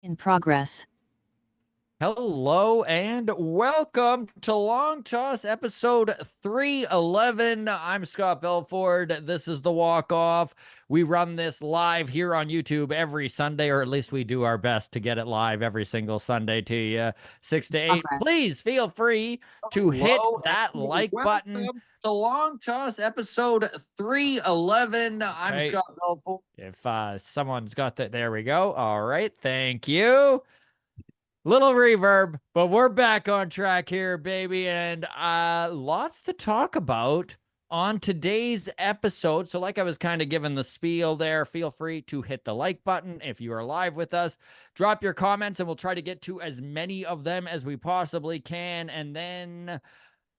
In progress. Hello and welcome to Long Toss episode 311. I'm Scott Belford. This is the Walkoff. We run this live here on YouTube every Sunday, or at least we do our best to get it live every single Sunday to you, 6 to 8. Progress. Please feel free to hit Hello that and like button. welcome to Long Toss episode 311. I'm Right. Scott Belford. If someone's got that, there we go. All right. Thank you. Little reverb, but we're back on track here, baby, and lots to talk about on today's episode. So like I was kind of giving the spiel there, feel free to hit the like button if you are live with us. Drop your comments, and we'll try to get to as many of them as we possibly can, and then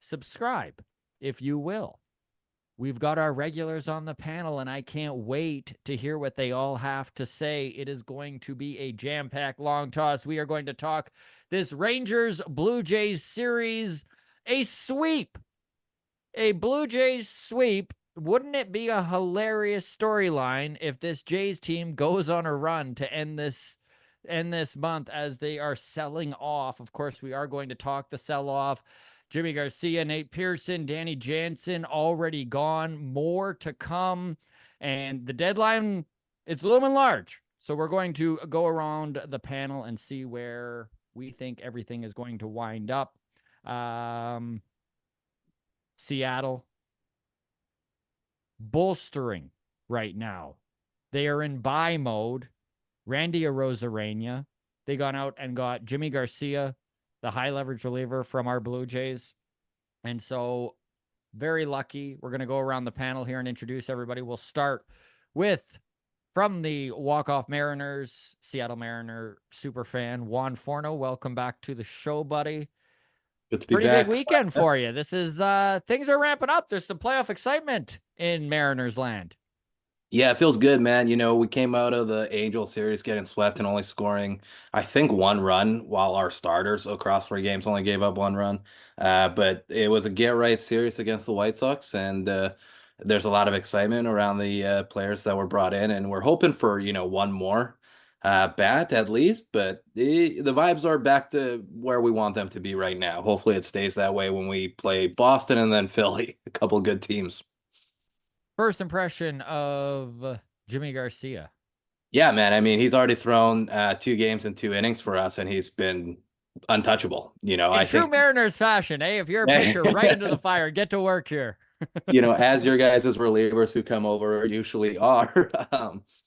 subscribe, if you will. We've got our regulars on the panel, and I can't wait to hear what they all have to say. It is going to be a jam-packed long toss. We are going to talk this Rangers Blue Jays series, a sweep, a Blue Jays sweep. Wouldn't it be a hilarious storyline if this Jays team goes on a run to end this month as they are selling off? Of course, we are going to talk the sell-off. Jimmy Garcia, Nate Pearson, Danny Jansen already gone. More to come. And the deadline, it's looming large. So we're going to go around the panel and see where we think everything is going to wind up. Seattle, bolstering right now. They are in buy mode. Randy Arozarena. They gone out and got Jimmy Garcia, the high leverage reliever from our Blue Jays. And so very lucky. We're going to go around the panel here and introduce everybody. We'll start with, from the Walkoff Mariners, Seattle Mariner super fan, Juan Forno. Welcome back to the show, buddy. Good to be Pretty back. big weekend for you. This is, things are ramping up. There's some playoff excitement in Mariners land. Yeah, it feels good, man. You know, we came out of the Angel series getting swept and only scoring, I think, one run while our starters across 3 games only gave up one run. But it was a get right series against the White Sox, and there's a lot of excitement around the players that were brought in, and we're hoping for, one more bat at least. But the vibes are back to where we want them to be right now. Hopefully, it stays that way when we play Boston and then Philly, a couple good teams. First impression of Jimmy Garcia. Yeah, man. I mean, he's already thrown 2 games and 2 innings for us, and he's been untouchable. In true Mariners fashion, eh? If you're a pitcher, right into the fire, get to work here. As your guys' relievers who come over usually are.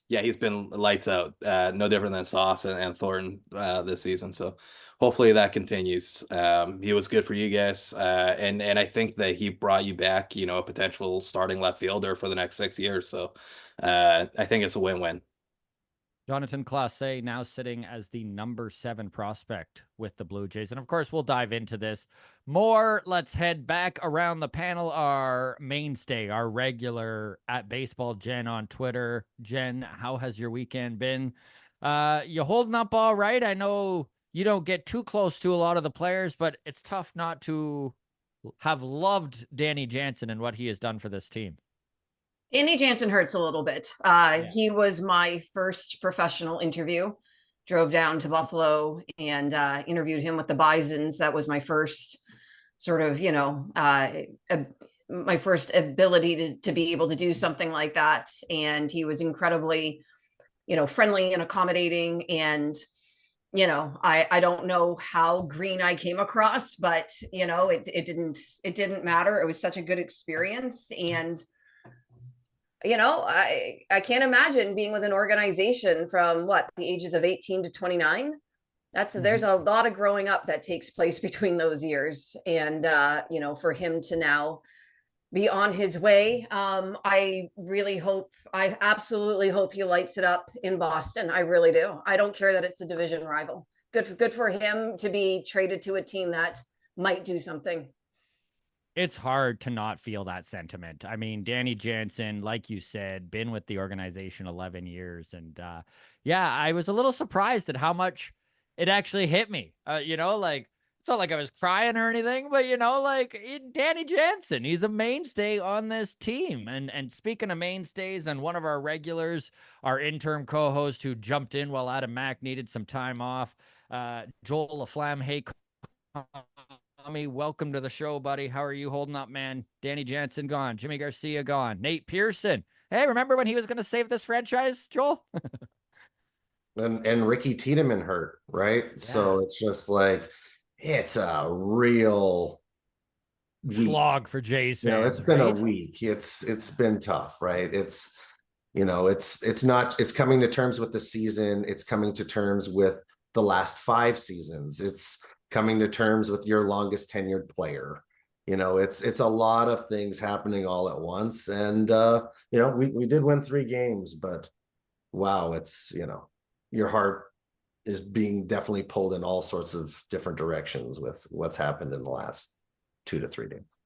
Yeah, he's been lights out. No different than Sauce and Thornton this season. So hopefully that continues. He was good for you guys, and I think that he brought you back, a potential starting left fielder for the next 6 years. So I think it's a win-win. Jonathan Clase now sitting as the number 7 prospect with the Blue Jays. And of course, we'll dive into this more. Let's head back around the panel. Our mainstay, our regular at Baseball Jen on Twitter. Jen, how has your weekend been? You holding up all right? I know you don't get too close to a lot of the players, but it's tough not to have loved Danny Jansen and what he has done for this team. Danny Jansen hurts a little bit. He was my first professional interview. Drove down to Buffalo and interviewed him with the Bisons. That was my first sort of, my first ability to be able to do something like that. And he was incredibly, friendly and accommodating. And, I don't know how green I came across, but, it didn't matter. It was such a good experience. And I can't imagine being with an organization from the ages of 18 to 29. There's a lot of growing up that takes place between those years. And, for him to now be on his way, I absolutely hope he lights it up in Boston. I really do. I don't care that it's a division rival. Good for him to be traded to a team that might do something. It's hard to not feel that sentiment. I mean, Danny Jansen, like you said, been with the organization 11 years. And yeah, I was a little surprised at how much it actually hit me. It's not like I was crying or anything, but Danny Jansen, he's a mainstay on this team. And speaking of mainstays, and one of our regulars, our interim co-host who jumped in while Adam Mack needed some time off, Joel LaFlamme. Hey, Tommy, welcome to the show, buddy. How are you holding up, man? Danny Jansen gone, Jimmy Garcia gone, Nate Pearson. Hey, remember when he was going to save this franchise, Joel? And Ricky Tiedemann hurt, right? Yeah. So it's just like, it's a real slog for Jays fans. It's been a week. It's been tough, right? It's coming to terms with the season. It's coming to terms with the last 5 seasons. It's coming to terms with your longest tenured player. It's a lot of things happening all at once. And we did win 3 games, but wow, it's your heart is being definitely pulled in all sorts of different directions with what's happened in the last 2 to 3 days.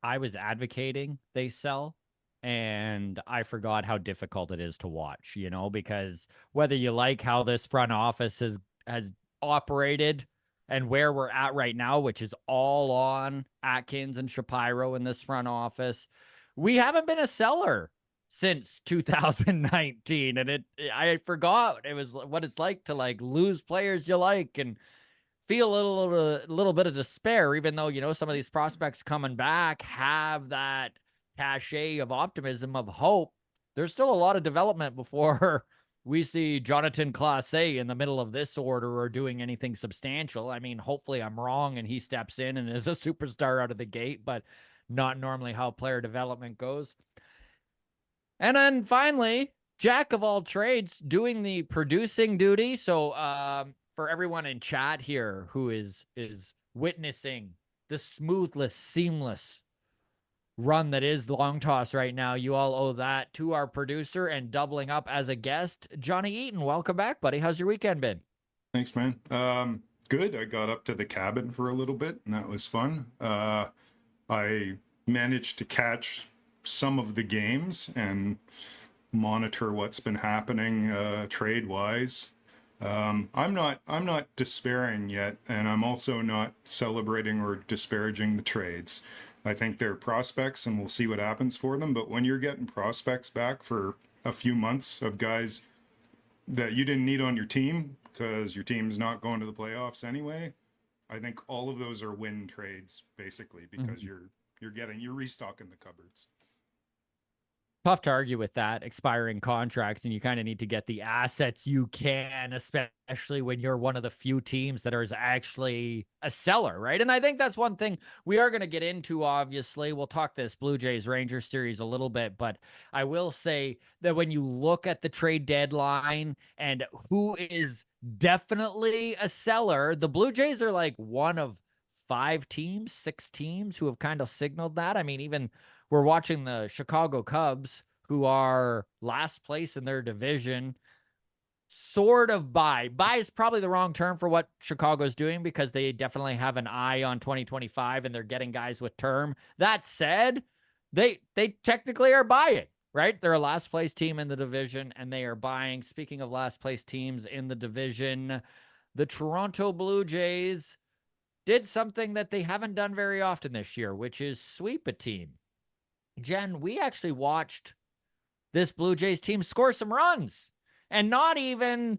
I was advocating they sell, and I forgot how difficult it is to watch, because whether you like how this front office has operated and where we're at right now, which is all on Atkins and Shapiro in this front office, we haven't been a seller since 2019. And I forgot it was what it's like to lose players you like and feel a little bit of despair, even though, some of these prospects coming back have that cachet of optimism, of hope. There's still a lot of development before we see Jonathan Clase in the middle of this order or doing anything substantial. I mean, hopefully I'm wrong and he steps in and is a superstar out of the gate, but not normally how player development goes. And then finally, jack of all trades doing the producing duty. So for everyone in chat here who is witnessing the smoothless, seamless run that is Long Toss right now, you all owe that to our producer and doubling up as a guest, Johnny Eaton. Welcome back, buddy. How's your weekend been? Thanks, man. Good. I got up to the cabin for a little bit, and that was fun. I managed to catch some of the games and monitor what's been happening trade-wise. I'm not despairing yet, and I'm also not celebrating or disparaging the trades. I think they're prospects, and we'll see what happens for them. But when you're getting prospects back for a few months of guys that you didn't need on your team because your team's not going to the playoffs anyway, I think all of those are win trades basically, because you're restocking the cupboards. Tough to argue with that, expiring contracts, and you kind of need to get the assets you can, especially when you're one of the few teams that is actually a seller, right? And I think that's one thing we are going to get into, obviously. We'll talk this Blue Jays-Rangers series a little bit, but I will say that when you look at the trade deadline and who is definitely a seller, the Blue Jays are like one of 5 teams, 6 teams who have kind of signaled that. I mean, even we're watching the Chicago Cubs, who are last place in their division, sort of buy. Buy is probably the wrong term for what Chicago's doing, because they definitely have an eye on 2025 and they're getting guys with term. That said, they technically are buying, right? They're a last place team in the division and they are buying. Speaking of last place teams in the division, the Toronto Blue Jays did something that they haven't done very often this year, which is sweep a team. Jen, we actually watched this Blue Jays team score some runs, and not even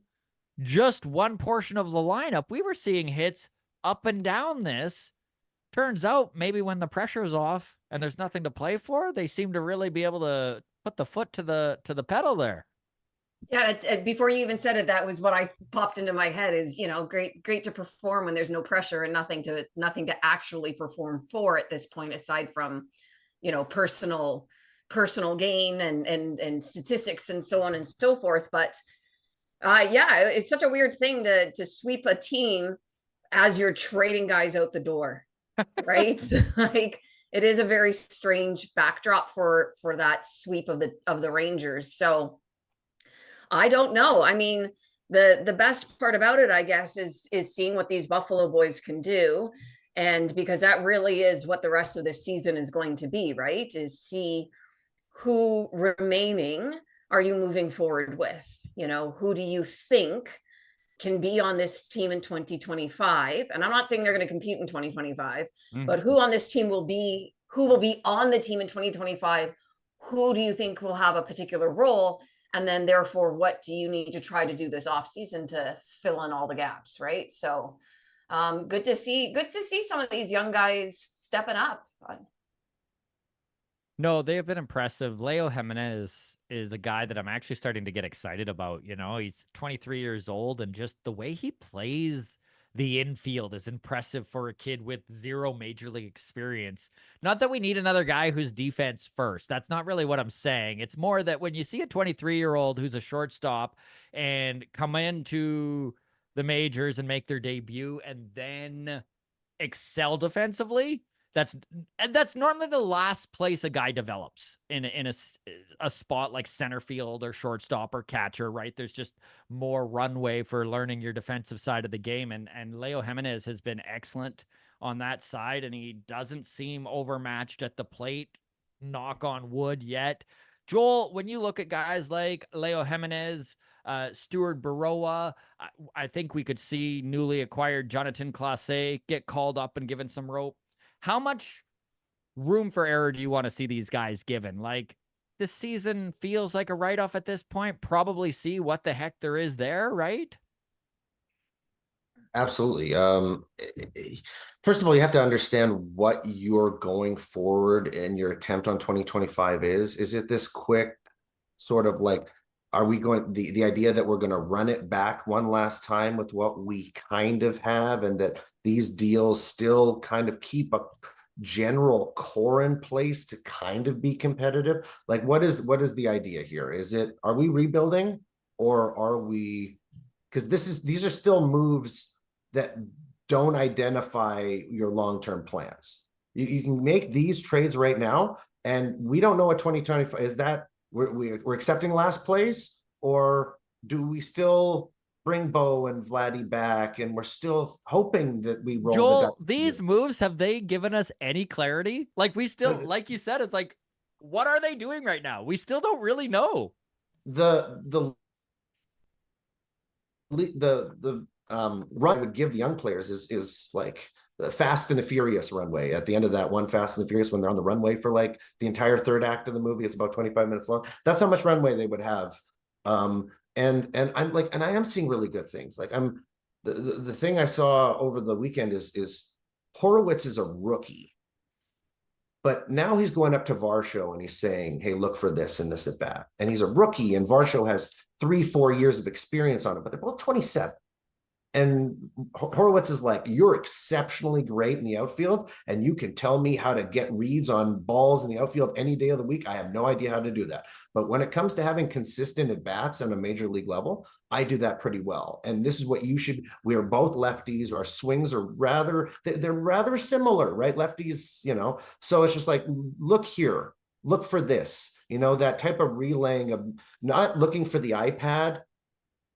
just one portion of the lineup. We were seeing hits up and down this. Turns out maybe when the pressure's off and there's nothing to play for, they seem to really be able to put the foot to the pedal there. Yeah, before you even said it, that was what I popped into my head is, great to perform when there's no pressure and nothing to actually perform for at this point, aside from personal gain and statistics and so on and so forth. But it's such a weird thing to sweep a team as you're trading guys out the door, right? Like, it is a very strange backdrop for that sweep of the Rangers. So I don't know. I mean, the best part about it, I guess, is seeing what these Buffalo boys can do. And because that really is what the rest of the season is going to be, right? Is see who remaining are you moving forward with? Who do you think can be on this team in 2025, and I'm not saying they're going to compete in 2025, Mhm. but who on this team will be on the team in 2025? Who do you think will have a particular role? And then therefore, what do you need to try to do this off season to fill in all the gaps, right? So good to see some of these young guys stepping up. No, they have been impressive. Leo Jimenez is a guy that I'm actually starting to get excited about. You know, he's 23 years old, and just the way he plays the infield is impressive for a kid with zero major league experience. Not that we need another guy who's defense first. That's not really what I'm saying. It's more that when you see a 23-year-old who's a shortstop and come into the majors and make their debut and then excel defensively, that's normally the last place a guy develops in a spot like center field or shortstop or catcher, right? There's just more runway for learning your defensive side of the game, and Leo Jimenez has been excellent on that side, and he doesn't seem overmatched at the plate, knock on wood, yet. Joel, when you look at guys like Leo Jimenez, Stuart Baroa, I think we could see newly acquired Jonathan Clase get called up and given some rope. How much room for error do you want to see these guys given? Like, this season feels like a write-off at this point. Probably see what the heck there is there, right? Absolutely. First of all, you have to understand what you're going forward and your attempt on 2025 is. Is it this quick sort of like, are we going the idea that we're going to run it back one last time with what we kind of have, and that these deals still kind of keep a general core in place to kind of be competitive? Like, what is the idea here? Is it, are we rebuilding, or are we, because these are still moves that don't identify your long-term plans. You can make these trades right now, and we don't know what 2025 is. That we're accepting last place, or do we still bring Bo and Vladdy back, and we're still hoping that we roll Joel, the these moves, have they given us any clarity? Like, we still, like you said, it's like, what are they doing right now? We still don't really know. the run would give the young players is like the Fast and the Furious runway. At the end of that one Fast and the Furious, when they're on the runway for like the entire third act of the movie, it's about 25 minutes long. That's how much runway they would have. And I'm like, and I am seeing really good things. Like, I'm the thing I saw over the weekend is Horowitz is a rookie, but now he's going up to Varsho and he's saying, hey, look for this and this at bat. And he's a rookie, and Varsho has 3-4 years of experience on it, but they're both 27. And Horowitz is like, you're exceptionally great in the outfield, and you can tell me how to get reads on balls in the outfield any day of the week. I have no idea how to do that. But when it comes to having consistent at-bats on a major league level, I do that pretty well. And this is what you should, we are both lefties. Our swings are they're rather similar, right? Lefties, you know, so it's just like, look here, look for this, you know, that type of relaying of not looking for the iPad,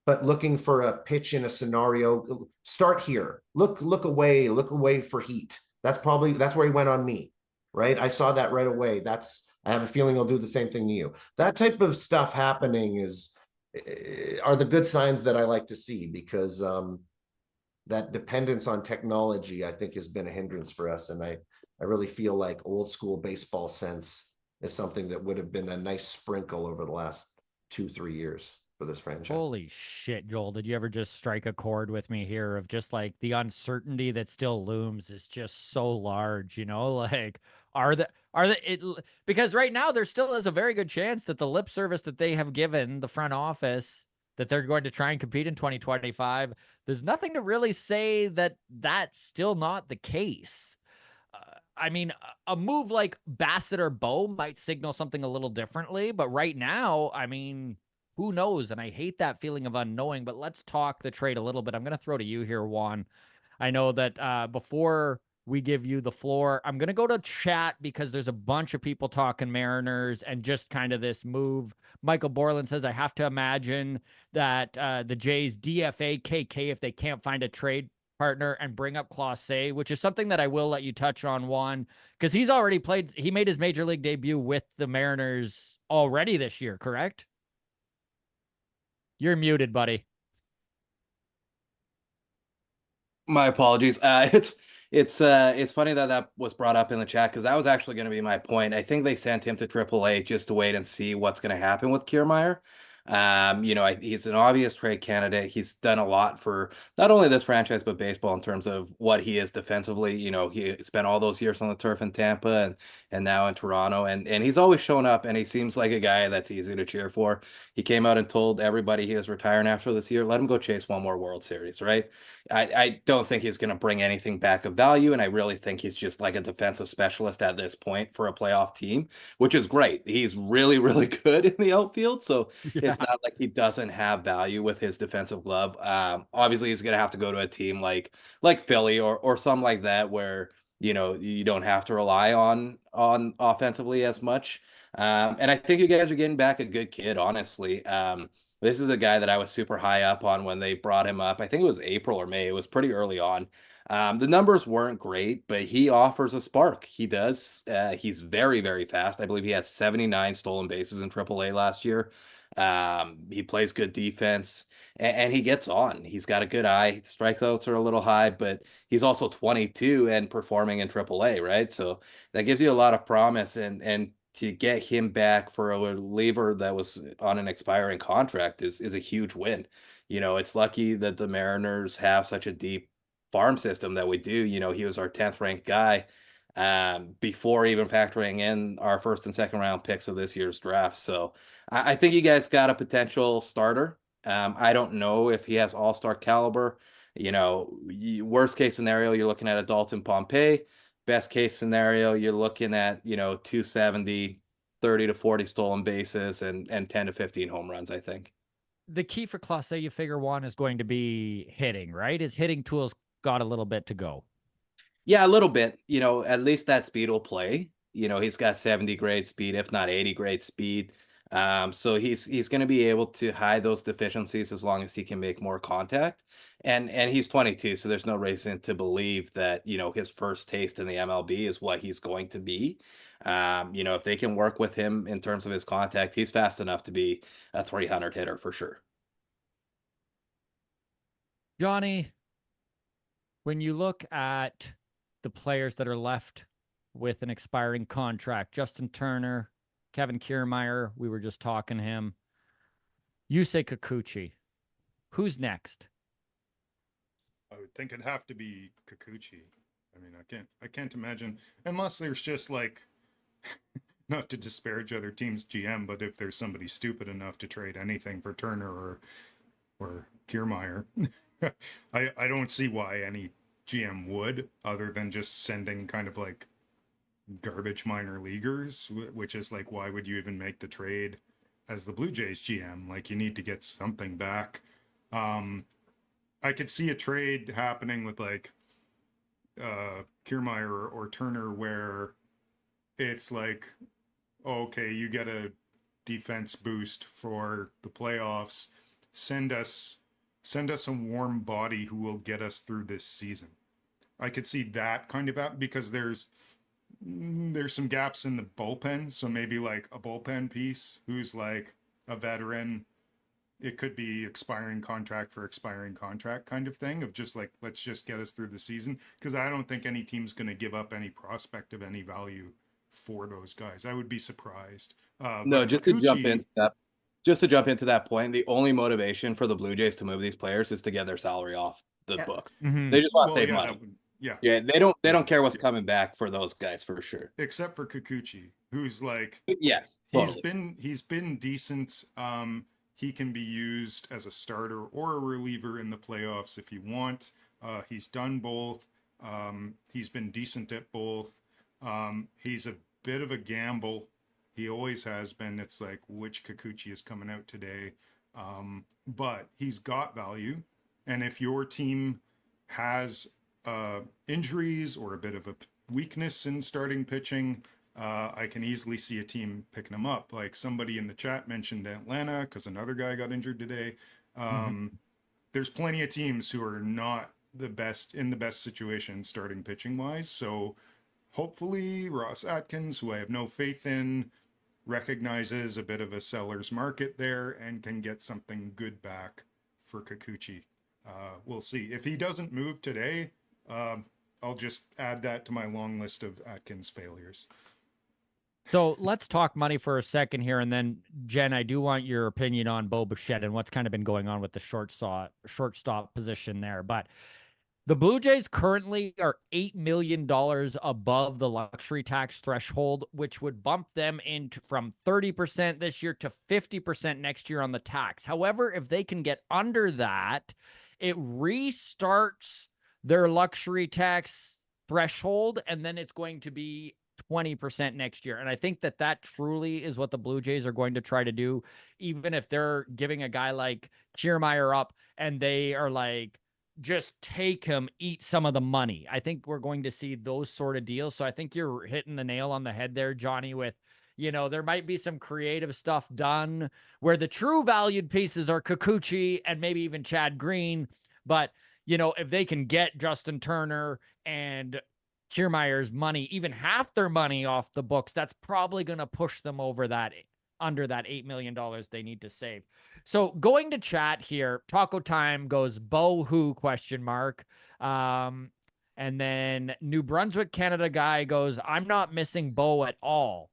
but looking for a pitch in a scenario. Start here, look away for heat. That's where he went on me, right? I saw that right away. I have a feeling he'll do the same thing to you. That type of stuff happening are the good signs that I like to see, because that dependence on technology, I think, has been a hindrance for us. And I really feel like old school baseball sense is something that would have been a nice sprinkle over the last 2-3 years for this franchise. Holy shit, Joel. Did you ever just strike a chord with me here of just like the uncertainty that still looms is just so large, you know? Like, because right now there still is a very good chance that the lip service that they have given the front office that they're going to try and compete in 2025, there's nothing to really say that that's still not the case. I mean, a move like Bassett or Bo might signal something a little differently, but right now, I mean, who knows? And I hate that feeling of unknowing, but let's talk the trade a little bit. I'm going to throw to you here, Juan. I know that before we give you the floor, I'm going to go to chat because there's a bunch of people talking Mariners and just kind of this move. Michael Borland says, I have to imagine that the Jays DFA KK if they can't find a trade partner and bring up Clase, which is something that I will let you touch on, Juan, because he's already played. He made his major league debut with the Mariners already this year, correct? You're muted, buddy. My apologies. It's funny that that was brought up in the chat because that was actually going to be my point. I think they sent him to AAA just to wait and see what's going to happen with Kiermaier. He's an obvious trade candidate. He's done a lot for not only this franchise but baseball in terms of what he is defensively. He spent all those years on the turf in Tampa and now in Toronto, and he's always shown up. And he seems like a guy that's easy to cheer for. He came out and told everybody he was retiring after this year. Let him go chase one more World Series, right? I don't think he's going to bring anything back of value, and I really think he's just like a defensive specialist at this point for a playoff team, which is great. He's really, really good in the outfield, so it's not like he doesn't have value with his defensive glove. Obviously, he's going to have to go to a team like Philly or something like that where you don't have to rely on offensively as much. And I think you guys are getting back a good kid, honestly. This is a guy that I was super high up on when they brought him up. I think it was April or May. It was pretty early on. The numbers weren't great, but he offers a spark. He does. He's very, very fast. I believe he had 79 stolen bases in AAA last year. He plays good defense and he gets on. He's got a good eye. Strikeouts are a little high, but he's also 22 and performing in AAA, right? So that gives you a lot of promise and to get him back for a reliever that was on an expiring contract is a huge win. It's lucky that the Mariners have such a deep farm system that we do. He was our 10th ranked guy before even factoring in our first and second round picks of this year's draft. So I think you guys got a potential starter. I don't know if he has all-star caliber. Worst case scenario, you're looking at a Dalton Pompey. Best case scenario, you're looking at, 270, 30 to 40 stolen bases and 10 to 15 home runs, I think. The key for Clase, you figure one is going to be hitting, right? His hitting tools got a little bit to go. Yeah, a little bit. At least that speed will play. He's got 70 grade speed, if not 80 grade speed. So he's going to be able to hide those deficiencies as long as he can make more contact. And he's 22, so there's no reason to believe that, his first taste in the MLB is what he's going to be. If they can work with him in terms of his contact, he's fast enough to be a 300 hitter for sure. Johnny, when you look at the players that are left with an expiring contract, Justin Turner, Kevin Kiermaier, we were just talking to him. Yusei Kikuchi. Who's next? I would think it'd have to be Kikuchi. I mean, I can't imagine unless there's just like not to disparage other teams' GM, but if there's somebody stupid enough to trade anything for Turner or Kiermaier, I don't see why any GM would, other than just sending kind of like garbage minor leaguers, which is like, why would you even make the trade as the Blue Jays GM? Like, you need to get something back. I could see a trade happening with like Kiermaier or Turner where it's like, oh, okay, you get a defense boost for the playoffs. Send us a warm body who will get us through this season. I could see that kind of because there's some gaps in the bullpen. So maybe like a bullpen piece who's like a veteran. It could be expiring contract for expiring contract kind of thing of just like, let's just get us through the season. Because I don't think any team's going to give up any prospect of any value for those guys. I would be surprised. No, But just Kikuchi, to jump into that. Just to jump into that point, the only motivation for the Blue Jays to move these players is to get their salary off the book. Mm-hmm. They just want to well, save money. Yeah. They don't care what's coming back for those guys for sure. Except for Kikuchi, who's like, Yes, totally. he's been decent. He can be used as a starter or a reliever in the playoffs if you want. He's done both. He's been decent at both. He's a bit of a gamble. He always has been. It's like, which Kikuchi is coming out today? But he's got value. And if your team has injuries or a bit of a weakness in starting pitching, I can easily see a team picking him up. Like somebody in the chat mentioned Atlanta because another guy got injured today. There's plenty of teams who are not the best situation starting pitching wise. So hopefully Ross Atkins, who I have no faith in, recognizes a bit of a seller's market there and can get something good back for Kikuchi. we'll see. If he doesn't move today, I'll just add that to my long list of Atkins failures. So let's talk money for a second here, and then Jen, I do want your opinion on Bo Bichette and what's kind of been going on with the shortstop position there. But the Blue Jays currently are $8 million above the luxury tax threshold, which would bump them into from 30% this year to 50% next year on the tax. However, if they can get under that, it restarts their luxury tax threshold, and then it's going to be 20% next year. And I think that truly is what the Blue Jays are going to try to do, even if they're giving a guy like Kiermaier up and they are like, just take him, eat some of the money. I think we're going to see those sort of deals. So I think you're hitting the nail on the head there, Johnny, with, there might be some creative stuff done where the true valued pieces are Kikuchi and maybe even Chad Green. But, if they can get Justin Turner and Kiermaier's money, even half their money off the books, that's probably going to push them over that, under that $8 million they need to save. So going to chat here, Taco Time goes, Bo who, ? And then New Brunswick, Canada guy goes, I'm not missing Bo at all.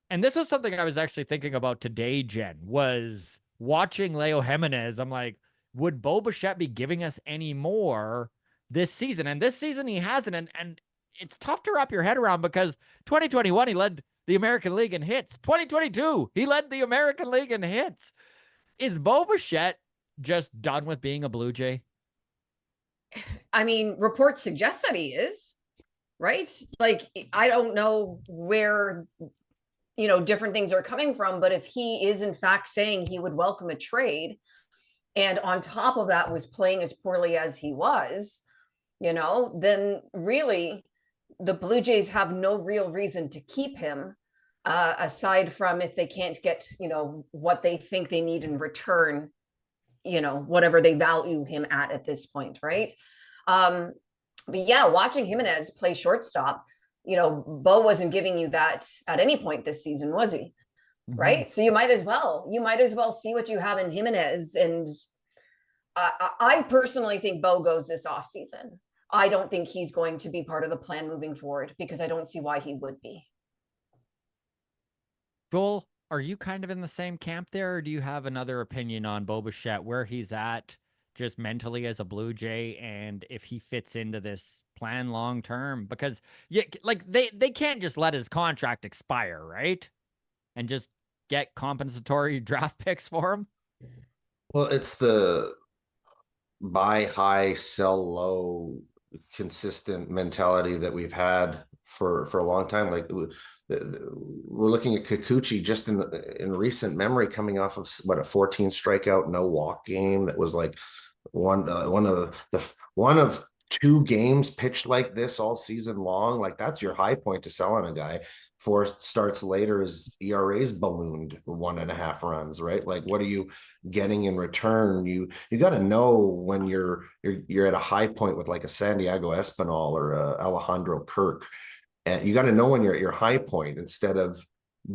And this is something I was actually thinking about today, Jen, was watching Leo Jimenez. I'm like, would Bo Bichette be giving us any more this season? And this season he hasn't. And it's tough to wrap your head around because 2021, he led the American League in hits. 2022, he led the American League in hits. Is Bo Bichette just done with being a Blue Jay? I mean, reports suggest that he is, right? Like, I don't know where, different things are coming from, but if he is in fact saying he would welcome a trade, and on top of that was playing as poorly as he was, then really the Blue Jays have no real reason to keep him, aside from if they can't get, what they think they need in return, whatever they value him at this point, right? But yeah, watching Jimenez play shortstop, Bo wasn't giving you that at any point this season, was he? Right? So you might as well see what you have in Jimenez. And I personally think Bo goes this off season. I don't think he's going to be part of the plan moving forward because I don't see why he would be. Joel, are you kind of in the same camp there, or do you have another opinion on Bo Bichette, where he's at just mentally as a Blue Jay, and if he fits into this plan long term? Because they can't just let his contract expire, right? And just get compensatory draft picks for him. Well, it's the buy high, sell low, consistent mentality that we've had for a long time. Like, we're looking at Kikuchi just in recent memory, coming off of a 14 strikeout, no walk game that was like one of two games pitched like this all season long. Like, that's your high point to sell on a guy. 4 starts later, his ERA's ballooned 1.5 runs, right? Like, what are you getting in return? You got to know when you're at a high point with like a Santiago Espinal or a Alejandro Kirk, and you got to know when you're at your high point instead of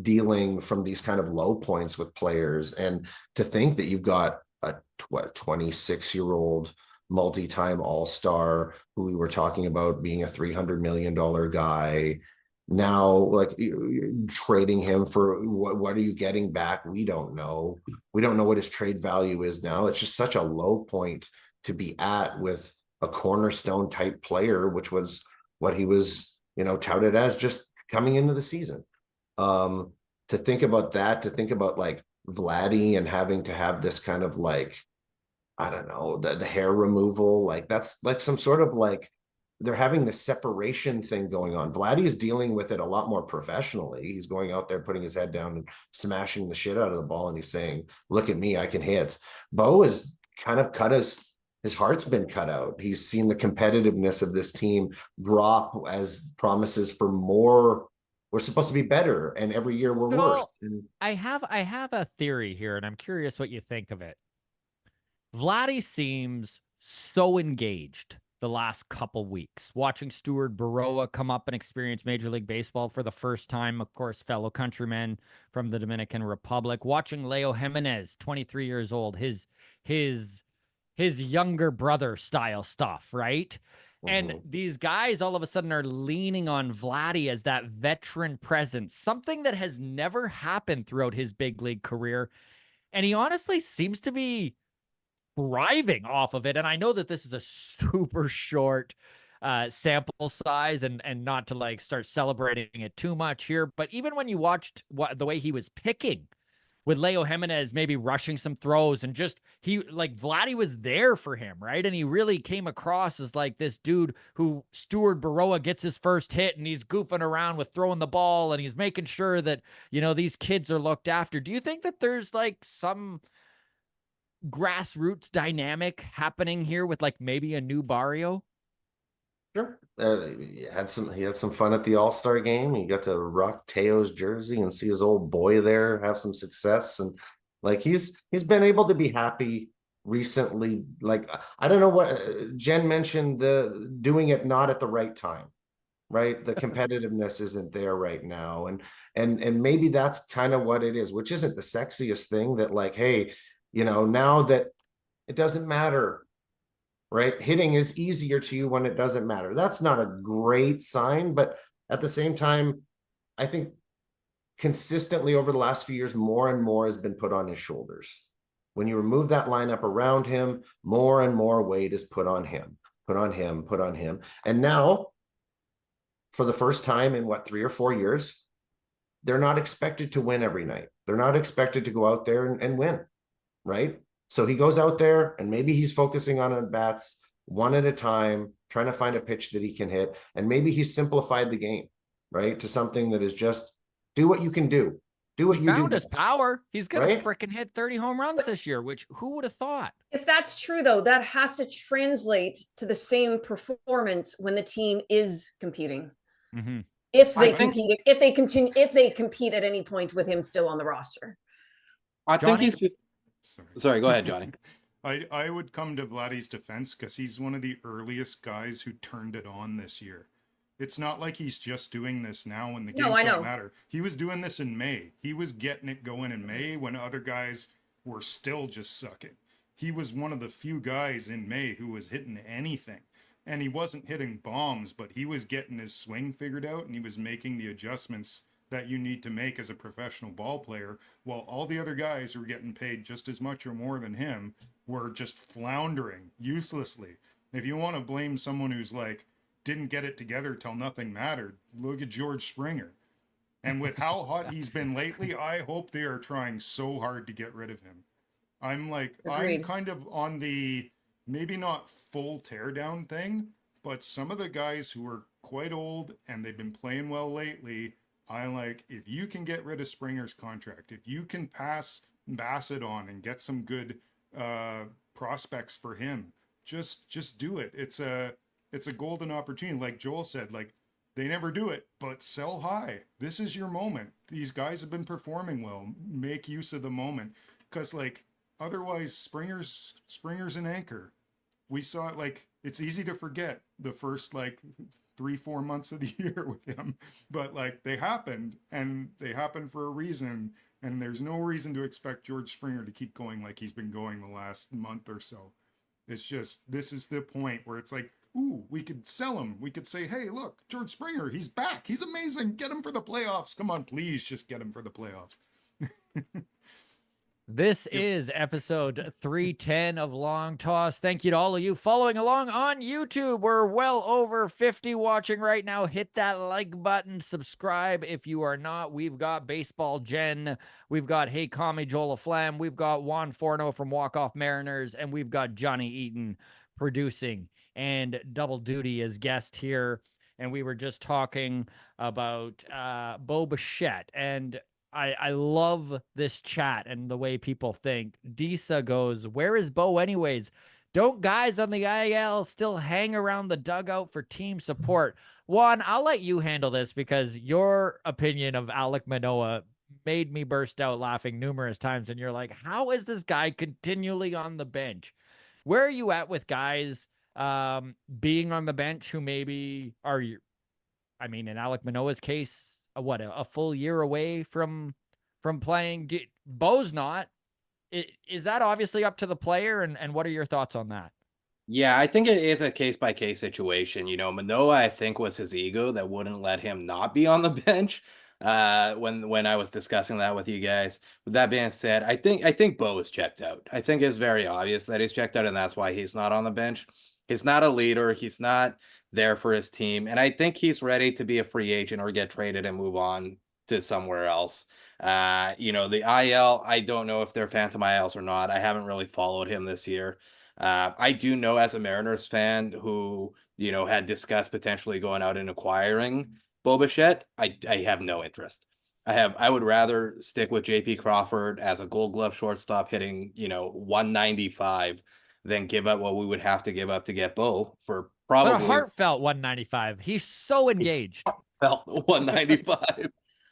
dealing from these kind of low points with players. And to think that you've got a 26-year-old multi-time all-star who we were talking about being a $300 million guy, now, like, trading him for what are you getting back? We don't know what his trade value is now. It's just such a low point to be at with a cornerstone type player, which was what he was, touted as just coming into the season. To think about that, to think about like Vladdy and having to have this kind of like, I don't know, the hair removal, like that's like some sort of like, they're having this separation thing going on. Vladdy is dealing with it a lot more professionally. He's going out there, putting his head down and smashing the shit out of the ball. And he's saying, look at me, I can hit. Bo is kind of his heart's been cut out. He's seen the competitiveness of this team drop as promises for more. We're supposed to be better, and every year we're worse. I have a theory here, and I'm curious what you think of it. Vladdy seems so engaged the last couple weeks, watching Stuart Baroa come up and experience Major League Baseball for the first time, of course, fellow countryman from the Dominican Republic, watching Leo Jimenez, 23 years old, his his younger brother style stuff, right? And Mhm. these guys all of a sudden are leaning on Vladdy as that veteran presence, something that has never happened throughout his big league career. And he honestly seems to be thriving off of it. And I know that this is a super short sample size, and not to like start celebrating it too much here, but even when you watched the way he was picking with Leo Jimenez maybe rushing some throws, and just he like Vladdy was there for him, right? And he really came across as like this dude who Stuart Baroa gets his first hit and he's goofing around with throwing the ball and he's making sure that, you know, these kids are looked after. Do you think that there's like some grassroots dynamic happening here with like maybe a new Barrio? Sure. He had some fun at the All-Star game. He got to rock Teo's jersey and see his old boy there have some success, and like he's been able to be happy recently. Like I don't know what Jen mentioned, the doing it not at the right time, right? The competitiveness isn't there right now, and maybe that's kind of what it is, which isn't the sexiest thing, that like, hey, you know, now that it doesn't matter, right? Hitting is easier to you when it doesn't matter. That's not a great sign, but at the same time, I think consistently over the last few years, more and more has been put on his shoulders. When you remove that lineup around him, more and more weight is put on him, put on him, put on him. And now, for the first time in what, 3 or 4 years, they're not expected to win every night. They're not expected to go out there and win, right? So he goes out there and maybe he's focusing on at-bats one at a time, trying to find a pitch that he can hit. And maybe he's simplified the game, right? To something that is just do what you can do. Do what He you do found his best, power. He's gonna right? freaking hit 30 home runs this year, which who would have thought? If that's true, though, that has to translate to the same performance when the team is competing. Mm-hmm. If I they think- compete, if they continue, if they compete at any point with him still on the roster. I think Johnny? he's just. Sorry, go ahead, Johnny. I would come to Vladdy's defense because he's one of the earliest guys who turned it on this year. It's not like he's just doing this now when the No, games I don't know. matter. He was doing this in May. He was getting it going in May when other guys were still just sucking. He was one of the few guys in May who was hitting anything. And he wasn't hitting bombs, but he was getting his swing figured out and he was making the adjustments that you need to make as a professional ball player, while all the other guys who were getting paid just as much or more than him were just floundering uselessly. If you want to blame someone who's like didn't get it together till nothing mattered, look at George Springer. And with how hot he's been lately, I hope they are trying so hard to get rid of him. I'm Agreed. kind of on the maybe not full teardown thing, but some of the guys who are quite old and they've been playing well lately, I like, if you can get rid of Springer's contract, if you can pass Bassett on and get some good prospects for him, just do it. It's a golden opportunity. Like Joel said, like they never do it, but sell high. This is your moment. These guys have been performing well. Make use of the moment, because like otherwise, Springer's an anchor. We saw it, like it's easy to forget the first like 3-4 months of the year with him, but like they happened and they happened for a reason, and there's no reason to expect George Springer to keep going like he's been going the last month or so. It's just, this is the point where it's like, ooh, we could sell him. We could say, hey, look, George Springer, he's back, he's amazing, get him for the playoffs, come on, please just get him for the playoffs. This is episode 310 of Long Toss. Thank you to all of you following along on YouTube. We're well over 50 watching right now. Hit that like button, subscribe if you are not. We've got Baseball Jen, we've got Hey Kami Joel Flam, we've got Juan Forno from Walkoff Mariners, and we've got Johnny Eaton producing and double duty as guest here. And we were just talking about Bo Bichette, and I love this chat and the way people think. Disa goes, where is Bo anyways? Don't guys on the IL still hang around the dugout for team support? Juan, I'll let you handle this because your opinion of Alek Manoah made me burst out laughing numerous times. And you're like, how is this guy continually on the bench? Where are you at with guys being on the bench who maybe are, I mean, in Alek Manoah's case, a full year away from playing? Bo's not. Is that obviously up to the player? And what are your thoughts on that? Yeah, I think it is a case by case situation. Manoa, I think, was his ego that wouldn't let him not be on the bench. When I was discussing that with you guys. With that being said, I think Bo is checked out. I think it's very obvious that he's checked out, and that's why he's not on the bench. He's not a leader. He's not there for his team, and I think he's ready to be a free agent or get traded and move on to somewhere else. The IL, I don't know if they're Phantom ILs or not. I haven't really followed him this year. I do know, as a Mariners fan who, had discussed potentially going out and acquiring Bichette, I have no interest. I would rather stick with JP Crawford as a Gold Glove shortstop hitting, 195 than give up what we would have to give up to get Bo for But a probably heartfelt 195. He's so engaged. felt 195.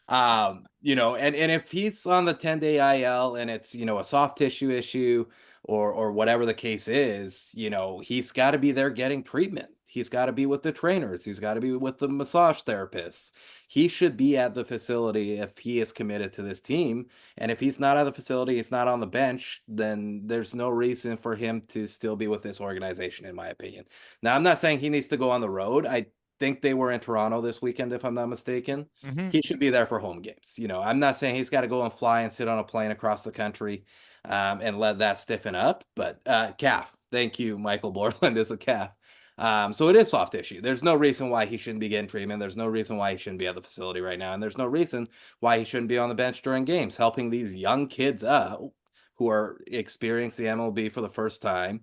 And if he's on the 10-day IL and it's, a soft tissue issue or whatever the case is, he's got to be there getting treatment. He's got to be with the trainers. He's got to be with the massage therapists. He should be at the facility if he is committed to this team. And if he's not at the facility, he's not on the bench, then there's no reason for him to still be with this organization, in my opinion. Now, I'm not saying he needs to go on the road. I think they were in Toronto this weekend, if I'm not mistaken. He should be there for home games. I'm not saying he's got to go and fly and sit on a plane across the country and let that stiffen up. But calf, thank you, Michael Borland is a calf. So it is soft tissue. There's no reason why he shouldn't be getting treatment. There's no reason why he shouldn't be at the facility right now. And there's no reason why he shouldn't be on the bench during games, helping these young kids who are experiencing the MLB for the first time.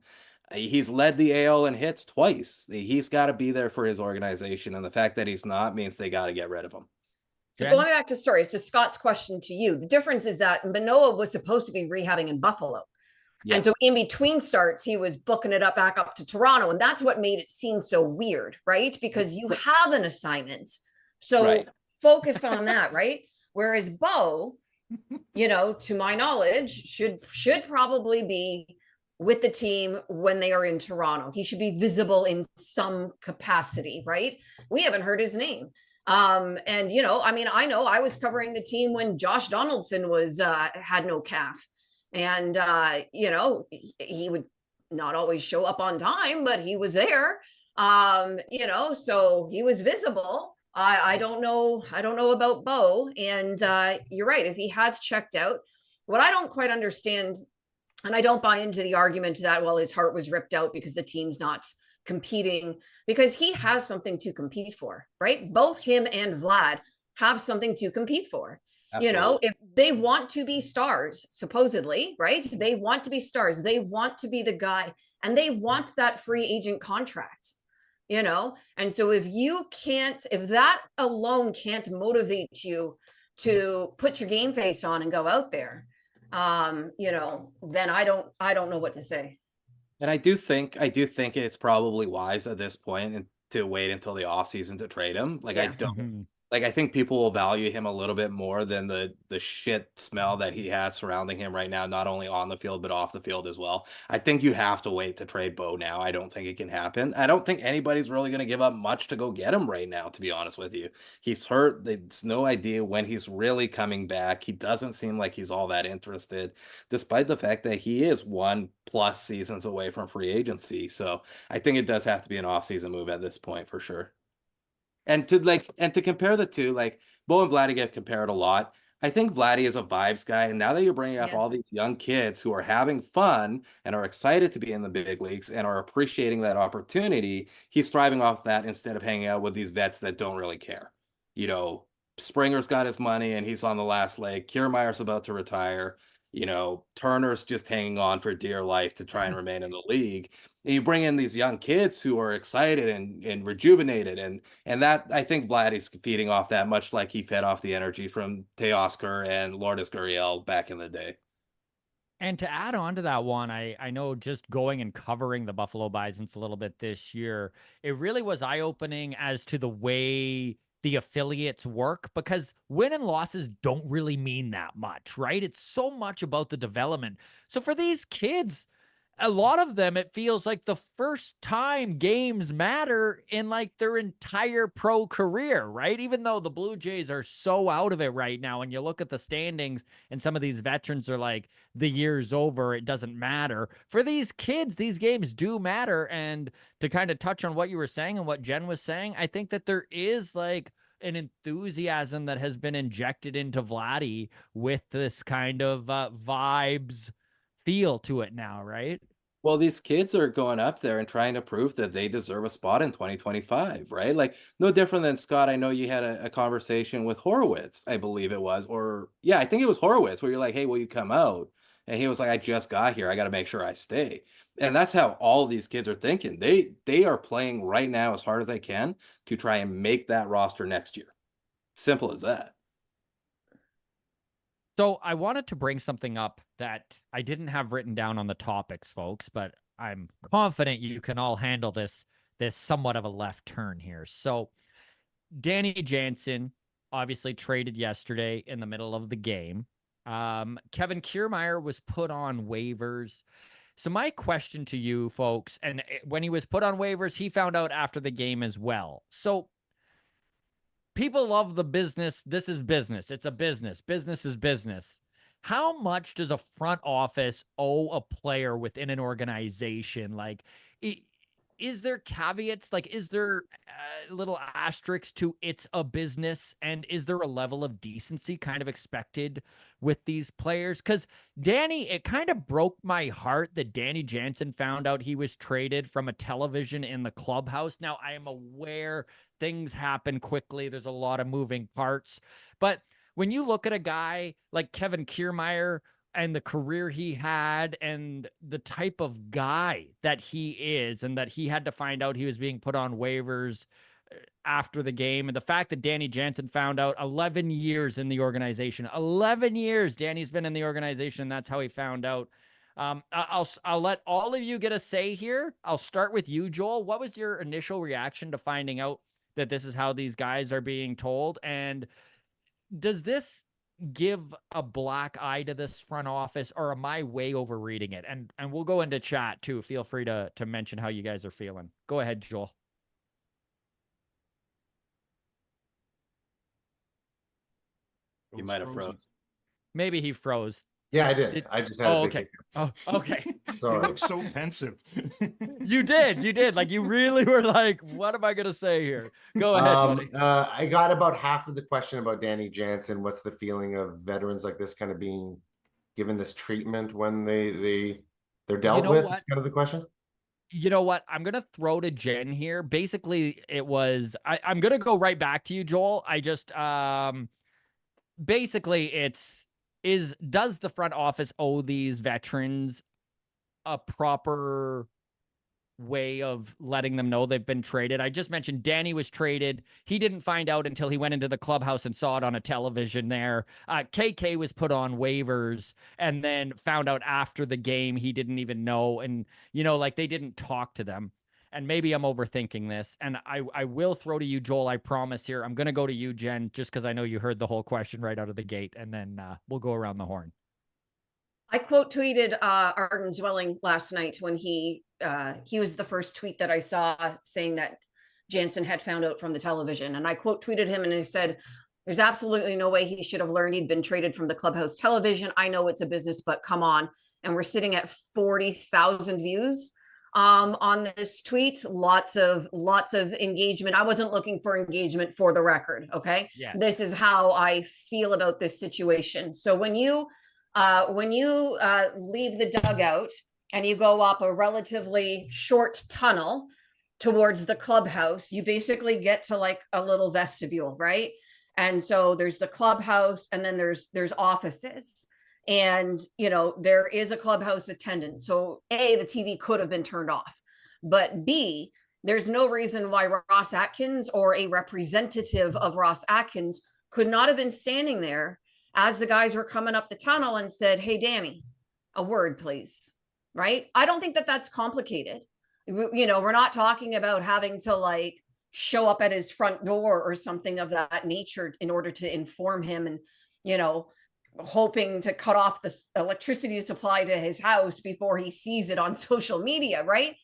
He's led the AL in hits twice. He's got to be there for his organization. And the fact that he's not means they got to get rid of him. So going back to Scott's question to you, the difference is that Manoa was supposed to be rehabbing in Buffalo. Yeah. And so in between starts, he was booking it back up to Toronto. And that's what made it seem so weird, right? Because you have an assignment. So focus on that, right? Whereas Bo, to my knowledge, should probably be with the team when they are in Toronto. He should be visible in some capacity, right? We haven't heard his name. And I know I was covering the team when Josh Donaldson was had no calf. And, he would not always show up on time, but he was there, so he was visible. I don't know about Bo. And you're right. If he has checked out, what I don't quite understand, and I don't buy into the argument that, well, his heart was ripped out because the team's not competing, because he has something to compete for, right? Both him and Vlad have something to compete for. Absolutely. If they want to be stars, supposedly, right? They want to be stars. They want to be the guy, and they want that free agent contract, And so if that alone can't motivate you to put your game face on and go out there, then I don't know what to say. And I do think it's probably wise at this point to wait until the offseason to trade him. Like, yeah. I think people will value him a little bit more than the shit smell that he has surrounding him right now, not only on the field, but off the field as well. I think you have to wait to trade Bo now. I don't think it can happen. I don't think anybody's really going to give up much to go get him right now, to be honest with you. He's hurt. There's no idea when he's really coming back. He doesn't seem like he's all that interested, despite the fact that he is 1+ seasons away from free agency. So I think it does have to be an offseason move at this point for sure. And to compare the two, like Bo and Vladdy get compared a lot. I think Vladdy is a vibes guy. And now that you're bringing up all these young kids who are having fun and are excited to be in the big leagues and are appreciating that opportunity, he's thriving off that instead of hanging out with these vets that don't really care. Springer's got his money and he's on the last leg. Kiermaier's about to retire. Turner's just hanging on for dear life to try and remain in the league. And you bring in these young kids who are excited and rejuvenated. And that, I think Vladdy's feeding off that, much like he fed off the energy from Teoscar and Lourdes Gurriel back in the day. And to add on to that one, I know just going and covering the Buffalo Bisons a little bit this year, it really was eye-opening as to the way the affiliates work, because win and losses don't really mean that much, right? It's so much about the development. So for these kids, a lot of them, it feels like the first time games matter in like their entire pro career, right? Even though the Blue Jays are so out of it right now, and you look at the standings and some of these veterans are like, the year's over, it doesn't matter. For these kids, these games do matter. And to kind of touch on what you were saying and what Jen was saying, I think that there is like an enthusiasm that has been injected into Vladdy with this kind of vibes feel to it now, right? Well, these kids are going up there and trying to prove that they deserve a spot in 2025, right? Like, no different than Scott. I know you had a conversation with Horowitz, I believe it was, or yeah, I think it was Horowitz, where you're like, hey, will you come out? And he was like, I just got here. I got to make sure I stay. And that's how all of these kids are thinking. They are playing right now as hard as they can to try and make that roster next year. Simple as that. So I wanted to bring something up that I didn't have written down on the topics, folks, but I'm confident you can all handle this somewhat of a left turn here. So Danny Jansen obviously traded yesterday in the middle of the game. Kevin Kiermaier was put on waivers. So my question to you folks, and when he was put on waivers, he found out after the game as well. So people love the business. This is business. It's a business. Business is business. How much does a front office owe a player within an organization? Like, is there caveats? Like, is there little asterisks to it's a business? And is there a level of decency kind of expected with these players? Because Danny, it kind of broke my heart that Danny Jansen found out he was traded from a television in the clubhouse. Now, I am aware things happen quickly. There's a lot of moving parts. But when you look at a guy like Kevin Kiermaier and the career he had and the type of guy that he is, and that he had to find out he was being put on waivers after the game, and the fact that Danny Jansen found out 11 years in the organization, 11 years Danny's been in the organization, and that's how he found out. I'll let all of you get a say here. I'll start with you, Joel. What was your initial reaction to finding out that this is how these guys are being told? And does this give a black eye to this front office, or am I way overreading it? And we'll go into chat too. Feel free to mention how you guys are feeling. Go ahead, Joel. You might have froze. Maybe he froze. Yeah, I did. I just had Oh, a big okay. Oh, okay. You Sorry. look so pensive. You did. Like, you really were like, what am I gonna say here? Go ahead, buddy. I got about half of the question about Danny Jansen. What's the feeling of veterans like this kind of being given this treatment when they're dealt with? Is kind of the question. You know what? I'm gonna throw to Jen here. Basically, it was I'm gonna go right back to you, Joel. I just basically does the front office owe these veterans a proper way of letting them know they've been traded? I just mentioned Danny was traded. He didn't find out until he went into the clubhouse and saw it on a television there. KK was put on waivers and then found out after the game he didn't even know. And, like, they didn't talk to them. And maybe I'm overthinking this. And I will throw to you, Joel, I promise here. I'm going to go to you, Jen, just because I know you heard the whole question right out of the gate. And then we'll go around the horn. I quote tweeted Arden Zwelling last night when he was the first tweet that I saw saying that Jansen had found out from the television. And I quote tweeted him and I said, there's absolutely no way he should have learned he'd been traded from the clubhouse television. I know it's a business, but come on. And we're sitting at 40,000 views on this tweet. Lots of engagement. I wasn't looking for engagement, for the record. Okay. Yeah. This is how I feel about this situation. So when you leave the dugout and you go up a relatively short tunnel towards the clubhouse, you basically get to like a little vestibule, right? And so there's the clubhouse, and then there's offices, and there is a clubhouse attendant. So A, the TV could have been turned off, but B, there's no reason why Ross Atkins or a representative of Ross Atkins could not have been standing there as the guys were coming up the tunnel and said, hey, Danny, a word, please. Right? I don't think that that's complicated. We're not talking about having to like show up at his front door or something of that nature in order to inform him and, hoping to cut off the electricity supply to his house before he sees it on social media, right?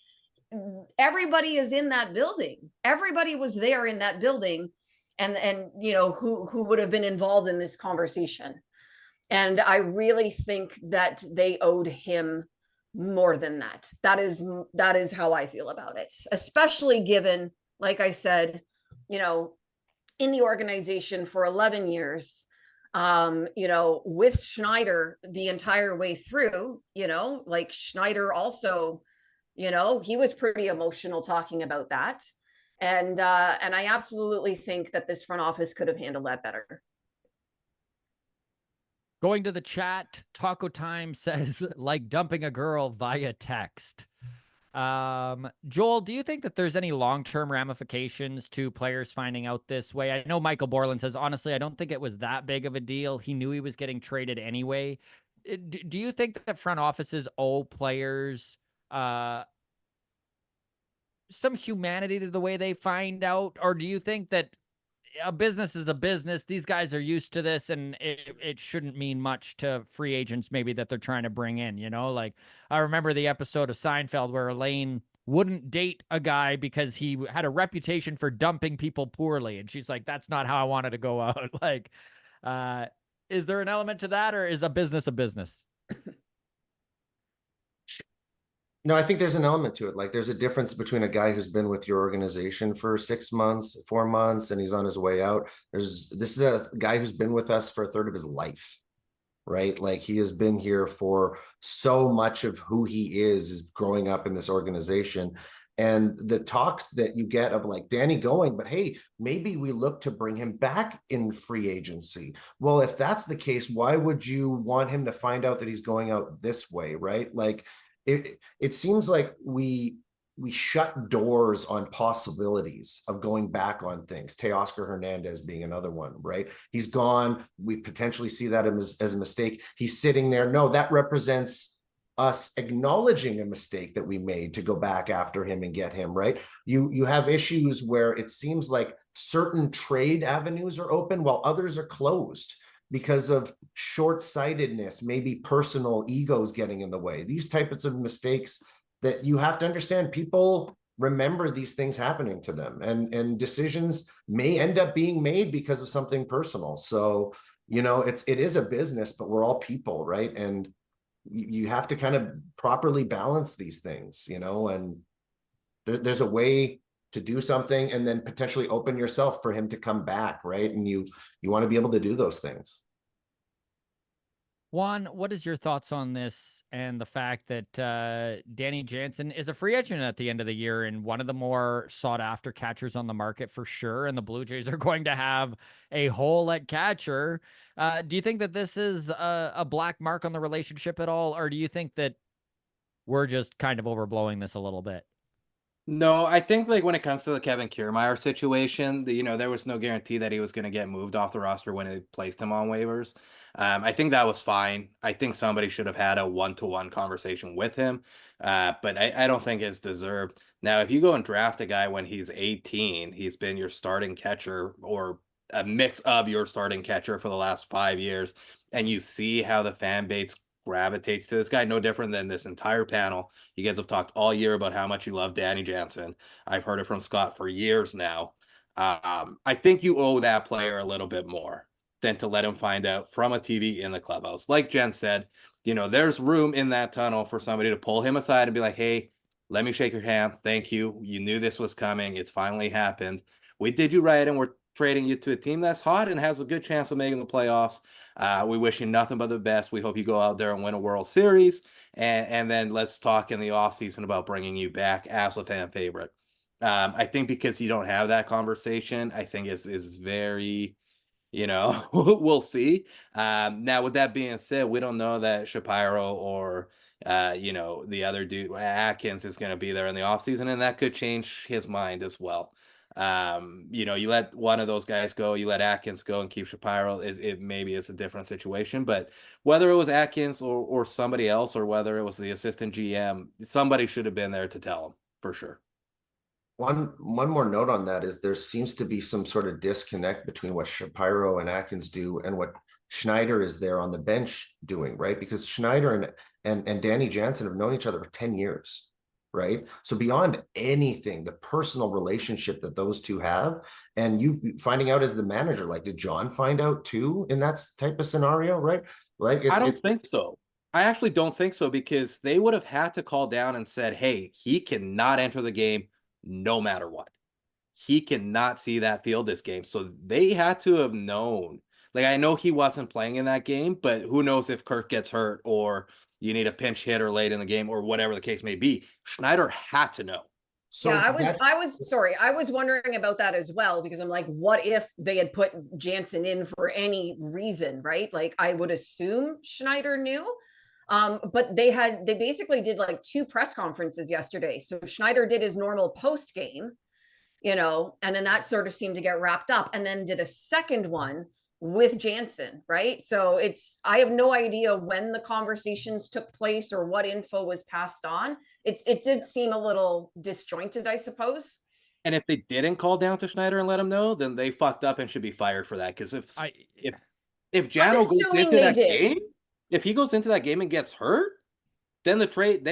Everybody is in that building. Everybody was there in that building, and you know, who would have been involved in this conversation. And I really think that they owed him more than that. That is how I feel about it, especially given, like I said, you know, in the organization for 11 years, you know, with Schneider the entire way through, you know, like Schneider also, you know, he was pretty emotional talking about that. And I absolutely think that this front office could have handled that better. Going to the chat, Taco Time says, like dumping a girl via text. Joel, do you think that there's any long-term ramifications to players finding out this way? I know Michael Borland says, honestly, I don't think it was that big of a deal. He knew he was getting traded anyway. Do you think that front offices owe players some humanity to the way they find out? Or do you think that a business is a business? These guys are used to this, and it shouldn't mean much to free agents maybe that they're trying to bring in, you know? Like, I remember the episode of Seinfeld where Elaine wouldn't date a guy because he had a reputation for dumping people poorly, and she's like, that's not how I wanted to go out. Like, is there an element to that, or is a business a business? No, I think there's an element to it. Like, there's a difference between a guy who's been with your organization for 6 months, 4 months, and he's on his way out. This is a guy who's been with us for a third of his life, right? Like, he has been here for so much of who he is growing up in this organization. And the talks that you get of like Danny going, but hey, maybe we look to bring him back in free agency. Well, if that's the case, why would you want him to find out that he's going out this way, right? Like, it seems like we shut doors on possibilities of going back on things. Teoscar Hernandez being another one, right? He's gone. We potentially see that as a mistake. He's sitting there. No, that represents us acknowledging a mistake that we made to go back after him and get him, right? You have issues where it seems like certain trade avenues are open while others are closed because of short-sightedness, maybe personal egos getting in the way. These types of mistakes that you have to understand, people remember these things happening to them, and decisions may end up being made because of something personal. So, you know, it is a business, but we're all people, right? And you have to kind of properly balance these things, you know, and there's a way to do something and then potentially open yourself for him to come back, right? And you want to be able to do those things. Juan, what is your thoughts on this and the fact that Danny Jansen is a free agent at the end of the year and one of the more sought-after catchers on the market for sure, and the Blue Jays are going to have a hole at catcher? Do you think that this is a black mark on the relationship at all, or do you think that we're just kind of overblowing this a little bit? No, I think like when it comes to the Kevin Kiermaier situation, you know, there was no guarantee that he was going to get moved off the roster when they placed him on waivers. I think that was fine. I think somebody should have had a one-to-one conversation with him, but I don't think it's deserved. Now, if you go and draft a guy when he's 18, he's been your starting catcher or a mix of your starting catcher for the last 5 years, and you see how the fan base gravitates to this guy, no different than this entire panel. You guys have talked all year about how much you love Danny Jansen. I've heard it from Scott for years now. I think you owe that player a little bit more than to let him find out from a TV in the clubhouse. Like Jen said, you know, there's room in that tunnel for somebody to pull him aside and be like, hey, let me shake your hand. Thank you. You knew this was coming. It's finally happened. We did you right, and we're trading you to a team that's hot and has a good chance of making the playoffs. We wish you nothing but the best. We hope you go out there and win a World Series. And then let's talk in the offseason about bringing you back as a fan favorite. I think because you don't have that conversation, I think is very, you know, we'll see. Now, with that being said, we don't know that Shapiro or, you know, the other dude, Atkins, is going to be there in the offseason, and that could change his mind as well. You know, you let one of those guys go, you let Atkins go and keep Shapiro, it maybe is a different situation. But whether it was Atkins or somebody else, or whether it was the assistant GM, somebody should have been there to tell him for sure. One more note on that is there seems to be some sort of disconnect between what Shapiro and Atkins do and what Schneider is there on the bench doing, right? Because Schneider and Danny Jansen have known each other for 10 years, right? So beyond anything, the personal relationship that those two have, and you finding out as the manager, like, did John find out too in that type of scenario, right? Like I don't it's think so. I actually don't think so, because they would have had to call down and said, hey, he cannot enter the game no matter what. He cannot see that field this game. So they had to have known. Like, I know he wasn't playing in that game, but who knows if Kirk gets hurt or you need a pinch hitter late in the game or whatever the case may be. Schneider had to know. so yeah, that I was wondering about that as well, because I'm like, what if they had put Jansen in for any reason, right? Like, I would assume Schneider knew. But they basically did like 2 press conferences yesterday. So Schneider did his normal post game, and then that sort of seemed to get wrapped up, and then did a second one with Jansen, right? So I have no idea when the conversations took place or what info was passed on. It did seem a little disjointed, I suppose. And if they didn't call down to Schneider and let him know, then they fucked up and should be fired for that. Because if Jano goes into that game, if he goes into that game and gets hurt, then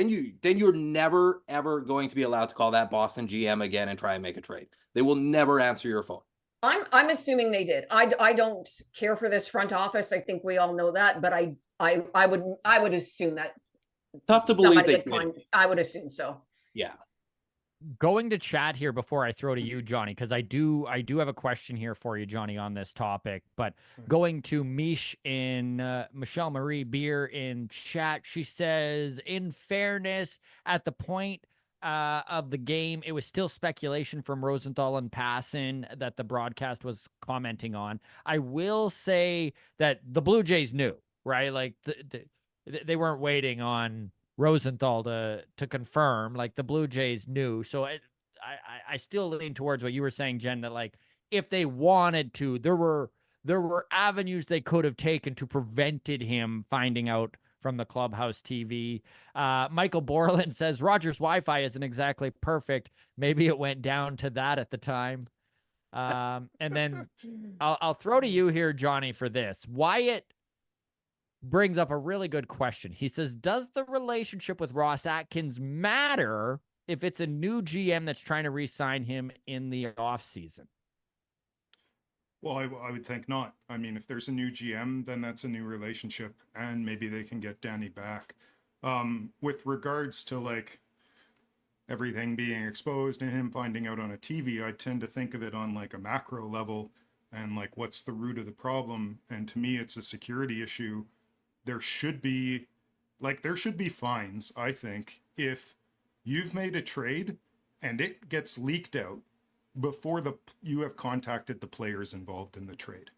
you're never ever going to be allowed to call that Boston GM again and try and make a trade. They will never answer your phone. I'm assuming they did. I don't care for this front office. I think we all know that, but I would assume that. Tough to believe they did. I would assume so. Yeah. Going to chat here before I throw to you, Johnny, because I do have a question here for you, Johnny, on this topic. But going to Michelle Marie Beer in chat, she says, in fairness, at the point of the game, it was still speculation from Rosenthal and Passan that the broadcast was commenting on. I will say that the Blue Jays knew, right? Like they weren't waiting on Rosenthal to confirm. Like, the Blue Jays knew. So I still lean towards what you were saying, Jen, that like if they wanted to, there were avenues they could have taken to prevented him finding out from the clubhouse TV. Michael Borland says Rogers' Wi-Fi isn't exactly perfect. Maybe it went down to that at the time. And then I'll throw to you here, Johnny, for this. Wyatt brings up a really good question. He says, does the relationship with Ross Atkins matter if it's a new GM that's trying to re-sign him in the offseason? Well, I would think not. I mean, if there's a new GM, then that's a new relationship, and maybe they can get Danny back. With regards to like everything being exposed and him finding out on a TV, I tend to think of it on like a macro level and like what's the root of the problem. And to me, it's a security issue. There should be fines, I think, if you've made a trade and it gets leaked out before you have contacted the players involved in the trade.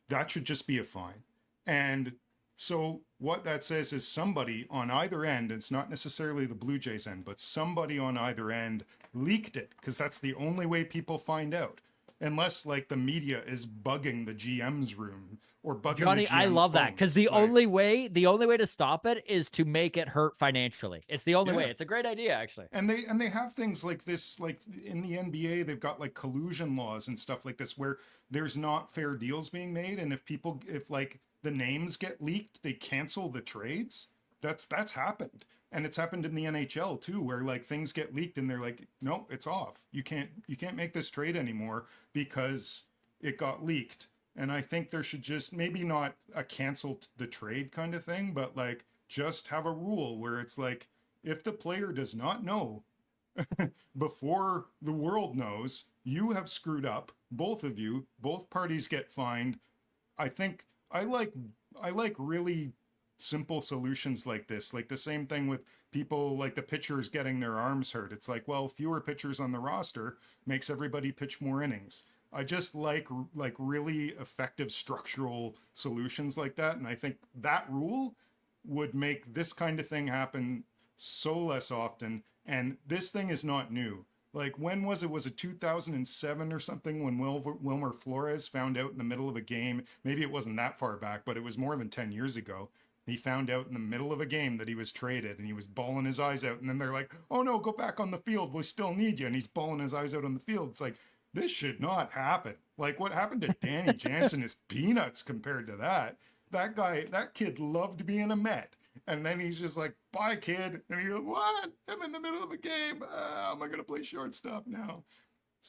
That should just be a fine. And so what that says is somebody on either end, it's not necessarily the Blue Jays end, but somebody on either end leaked it, because that's the only way people find out. Unless like the media is bugging the GM's room or bugging Johnny, the GM's I love that, because the only way to stop it is to make it hurt financially. It's the only way. It's a great idea, actually. And they have things like this, like in the NBA, they've got like collusion laws and stuff like this where there's not fair deals being made, and if like the names get leaked, they cancel the trades. That's happened. And it's happened in the NHL too, where like things get leaked and they're like, no, it's off. You can't make this trade anymore because it got leaked. And I think there should just maybe not a cancel the trade kind of thing, but like just have a rule where it's like, if the player does not know before the world knows, you have screwed up, both of you, both parties get fined. I think I like really simple solutions like this, like the same thing with people like the pitchers getting their arms hurt. It's like, well, fewer pitchers on the roster makes everybody pitch more innings. I just like really effective structural solutions like that, and I think that rule would make this kind of thing happen so less often. And this thing is not new. Like, when was it? Was it 2007 or something when Wilmer Flores found out in the middle of a game? Maybe it wasn't that far back, but it was more than 10 years ago. He found out in the middle of a game that he was traded, and he was bawling his eyes out. And then they're like, oh no, go back on the field. We still need you. And he's bawling his eyes out on the field. It's like, this should not happen. Like, what happened to Danny Jansen is peanuts compared to that. that kid loved being a Met. And then he's just like, bye, kid. And he goes, what? I'm in the middle of a game. How am I going to play shortstop now?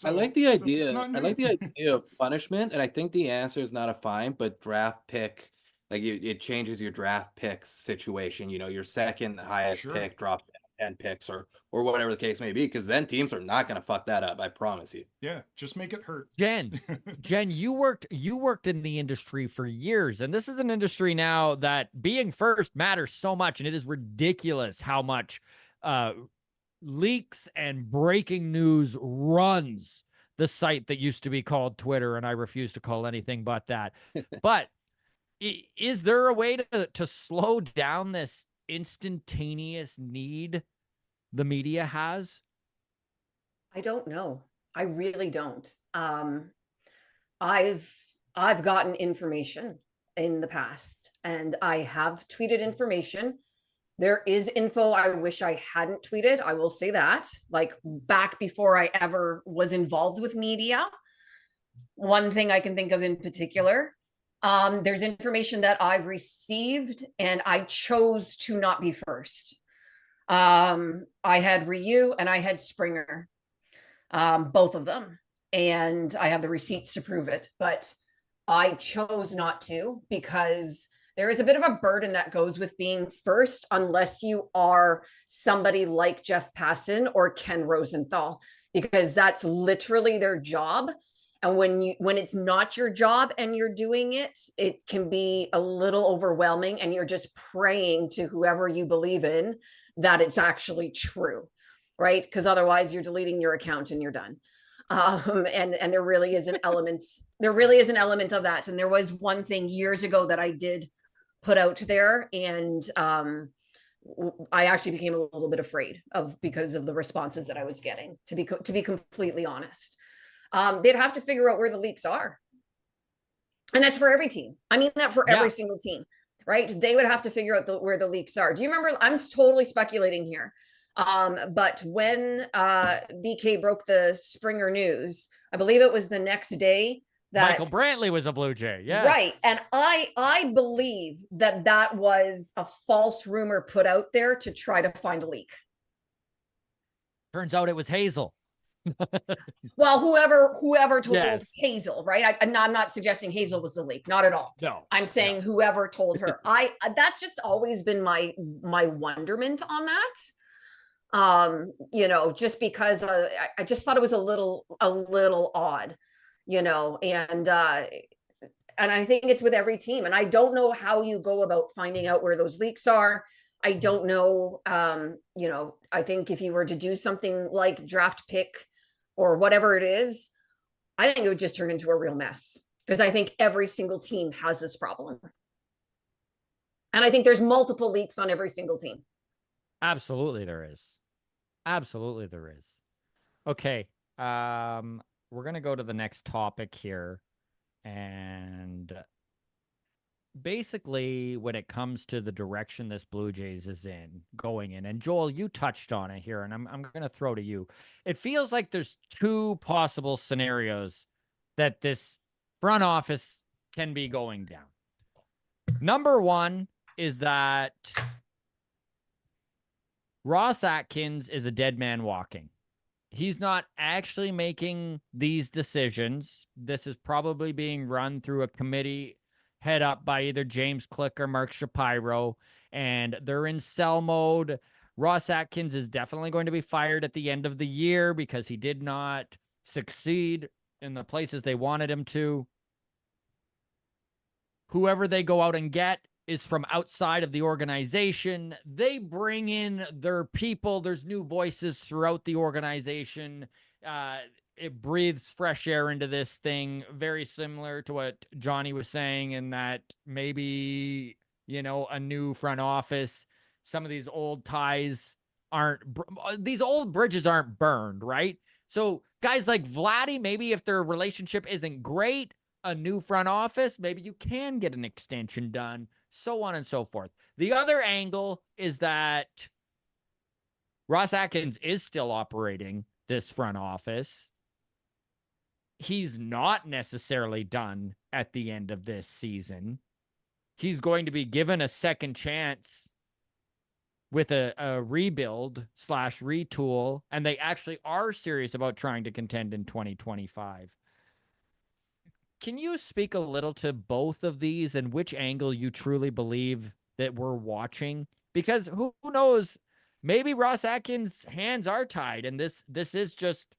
I So like the it's idea. not I new. like the idea of punishment, and I think the answer is not a fine, but draft pick. Like it changes your draft pick situation. You know, your second highest Sure. pick drops down 10 picks or whatever the case may be, because then teams are not going to fuck that up. I promise you. Yeah, just make it hurt. Jen, you worked in the industry for years, and this is an industry now that being first matters so much, and it is ridiculous how much leaks and breaking news runs the site that used to be called Twitter, and I refuse to call anything but that. But is there a way to slow down this instantaneous need the media has? I don't know. I really don't. I've gotten information in the past, and I have tweeted information. There is info I wish I hadn't tweeted. I will say that, like back before I ever was involved with media. One thing I can think of in particular, there's information that I've received and I chose to not be first. I had Ryu and I had Springer, both of them. And I have the receipts to prove it, but I chose not to because there is a bit of a burden that goes with being first, unless you are somebody like Jeff Passan or Ken Rosenthal, because that's literally their job. And when it's not your job and you're doing it, it can be a little overwhelming, and you're just praying to whoever you believe in that it's actually true, right? Because otherwise you're deleting your account and you're done. And there really is an element of that. And there was one thing years ago that I did put out there, and I actually became a little bit afraid because of the responses that I was getting, to be completely honest. They'd have to figure out where the leaks are. And that's for every team. I mean that for every single team, right? They would have to figure out where the leaks are. Do you remember? I'm totally speculating here. But when BK broke the Springer news, I believe it was the next day that Michael Brantley was a Blue Jay. Yeah. Right. And I believe that was a false rumor put out there to try to find a leak. Turns out it was Hazel. Well, whoever told Hazel, right? I'm not suggesting Hazel was the leak, not at all. No, I'm saying whoever told her. That's just always been my wonderment on that. Just because I just thought it was a little odd, and I think it's with every team. And I don't know how you go about finding out where those leaks are. I don't know. I think if you were to do something like draft pick or whatever it is, I think it would just turn into a real mess, because I think every single team has this problem. And I think there's multiple leaks on every single team. Absolutely there is. Absolutely there is. Okay. We're going to go to the next topic here. And basically, when it comes to the direction this Blue Jays is going in, and Joel, you touched on it here, and I'm going to throw to you. It feels like there's two possible scenarios that this front office can be going down. Number one is that Ross Atkins is a dead man walking. He's not actually making these decisions. This is probably being run through a committee head up by either James Click or Mark Shapiro, and they're in sell mode. Ross Atkins is definitely going to be fired at the end of the year because he did not succeed in the places they wanted him to. Whoever they go out and get is from outside of the organization. They bring in their people. There's new voices throughout the organization. It breathes fresh air into this thing, very similar to what Johnny was saying, in that maybe, a new front office, some of these old ties these old bridges aren't burned, right? So guys like Vladdy, maybe if their relationship isn't great, a new front office, maybe you can get an extension done, so on and so forth. The other angle is that Ross Atkins is still operating this front office. He's not necessarily done at the end of this season. he's going to be given a second chance with a rebuild / retool, and they actually are serious about trying to contend in 2025. Can you speak a little to both of these and which angle you truly believe that we're watching? Because who knows, maybe Ross Atkins' hands are tied, and this is just,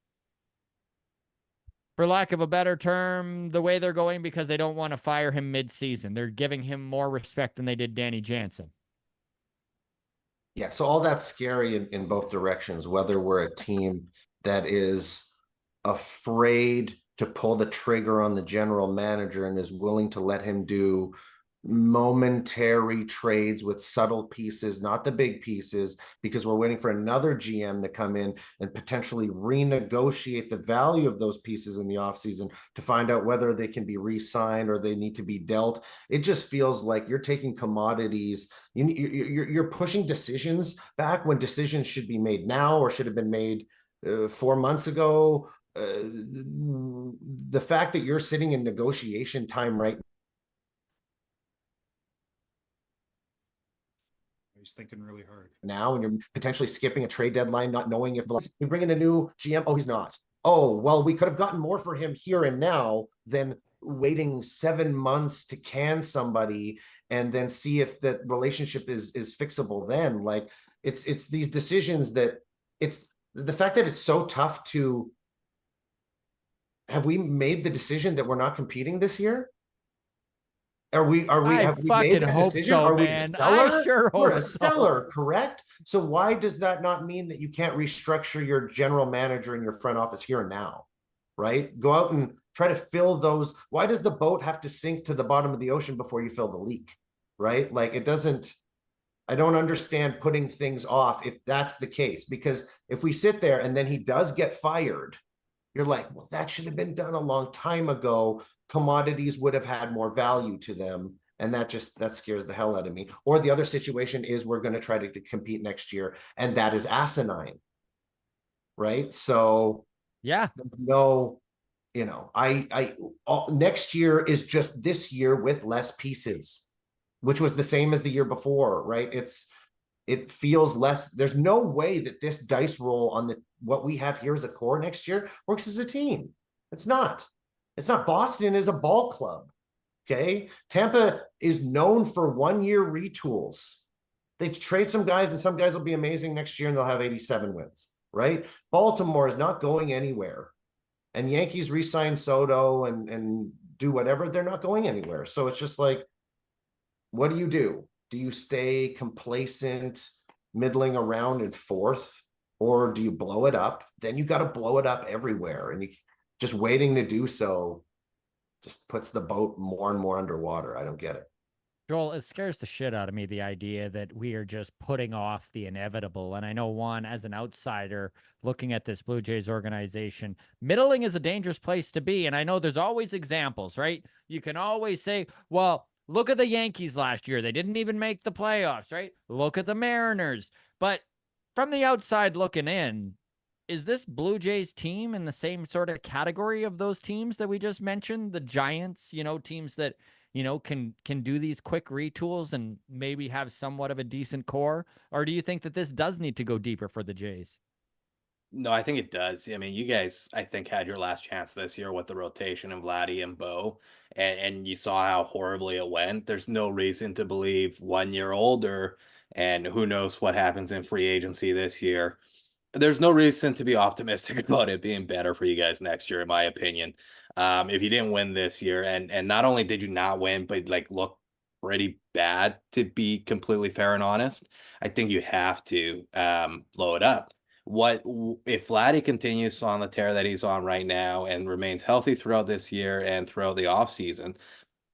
for lack of a better term, the way they're going because they don't want to fire him mid-season. They're giving him more respect than they did Danny Jansen. Yeah, so all that's scary in both directions, whether we're a team that is afraid to pull the trigger on the general manager and is willing to let him do momentary trades with subtle pieces, not the big pieces, because we're waiting for another GM to come in and potentially renegotiate the value of those pieces in the offseason to find out whether they can be re-signed or they need to be dealt. It just feels like you're taking commodities, you're pushing decisions back when decisions should be made now or should have been made 4 months ago. The fact that you're sitting in negotiation time right He's thinking really hard now, and you're potentially skipping a trade deadline, not knowing if we bring in a new GM. Oh, he's not. Oh, well, we could have gotten more for him here and now than waiting 7 months to can somebody and then see if that relationship is fixable then. Like it's these decisions that it's the fact that it's so tough to. Have we made the decision that we're not competing this year? Have we made that hope decision? so, Are we a man. seller? I sure We're hope a so. seller, correct? So why does that not mean that you can't restructure your general manager and your front office here and now, right? Go out and try to fill those. Why does the boat have to sink to the bottom of the ocean before you fill the leak, right? Like it doesn't, I don't understand putting things off if that's the case, because if we sit there and then he does get fired, you're like, well, that should have been done a long time ago. Commodities would have had more value to them. And that scares the hell out of me. Or the other situation is we're going to try to compete next year. And that is asinine. Right. So yeah, no, next year is just this year with less pieces, which was the same as the year before. Right. It feels less. There's no way that this dice roll on what we have here as a core next year works as a team. It's not. Boston is a ball club. Okay. Tampa is known for 1 year retools. They trade some guys and some guys will be amazing next year and they'll have 87 wins, right? Baltimore is not going anywhere. And Yankees re-sign Soto and do whatever. They're not going anywhere. So it's just like, what do? Do you stay complacent, middling around in fourth, or do you blow it up? Then you got to blow it up everywhere. And you just waiting to do so just puts the boat more and more underwater. I don't get it. Joel, it scares the shit out of me, the idea that we are just putting off the inevitable. And I know, Juan, as an outsider looking at this Blue Jays organization, middling is a dangerous place to be. And I know there's always examples, right? You can always say, well, look at the Yankees last year. They didn't even make the playoffs, right? Look at the Mariners. But from the outside looking in, is this Blue Jays team in the same sort of category of those teams that we just mentioned? The Giants, teams that, can do these quick retools and maybe have somewhat of a decent core? Or do you think that this does need to go deeper for the Jays? No, I think it does. I mean, you guys, I think, had your last chance this year with the rotation of Vladdy and Bo, and you saw how horribly it went. There's no reason to believe 1 year older, and who knows what happens in free agency this year. There's no reason to be optimistic about it being better for you guys next year, in my opinion. If you didn't win this year, and not only did you not win, but like look pretty bad, to be completely fair and honest, I think you have to blow it up. What if Vladdy continues on the tear that he's on right now and remains healthy throughout this year and throughout the offseason?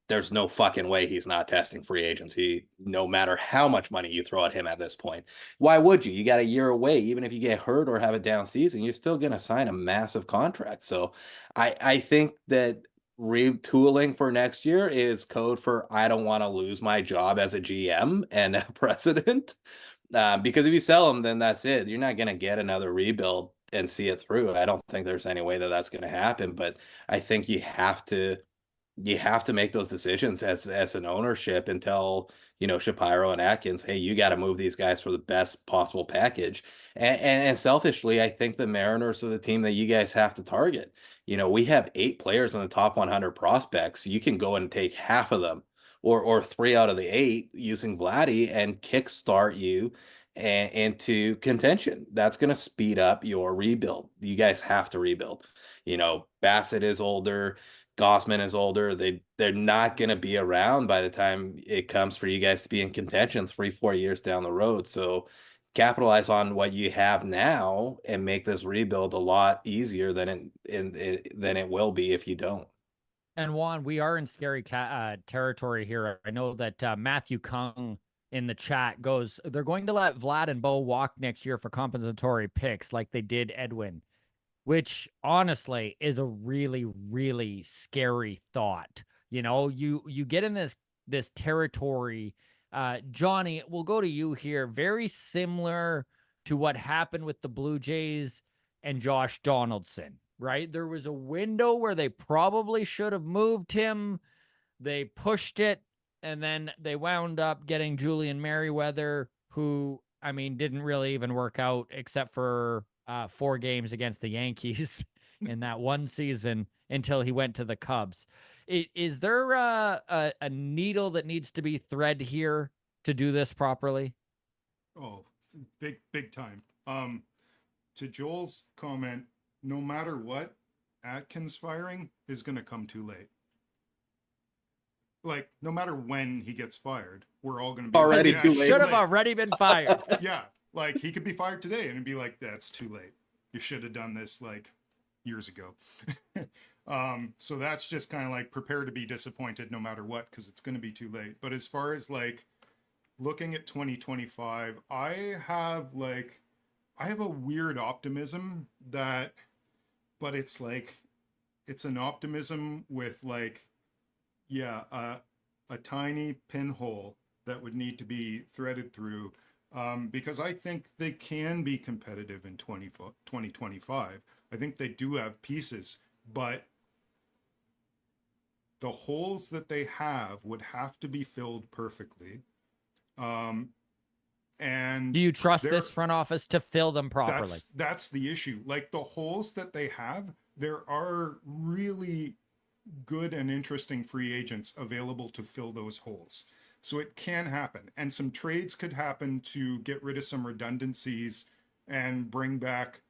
There's no fucking way he's not testing free agency, no matter how much money you throw at him at this point. Why would you? You got a year away. Even if you get hurt or have a down season, you're still going to sign a massive contract. So I think that retooling for next year is code for I don't want to lose my job as a GM and a president. Because if you sell him, then that's it. You're not going to get another rebuild and see it through. I don't think there's any way that that's going to happen. But I think you have to you have to make those decisions as an ownership and tell, Shapiro and Atkins, hey, you got to move these guys for the best possible package. And selfishly, I think the Mariners are the team that you guys have to target. We have 8 players in the top 100 prospects. You can go and take half of them, or 3 out of the 8 using Vladdy and kickstart you into contention. That's going to speed up your rebuild. You guys have to rebuild. Bassett is older. Gossman is older. They're not going to be around by the time it comes for you guys to be in contention 3-4 years down the road. So capitalize on what you have now and make this rebuild a lot easier than it will be if you don't. And Juan, we are in scary territory here. I know that Matthew Kung in the chat goes, they're going to let Vlad and Bo walk next year for compensatory picks like they did Edwin, which honestly is a really, really scary thought. You get in this territory. Johnny, we'll go to you here. Very similar to what happened with the Blue Jays and Josh Donaldson, right? There was a window where they probably should have moved him. They pushed it, and then they wound up getting Julian Merriweather, who, I mean, didn't really even work out except for 4 games against the Yankees in that one season until he went to the Cubs. Is there a needle that needs to be thread here to do this properly? Oh, big time. To Joel's comment, no matter what, Atkins firing is going to come too late. Like, no matter when he gets fired, we're all going to be already like, too late. Should have already been fired. Yeah, like he could be fired today and it'd be like, that's too late. You should have done this like years ago. So that's just kind of like prepare to be disappointed no matter what, because it's going to be too late. But as far as like looking at 2025, I have a weird optimism but it's like, it's an optimism with like, yeah, a tiny pinhole that would need to be threaded through, because I think they can be competitive in 2025. I think they do have pieces, but the holes that they have would have to be filled perfectly. And do you trust this front office to fill them properly? That's the issue. Like the holes that they have, there are really good and interesting free agents available to fill those holes. So it can happen. And some trades could happen to get rid of some redundancies and bring back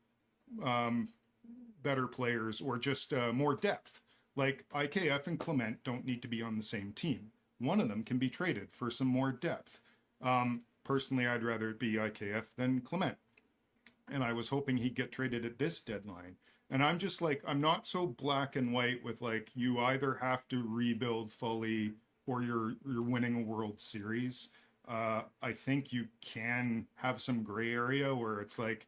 better players, or just more depth. Like IKF and Clement don't need to be on the same team. One of them can be traded for some more depth. Personally, I'd rather it be IKF than Clement. And I was hoping he'd get traded at this deadline. And I'm just like, I'm not so black and white with like, you either have to rebuild fully or you're winning a World Series. I think you can have some gray area where it's like,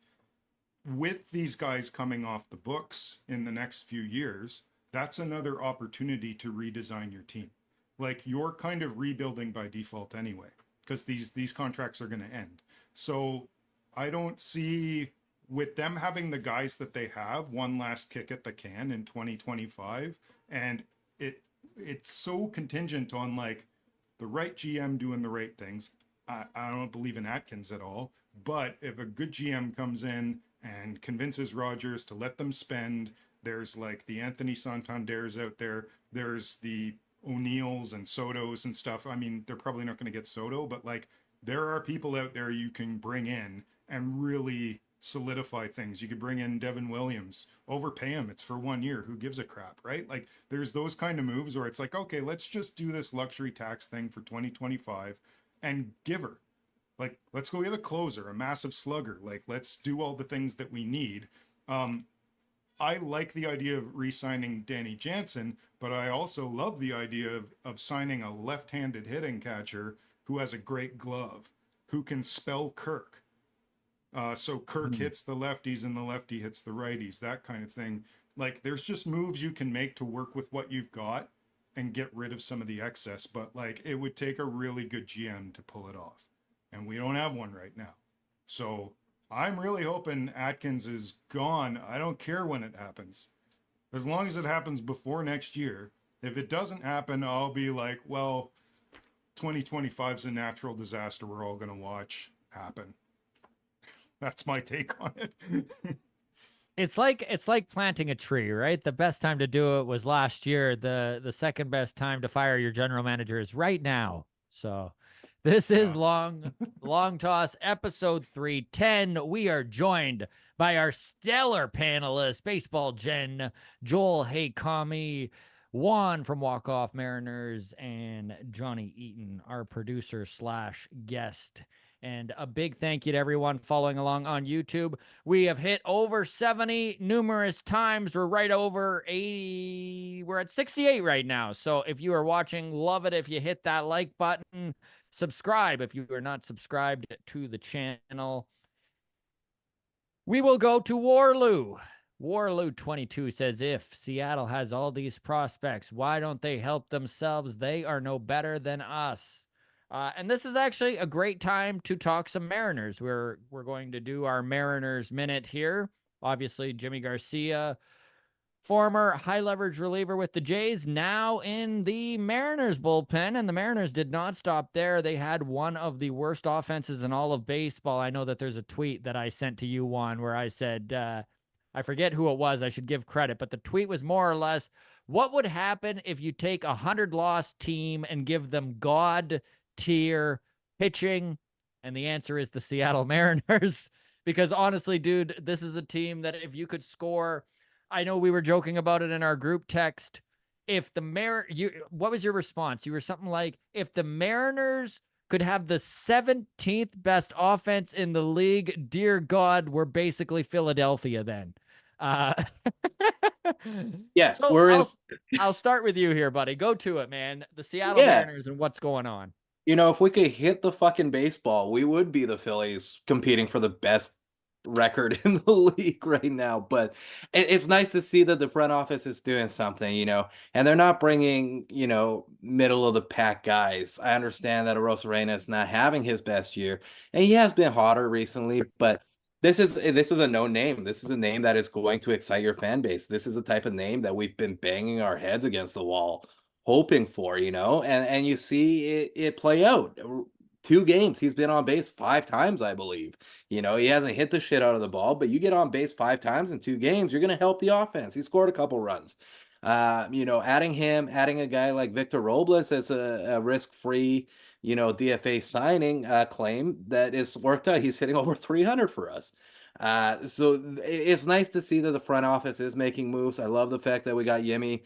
with these guys coming off the books in the next few years, that's another opportunity to redesign your team. Like you're kind of rebuilding by default anyway, because these contracts are going to end. So I don't see, with them having the guys that they have, one last kick at the can in 2025, and it's so contingent on like the right GM doing the right things. I don't believe in Atkins at all, but if a good GM comes in and convinces Rogers to let them spend, there's like the Anthony Santanders out there, there's the O'Neills and Sotos and stuff. I mean, they're probably not going to get Soto, but like there are people out there you can bring in and really solidify things. You could bring in Devin Williams, overpay him. It's for 1 year. Who gives a crap, right? Like there's those kind of moves where it's like, okay, let's just do this luxury tax thing for 2025 and give her. Like, let's go get a closer, a massive slugger. Like, let's do all the things that we need. I like the idea of re-signing Danny Jansen, but I also love the idea of signing a left-handed hitting catcher who has a great glove, who can spell Kirk. So Kirk hits the lefties and the lefty hits the righties, that kind of thing. Like, there's just moves you can make to work with what you've got and get rid of some of the excess. But, like, it would take a really good GM to pull it off. And we don't have one right now. So I'm really hoping Atkins is gone. I don't care when it happens. As long as it happens before next year, If it doesn't happen, I'll be like, well, 2025 is a natural disaster we're all going to watch happen. That's my take on it. It's like planting a tree, right? The best time to do it was last year. The second best time to fire your general manager is right now. So this is Yeah. long toss episode 310. We are joined by our stellar panelists, Baseball Jen, Joel Haycomi, Juan from Walkoff Mariners, and Johnny Eaton, our producer slash guest. And a big thank you to everyone following along on YouTube. We have hit over 70 numerous times. We're right over 80. We're at 68 right now. So if you are watching, love it if you hit that like button. Subscribe if you are not subscribed to the channel. We will go to Warloo. Warloo22 says, if Seattle has all these prospects, why don't they help themselves? They are no better than us. And this is actually a great time to talk some Mariners. We're going to do our Mariners minute here. Obviously, Jimmy Garcia, former high leverage reliever with the Jays, now in the Mariners bullpen, and the Mariners did not stop there. They had one of the worst offenses in all of baseball. I know that there's a tweet that I sent to you, Juan, where I said, I forget who it was. I should give credit, but the tweet was more or less, what would happen if you take a 100-loss team and give them God tier pitching? And the answer is the Seattle Mariners. Because honestly, dude, this is a team that if you could score, I know we were joking about it in our group text. If the what was your response? You were something like, if the Mariners could have the 17th best offense in the league, dear God, we're basically Philadelphia then. Yeah, So we're in. I'll start with you here, buddy. Go to it, man. The Seattle Yeah, Mariners and what's going on. if we could hit the fucking baseball, we would be the Phillies competing for the best record in the league right now. But it's nice to see that the front office is doing something, and they're not bringing, middle of the pack guys. I understand that Arozarena is not having his best year, and he has been hotter recently, but this is a known name. This is a name that is going to excite your fan base. This is the type of name that we've been banging our heads against the wall hoping for, and you see it play out. 2 games, he's been on base 5 times, I believe. He hasn't hit the shit out of the ball, but you get on base 5 times in 2 games, you're going to help the offense. He scored a couple runs. Adding a guy like Victor Robles as a risk-free, DFA signing claim that is worked out. He's hitting over 300 for us. So it's nice to see that the front office is making moves. I love the fact that we got Jimmy,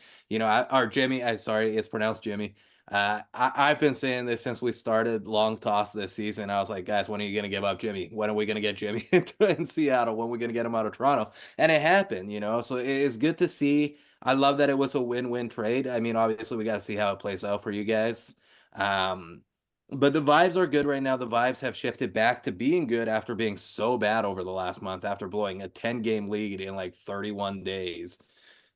sorry, it's pronounced Jimmy. I've been saying this since we started long toss this season. I was like, guys, when are you going to give up Jimmy? When are we going to get Jimmy in Seattle? When are we going to get him out of Toronto? And it happened, so it's good to see. I love that it was a win-win trade. I mean, obviously we got to see how it plays out for you guys. But the vibes are good right now. The vibes have shifted back to being good after being so bad over the last month, after blowing a 10-game lead in like 31 days.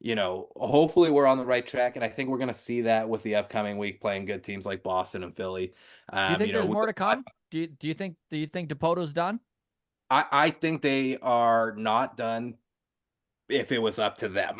Hopefully we're on the right track, and I think we're going to see that with the upcoming week playing good teams like Boston and Philly. Do you think there's more to come? Do you think DePoto's done? I think they are not done if it was up to them.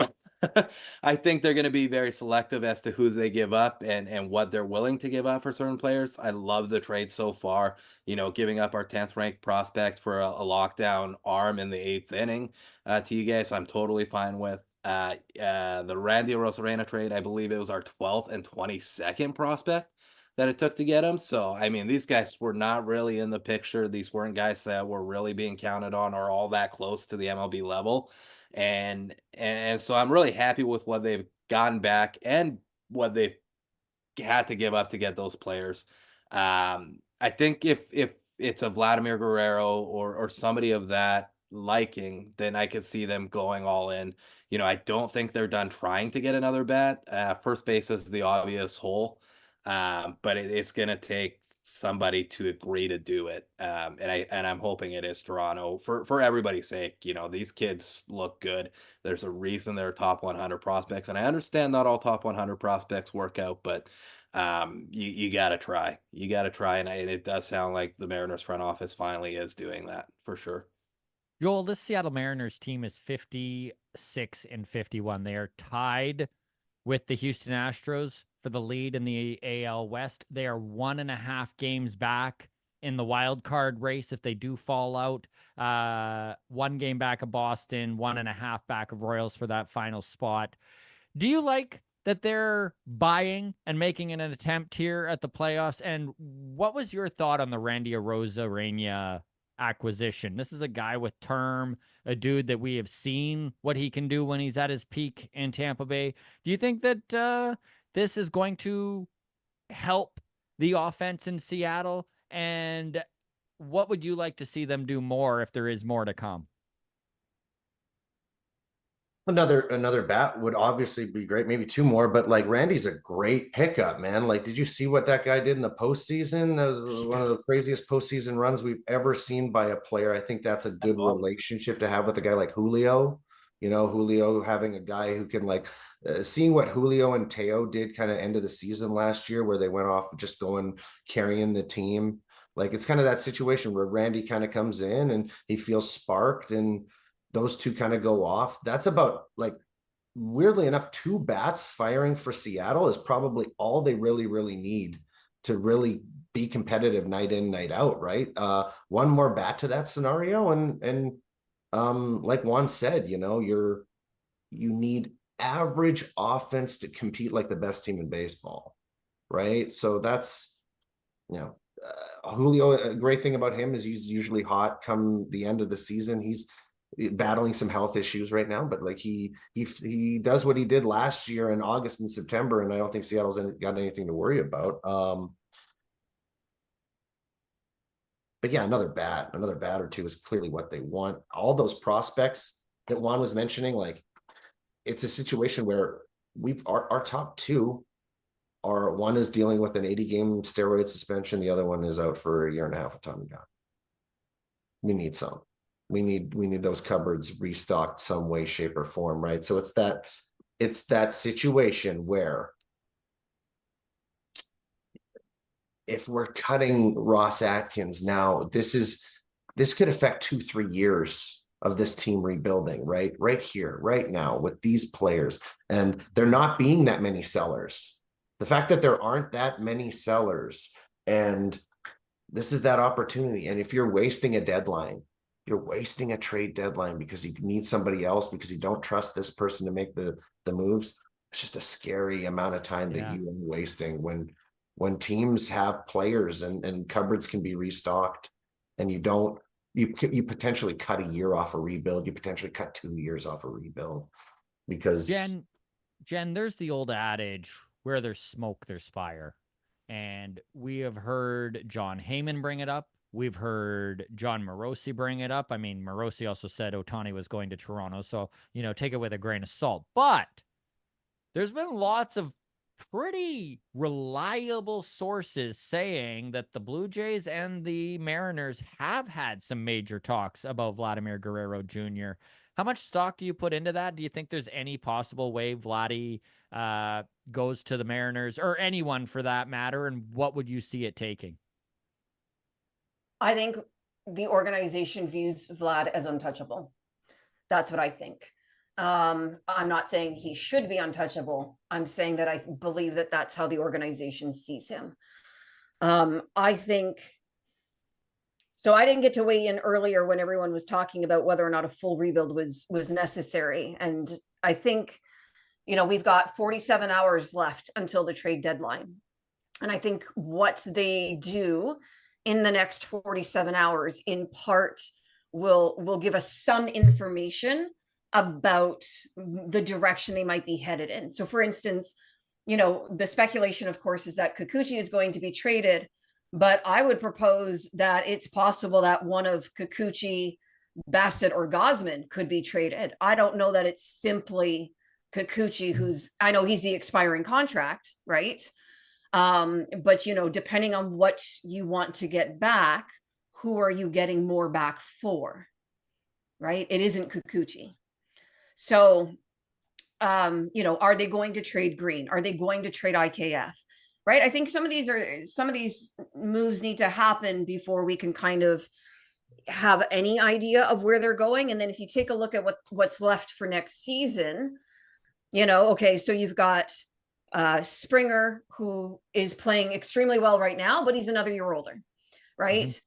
I think they're going to be very selective as to who they give up and what they're willing to give up for certain players. I love the trade so far, giving up our 10th ranked prospect for a lockdown arm in the 8th inning to you guys. I'm totally fine with the Randy Arozarena trade. I believe it was our 12th and 22nd prospect that it took to get him. So, I mean, these guys were not really in the picture. These weren't guys that were really being counted on or all that close to the MLB level. And so I'm really happy with what they've gotten back and what they've had to give up to get those players. I think if it's a Vladimir Guerrero or somebody of that liking, then I could see them going all in. I don't think they're done trying to get another bat. First base is the obvious hole, but it's going to take somebody to agree to do it. And I'm hoping it is Toronto for everybody's sake. These kids look good. There's a reason they're top 100 prospects, and I understand not all top 100 prospects work out, but you gotta try. You gotta try, and it does sound like the Mariners front office finally is doing that for sure. Joel, this Seattle Mariners team is 56 and 51. They are tied with the Houston Astros for the lead in the AL West. They are 1.5 games back in the wild card race if they do fall out. 1 game back of Boston, 1.5 back of Royals for that final spot. Do you like that they're buying and making an attempt here at the playoffs? And what was your thought on the Randy Arozarena acquisition? This is a guy with term, a dude that we have seen what he can do when he's at his peak in Tampa Bay. Do you think that this is going to help the offense in Seattle? And what would you like to see them do more if there is more to come? Another bat would obviously be great, maybe 2 more, but like Randy's a great pickup, man. Like, did you see what that guy did in the postseason? That was one of the craziest postseason runs we've ever seen by a player. I think that's a good relationship to have with a guy like Julio. You know, Julio having a guy who can like seeing what Julio and Teo did kind of end of the season last year, where they went off just carrying the team. Like, it's kind of that situation where Randy kind of comes in and he feels sparked, and those two kind of go off. That's about, like, weirdly enough, 2 bats firing for Seattle is probably all they really, really need to really be competitive night in, night out, right? 1 more bat to that scenario. And like Juan said, you know, you need average offense to compete like the best team in baseball, right? So that's, you know, Julio, a great thing about him is he's usually hot come the end of the season. He's battling some health issues right now, but like he does what he did last year in August and September, and I don't think Seattle's got anything to worry about. But yeah, another bat or 2 is clearly what they want. All those prospects that Juan was mentioning, like, it's a situation where our top 2 are, one is dealing with an 80-game steroid suspension, the other one is out for 1.5 years with Tommy John. We need some. We need those cupboards restocked some way, shape, or form, right? So it's that situation where if we're cutting Ross Atkins now, this could affect 2-3 years of this team rebuilding, right here, right now, with these players. And there not being that many sellers. The fact that there aren't that many sellers, and this is that opportunity. And if you're wasting a deadline, you're wasting a trade deadline because you need somebody else, because you don't trust this person to make the moves. It's just a scary amount of time that you are wasting when teams have players and cupboards can be restocked, and you potentially cut a year off a rebuild. You potentially cut 2 years off a rebuild because Jen, there's the old adage, where there's smoke, there's fire. And we have heard John Heyman bring it up. We've heard John Morosi bring it up. I mean, Morosi also said Ohtani was going to Toronto, so, you know, take it with a grain of salt. But there's been lots of pretty reliable sources saying that the Blue Jays and the Mariners have had some major talks about Vladimir Guerrero Jr. How much stock do you put into that? Do you think there's any possible way Vladdy goes to the Mariners, or anyone for that matter? And what would you see it taking? I think the organization views Vlad as untouchable. That's what I think. I'm not saying he should be untouchable. I'm saying that I believe that that's how the organization sees him. I think so. I didn't get to weigh in earlier when everyone was talking about whether or not a full rebuild was necessary. And I think, you know, we've got 47 hours left until the trade deadline. And I think what they do in the next 47 hours in part will give us some information about the direction they might be headed in. So for instance, you know, the speculation, of course, is that Kikuchi is going to be traded, but I would propose that it's possible that one of Kikuchi, Bassett, or Gosman could be traded. I don't know that it's simply Kikuchi, I know he's the expiring contract, right? But, you know, depending on what you want to get back, who are you getting more back for, right? It isn't Kikuchi. So, you know, are they going to trade Green? Are they going to trade IKF? Right? I think some of these moves need to happen before we can kind of have any idea of where they're going. And then if you take a look at what's left for next season, Okay, so you've got Springer, who is playing extremely well right now, but he's another year older, right?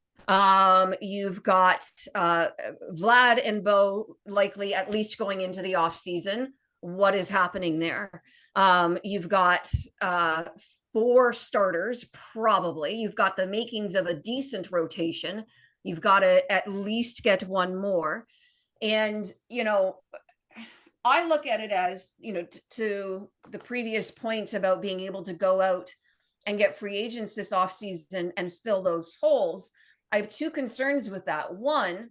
You've got Vlad and Bo likely at least going into the off season. What is happening there? You've got 4 starters, probably. You've got the makings of a decent rotation. You've got to at least get one more. And, I look at it as, to the previous point about being able to go out and get free agents this offseason and fill those holes. I have 2 concerns with that. One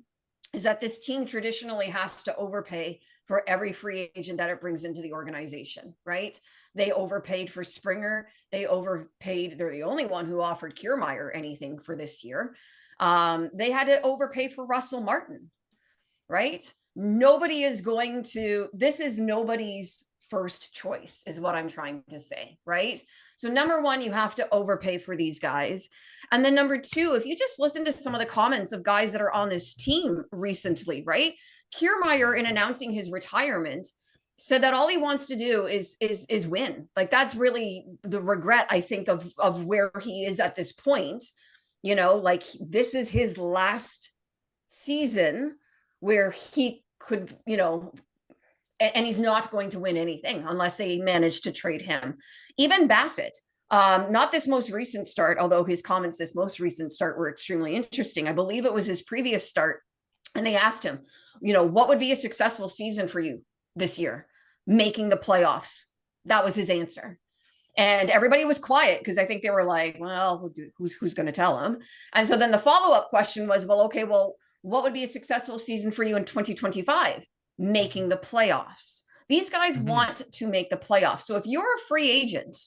is that this team traditionally has to overpay for every free agent that it brings into the organization, right? They overpaid for Springer. They're the only one who offered Kiermaier anything for this year. They had to overpay for Russell Martin, right? This is nobody's first choice, is what I'm trying to say, right? So number one, you have to overpay for these guys. And then number 2, if you just listen to some of the comments of guys that are on this team recently, right? Kiermaier, in announcing his retirement, said that all he wants to do is win. Like, that's really the regret, I think, of where he is at this point. Like, this is his last season where he could, and he's not going to win anything unless they manage to trade him. Even Bassett, not this most recent start, although his comments this most recent start were extremely interesting. I believe it was his previous start. And they asked him, what would be a successful season for you this year? Making the playoffs. That was his answer. And everybody was quiet because I think they were like, well, who's going to tell him? And so then the follow-up question was, what would be a successful season for you in 2025? Making the playoffs. These guys want to make the playoffs. So if you're a free agent,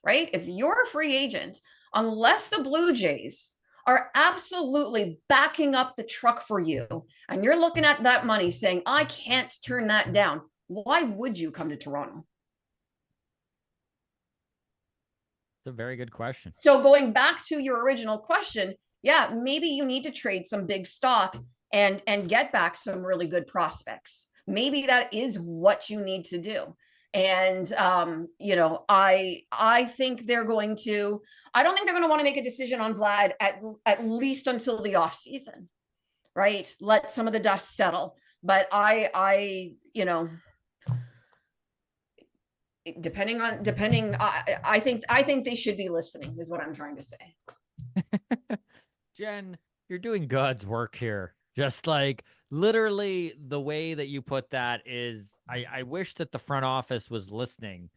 right? If you're a free agent, unless the Blue Jays are absolutely backing up the truck for you, and you're looking at that money saying, I can't turn that down, why would you come to Toronto? It's a very good question. So going back to your original question, yeah, maybe you need to trade some big stock and get back some really good prospects. Maybe that is what you need to do. And I think they're going to. I don't think they're going to want to make a decision on Vlad at least until the off season, right? Let some of the dust settle. But I I think they should be listening, is what I'm trying to say. Jen, you're doing God's work here. Just like literally the way that you put that is, I wish that the front office was listening,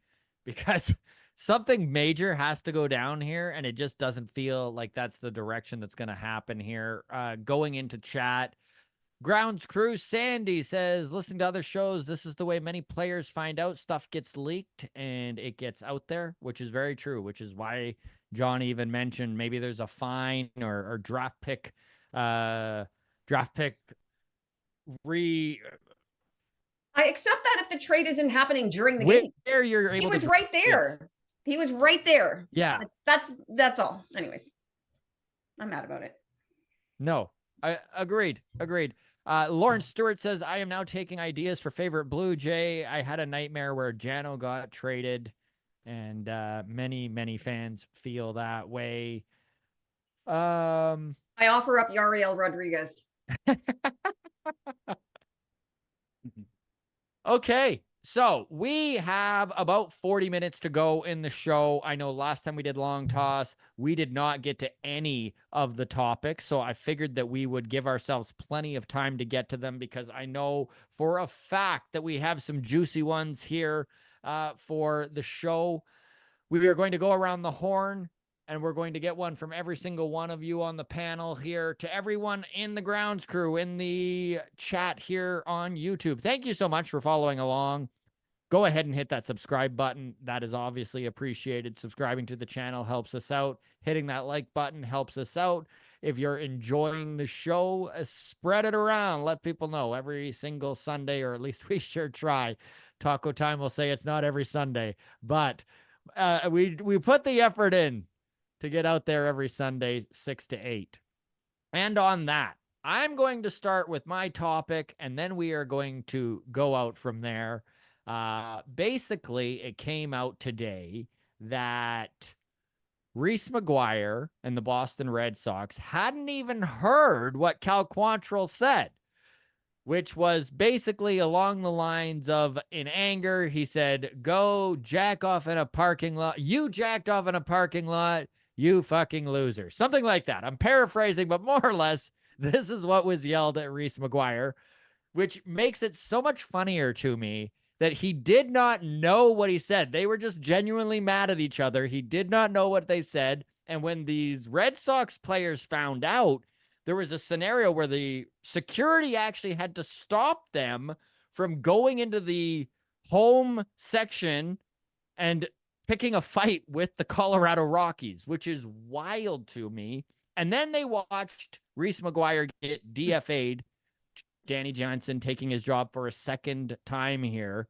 because something major has to go down here, and it just doesn't feel like that's the direction that's going to happen here. Going into chat, Grounds Crew Sandy says, listening to other shows, this is the way many players find out stuff gets leaked and it gets out there, which is very true, which is why John even mentioned maybe there's a fine or draft pick I accept that if the trade isn't happening during the game. He was right there. Yes. He was right there. Yeah. That's all. Anyways, I'm mad about it. No, I agreed. Lawrence Stewart says, I am now taking ideas for favorite Blue Jay. I had a nightmare where Jano got traded, and many fans feel that way. I offer up Yariel Rodriguez. Okay, so we have about 40 minutes to go in the show. I know last time we did Long Toss, we did not get to any of the topics, so I figured that we would give ourselves plenty of time to get to them, because I know for a fact that we have some juicy ones here for the show. We are going to go around the horn, and we're going to get one from every single one of you on the panel here. To everyone in the Grounds Crew, in the chat here on YouTube, thank you so much for following along. Go ahead and hit that subscribe button. That is obviously appreciated. Subscribing to the channel helps us out. Hitting that like button helps us out. If you're enjoying the show, spread it around. Let people know every single Sunday, or at least we sure try. Taco Time will say it's not every Sunday, but we put the effort in to get out there every Sunday, 6 to 8. And on that, I'm going to start with my topic, and then we are going to go out from there. Basically, it came out today that Reese McGuire and the Boston Red Sox hadn't even heard what Cal Quantrill said, which was basically along the lines of, in anger, he said, go jack off in a parking lot. You jacked off in a parking lot, you fucking loser. Something like that. I'm paraphrasing, but more or less, this is what was yelled at Reese McGuire, which makes it so much funnier to me that he did not know what he said. They were just genuinely mad at each other. He did not know what they said. And when these Red Sox players found out, there was a scenario where the security actually had to stop them from going into the home section and picking a fight with the Colorado Rockies, which is wild to me. And then they watched Reese McGuire get DFA'd, Danny Johnson taking his job for a second time here.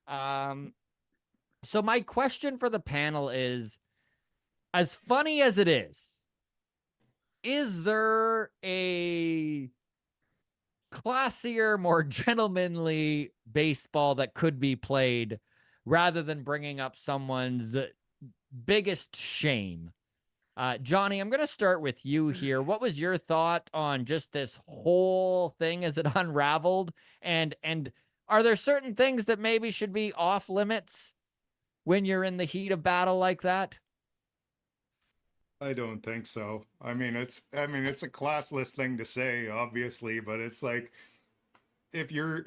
So my question for the panel is, as funny as it is there a classier, more gentlemanly baseball that could be played rather than bringing up someone's biggest shame? Johnny, I'm going to start with you here. What was your thought on just this whole thing as it unraveled? And are there certain things that maybe should be off limits when you're in the heat of battle like that? I don't think so. I mean, it's a classless thing to say, obviously, but it's like if you're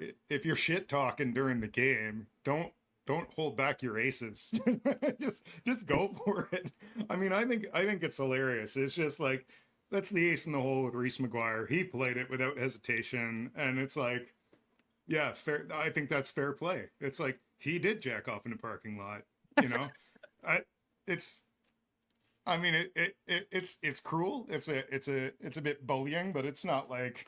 shit talking during the game, don't hold back your aces. just go for it. I mean, I think it's hilarious. It's just like that's the ace in the hole with Reese McGuire. He played it without hesitation, and it's like, yeah, fair. I think that's fair play. It's like he did jack off in a parking lot. You know, it's. I mean, it's cruel. It's a bit bullying, but it's not like,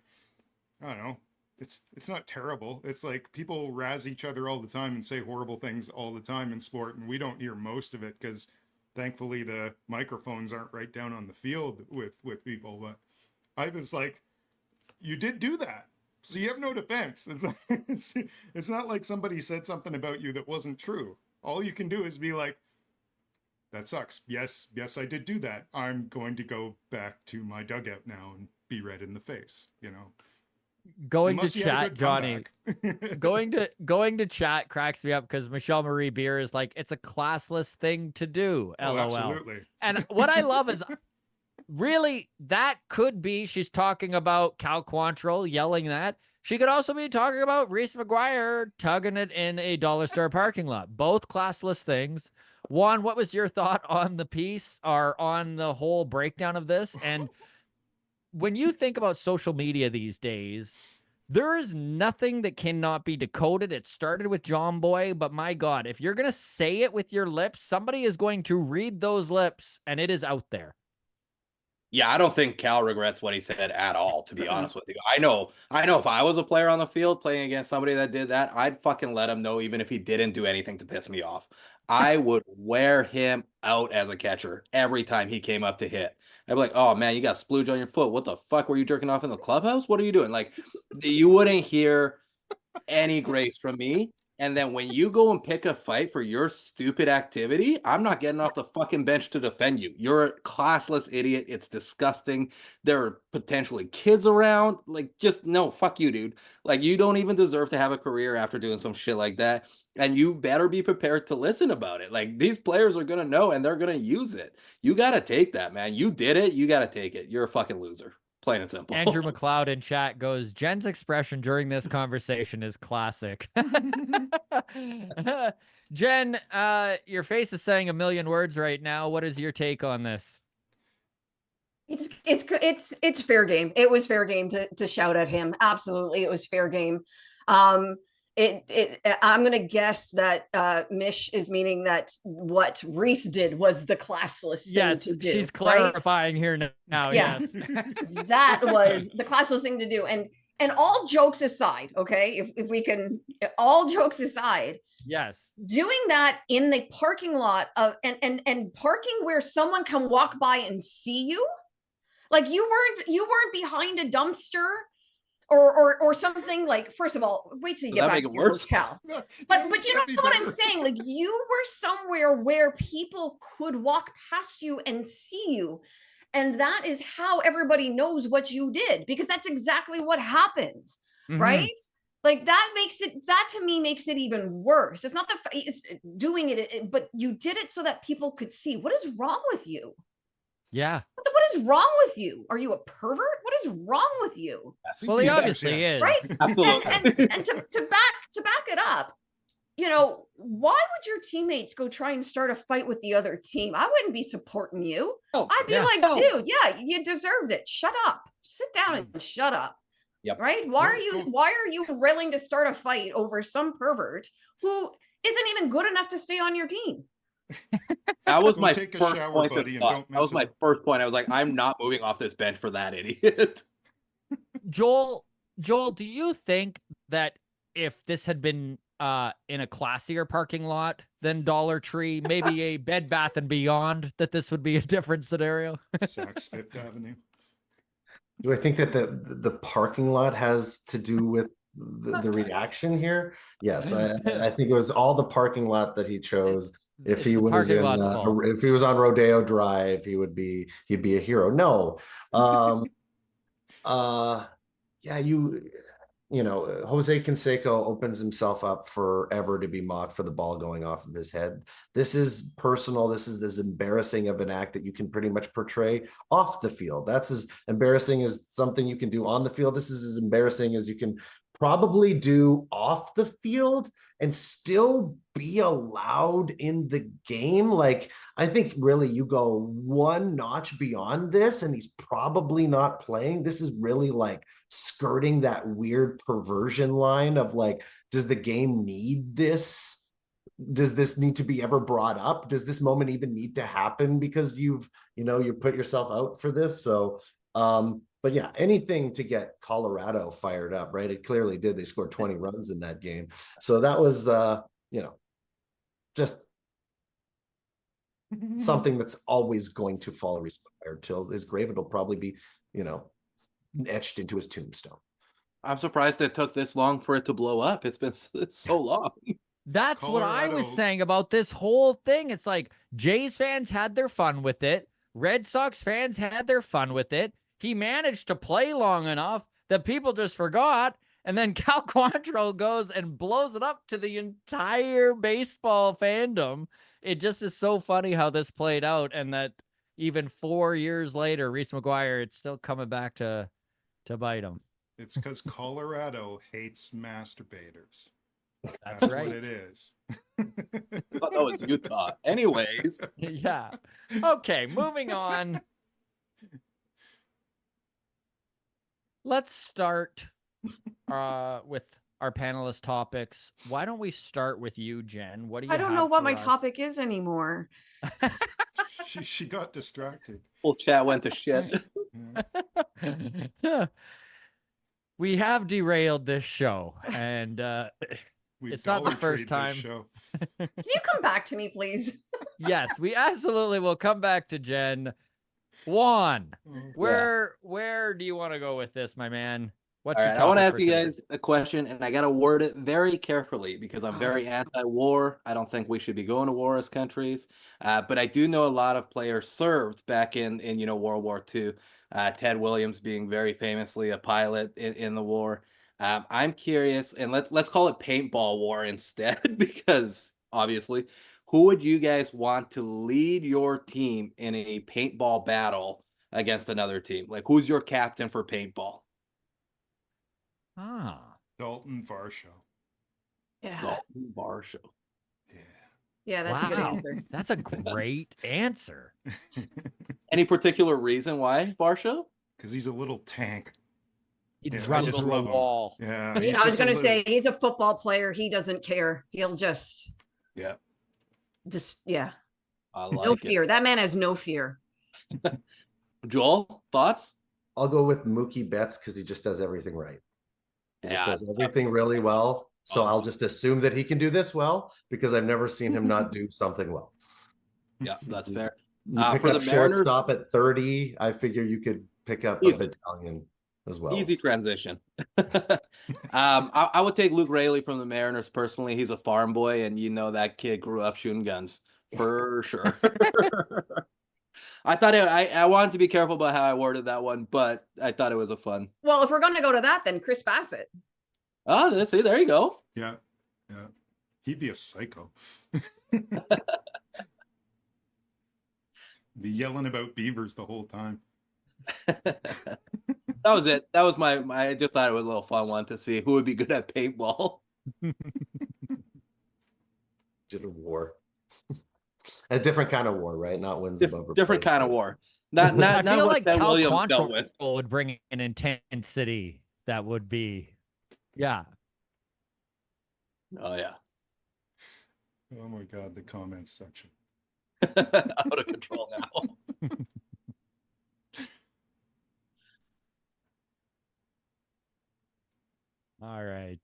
I don't know. It's not terrible. It's like people razz each other all the time and say horrible things all the time in sport, and we don't hear most of it because thankfully the microphones aren't right down on the field with people. But I was like, you did do that, so you have no defense. It's like, it's not like somebody said something about you that wasn't true. All you can do is be like, that sucks. Yes, I did do that. I'm going to go back to my dugout now and be red in the face, you know. Going to chat, Johnny. going to chat cracks me up because Michelle Marie Beer is like, it's a classless thing to do. LOL. Oh, absolutely. And what I love is really that could be she's talking about Cal Quantrill yelling that. She could also be talking about Reese McGuire tugging it in a dollar store parking lot. Both classless things. Juan, what was your thought on the piece or on the whole breakdown of this? And when you think about social media these days, there is nothing that cannot be decoded. It started with John Boy, but my God, if you're going to say it with your lips, somebody is going to read those lips and it is out there. Yeah, I don't think Cal regrets what he said at all, to be honest with you. I know if I was a player on the field playing against somebody that did that, I'd fucking let him know even if he didn't do anything to piss me off. I would wear him out as a catcher every time he came up to hit. I'd be like, oh man, you got splooge on your foot. What the fuck were you jerking off in the clubhouse? What are you doing? Like, you wouldn't hear any grace from me. And then when you go and pick a fight for your stupid activity, I'm not getting off the fucking bench to defend you. You're a classless idiot. It's disgusting. There are potentially kids around. Like, just no, fuck you, dude. Like, you don't even deserve to have a career after doing some shit like that. And you better be prepared to listen about it. Like, these players are going to know and they're going to use it. You got to take that, man. You did it. You got to take it. You're a fucking loser. Plain and simple. Andrew McLeod in chat goes, Jen's expression during this conversation is classic. Jen, your face is saying a million words right now. What is your take on this? It's fair game. It was fair game to shout at him. Absolutely, it was fair game. I'm gonna guess that Mish is meaning that what Reese did was the classless thing to do. She's clarifying here now. Yeah. Yes. That was the classless thing to do. And all jokes aside, okay, if we can, all jokes aside, yes, doing that in the parking lot of and parking where someone can walk by and see you, like you weren't behind a dumpster or something like, first of all, wait till you Does get that back make to it your worse? hotel. No, But you know that'd be what I'm better. saying? Like, you were somewhere where people could walk past you and see you. And that is how everybody knows what you did, because that's exactly what happened. Mhm. Right? Like, that to me makes it even worse. It's not it's doing it, but you did it so that people could see. What is wrong with you? Yeah. What is wrong with you? Are you a pervert? What is wrong with you? Yes. Well, he Yes, obviously yes. is. Right? Absolutely. And to back it up, you know, why would your teammates go try and start a fight with the other team? I wouldn't be supporting you. Oh, I'd be yeah. like, dude, yeah, you deserved it. Shut up. Sit down and shut up. Yep. Right? Why are you willing to start a fight over some pervert who isn't even good enough to stay on your team? That was Go my take a first shower, point to buddy, and Scott. don't That was mess my it up. first point. I was like, I'm not moving off this bench for that idiot. Joel, do you think that if this had been in a classier parking lot than Dollar Tree, maybe a Bed Bath and Beyond, that this would be a different scenario? Saks Fifth Avenue. Do I think that the parking lot has to do with the reaction here? Yes, I think it was all the parking lot that he chose. If It's he the was parking in lot's fault. if he was on Rodeo Drive, he'd be a hero. No. Yeah, you know, Jose Canseco opens himself up forever to be mocked for the ball going off of his head. This is personal. This is as embarrassing of an act that you can pretty much portray off the field. That's as embarrassing as something you can do on the field. This is as embarrassing as you can probably do off the field and still be allowed in the game. Like, I think really you go one notch beyond this and he's probably not playing. This is really like skirting that weird perversion line of like, does the game need this? Does this need to be ever brought up? Does this moment even need to happen because you put yourself out for this? So, but yeah, anything to get Colorado fired up, right? It clearly did. They scored 20 runs in that game. So that was, just something that's always going to fall required till his grave. It'll probably be, etched into his tombstone. I'm surprised it took this long for it to blow up. It's so long. That's what I was Colorado- saying about this whole thing. It's like Jays fans had their fun with it. Red Sox fans had their fun with it. He managed to play long enough that people just forgot. And then Cal Quantrill goes and blows it up to the entire baseball fandom. It just is so funny how this played out, and that even 4 years later, Reese McGuire, it's still coming back to bite him. It's because Colorado hates masturbators. That's What right. it is. Oh, no, it's Utah. Anyways, Yeah. Okay, moving on. Let's start with our panelist topics. Why don't we start with you, Jen? What do you I don't have know what for my us? topic is anymore. She got distracted. full chat went to shit. Yeah. We have derailed this show, and We It's not the Dollar first Treed this time. show. Can you come back to me, please? yes, we absolutely will come back to Jen. Juan, where do you want to go with this, my man? What's All your right, I want to topic ask for you today? guys a question, and I got to word it very carefully because I'm very anti-war. I don't think we should be going to war as countries, but I do know a lot of players served back in World War II. Ted Williams being very famously a pilot in the war. I'm curious, and let's call it paintball war instead, because obviously, who would you guys want to lead your team in a paintball battle against another team? Like, who's your captain for paintball? Ah, Dalton Varsho. Yeah. Dalton Varsho. Yeah. Yeah, that's a good wow. answer. That's a great answer. Any particular reason why Varsho? Because he's a little tank. He'd Yeah, I run just through a love him. wall. Yeah. Yeah, I was going to say, he's a football player. He doesn't care. He'll just, Yeah. yeah, I no like fear. That man has no fear. it. Joel, thoughts? I'll go with Mookie Betts because he just does everything right. He just Yeah, does everything really well. So Oh. I'll just assume that he can do this well because I've never seen him not do something well. Yeah, that's fair. You pick For up the Mariners- shortstop at 30. I figure you could pick up a Easy. battalion. as well. Easy transition. I would take Luke Rayleigh from the Mariners personally. He's a farm boy, and you know that kid grew up shooting guns for sure. I thought I wanted to be careful about how I worded that one, but I thought it was a fun. Well, if we're going to go to that, then Chris Bassett. Oh, see, there you go. Yeah. He'd be a psycho. Be yelling about beavers the whole time. That was it. That was my. I just thought it was a little fun one to see who would be good at paintball. Did a war. A different kind of war, right? Not wins above Different kind of war. Not I feel what like Ted Cal Williams dealt with. Quantrill would bring an intensity that would be, yeah. Oh yeah. Oh my God, the comments section. Out of control now. All right.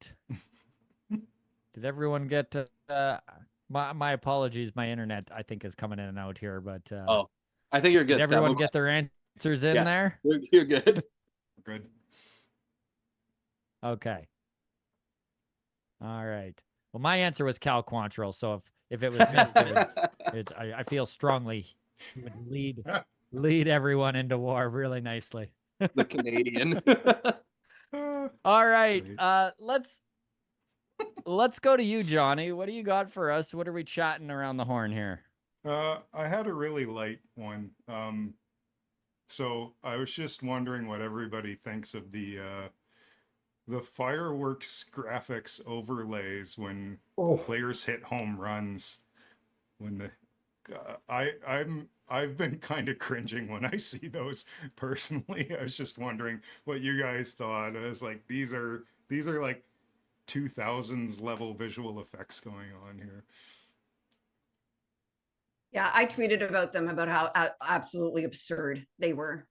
Did everyone get my apologies, my internet I think is coming in and out here, but Oh, I think you're good. did everyone get their answers in there? You're good. Good. Okay. All right. Well, my answer was Cal Quantrill, so if it was missed, I feel strongly he would lead everyone into war really nicely. The Canadian. All right. Great. Let's go to you, Johnny. What do you got for us? What are we chatting around the horn here? I had a really light one. So I was just wondering what everybody thinks of the fireworks graphics overlays when players hit home runs. When I've been kind of cringing when I see those personally. I was just wondering what you guys thought. I was like, these are like 2000s level visual effects going on here. Yeah, I tweeted about them, about how absolutely absurd they were.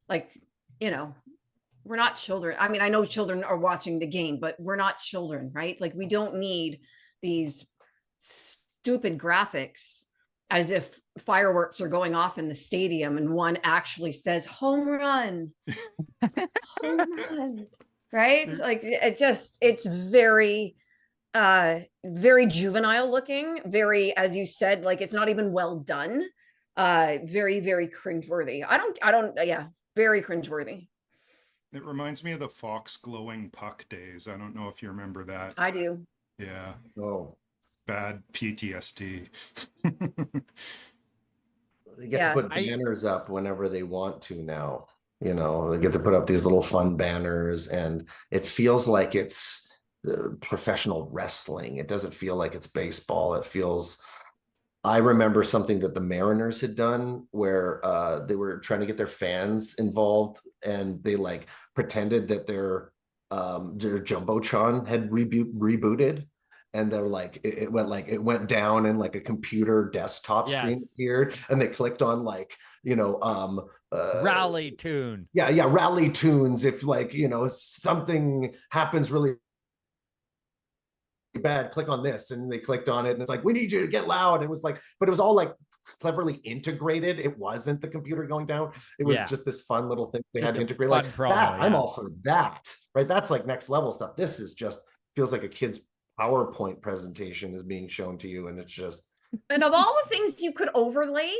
Like, we're not children. I mean, I know children are watching the game, but we're not children, right? Like, we don't need these stupid graphics as if fireworks are going off in the stadium and one actually says home run. Home run. Right? Like, it's very very juvenile looking, very, as you said, like it's not even well done. Very, very cringeworthy. Very cringeworthy. It reminds me of the Fox glowing puck days. I don't know if you remember that. I do. Yeah. Oh, Bad PTSD. they get to put banners up whenever they want to now. They get to put up these little fun banners, and it feels like it's professional wrestling. It doesn't feel like it's baseball. I remember something that the Mariners had done where they were trying to get their fans involved, and they like pretended that their Jumbotron had rebooted, and they're like it went down, and like a computer desktop screen appeared, and they clicked on like Rally Tune. Yeah, Rally Tunes. If like something happens really bad, click on this, and they clicked on it, and it's like, we need you to get loud. It was like, but it was all like cleverly integrated. It wasn't the computer going down. It was just this fun little thing they had to integrate. Like that, I'm all for that, right? That's like next level stuff. This is just feels like a kid's PowerPoint presentation is being shown to you, and it's just. And of all the things you could overlay,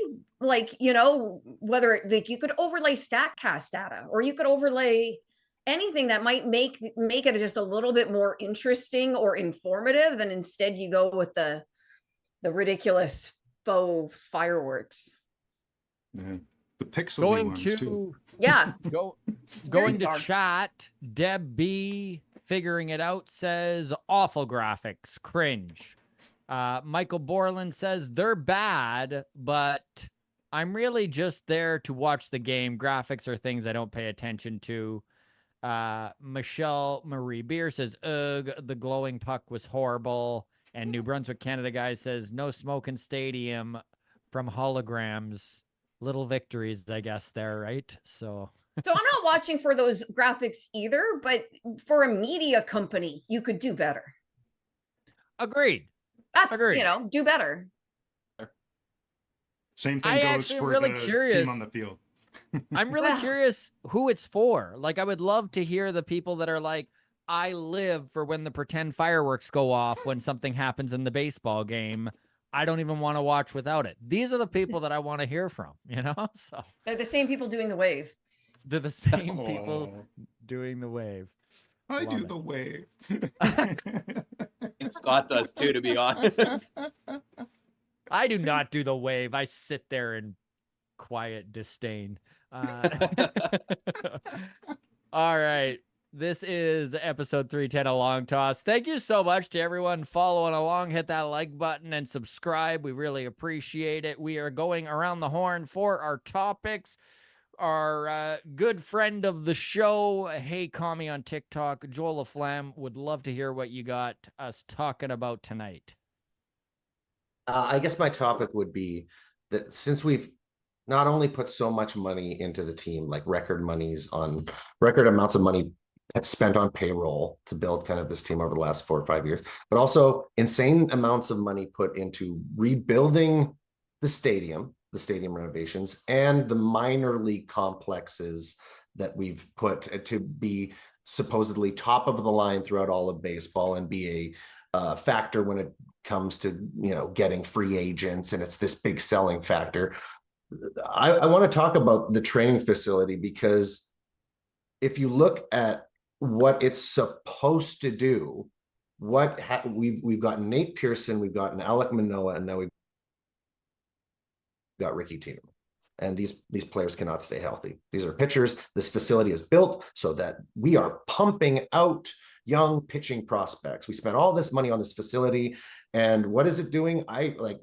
like whether like you could overlay StatCast data, or you could overlay anything that might make it just a little bit more interesting or informative, and instead you go with the ridiculous faux fireworks. Yeah. The pixely ones too. Yeah. Going to chat, Deb B figuring it out says awful graphics, cringe. Michael Borland says they're bad, but I'm really just there to watch the game. Graphics are things I don't pay attention to. Michelle Marie Beer says, ugh, the glowing puck was horrible. And New Brunswick, Canada guy says, no smoking stadium from holograms. Little victories, I guess, there, right? So I'm not watching for those graphics either, but for a media company, you could do better. Agreed. Agreed. Do better. Same thing goes for the team on the field. I'm really Well- curious who it's for. Like, I would love to hear the people that are like, I live for when the pretend fireworks go off when something happens in the baseball game. I don't even want to watch without it. These are the people that I want to hear from, you know? So They're the same people doing the wave. they're the same people Oh, doing the wave. I Love do it. the wave. And Scott does too, to be honest. I do not do the wave. I sit there in quiet disdain. All right. This is episode 310 of Long Toss. Thank you so much to everyone following along. Hit that like button and subscribe. We really appreciate it. We are going around the horn for our topics. Our good friend of the show, Hey Kami on TikTok, Joel LaFlamme, would love to hear what you got us talking about tonight. I guess my topic would be that since we've not only put so much money into the team, like record amounts of money spent on payroll to build kind of this team over the last 4 or 5 years, but also insane amounts of money put into rebuilding the stadium renovations, and the minor league complexes that we've put to be supposedly top of the line throughout all of baseball and be a factor when it comes to getting free agents, and it's this big selling factor. I want to talk about the training facility, because if you look at what it's supposed to do, we've got Nate Pearson, we've got Alec Manoah, and now we've got Ricky Tiedemann. And these players cannot stay healthy. These are pitchers. This facility is built so that we are pumping out young pitching prospects. We spent all this money on this facility, and what is it doing?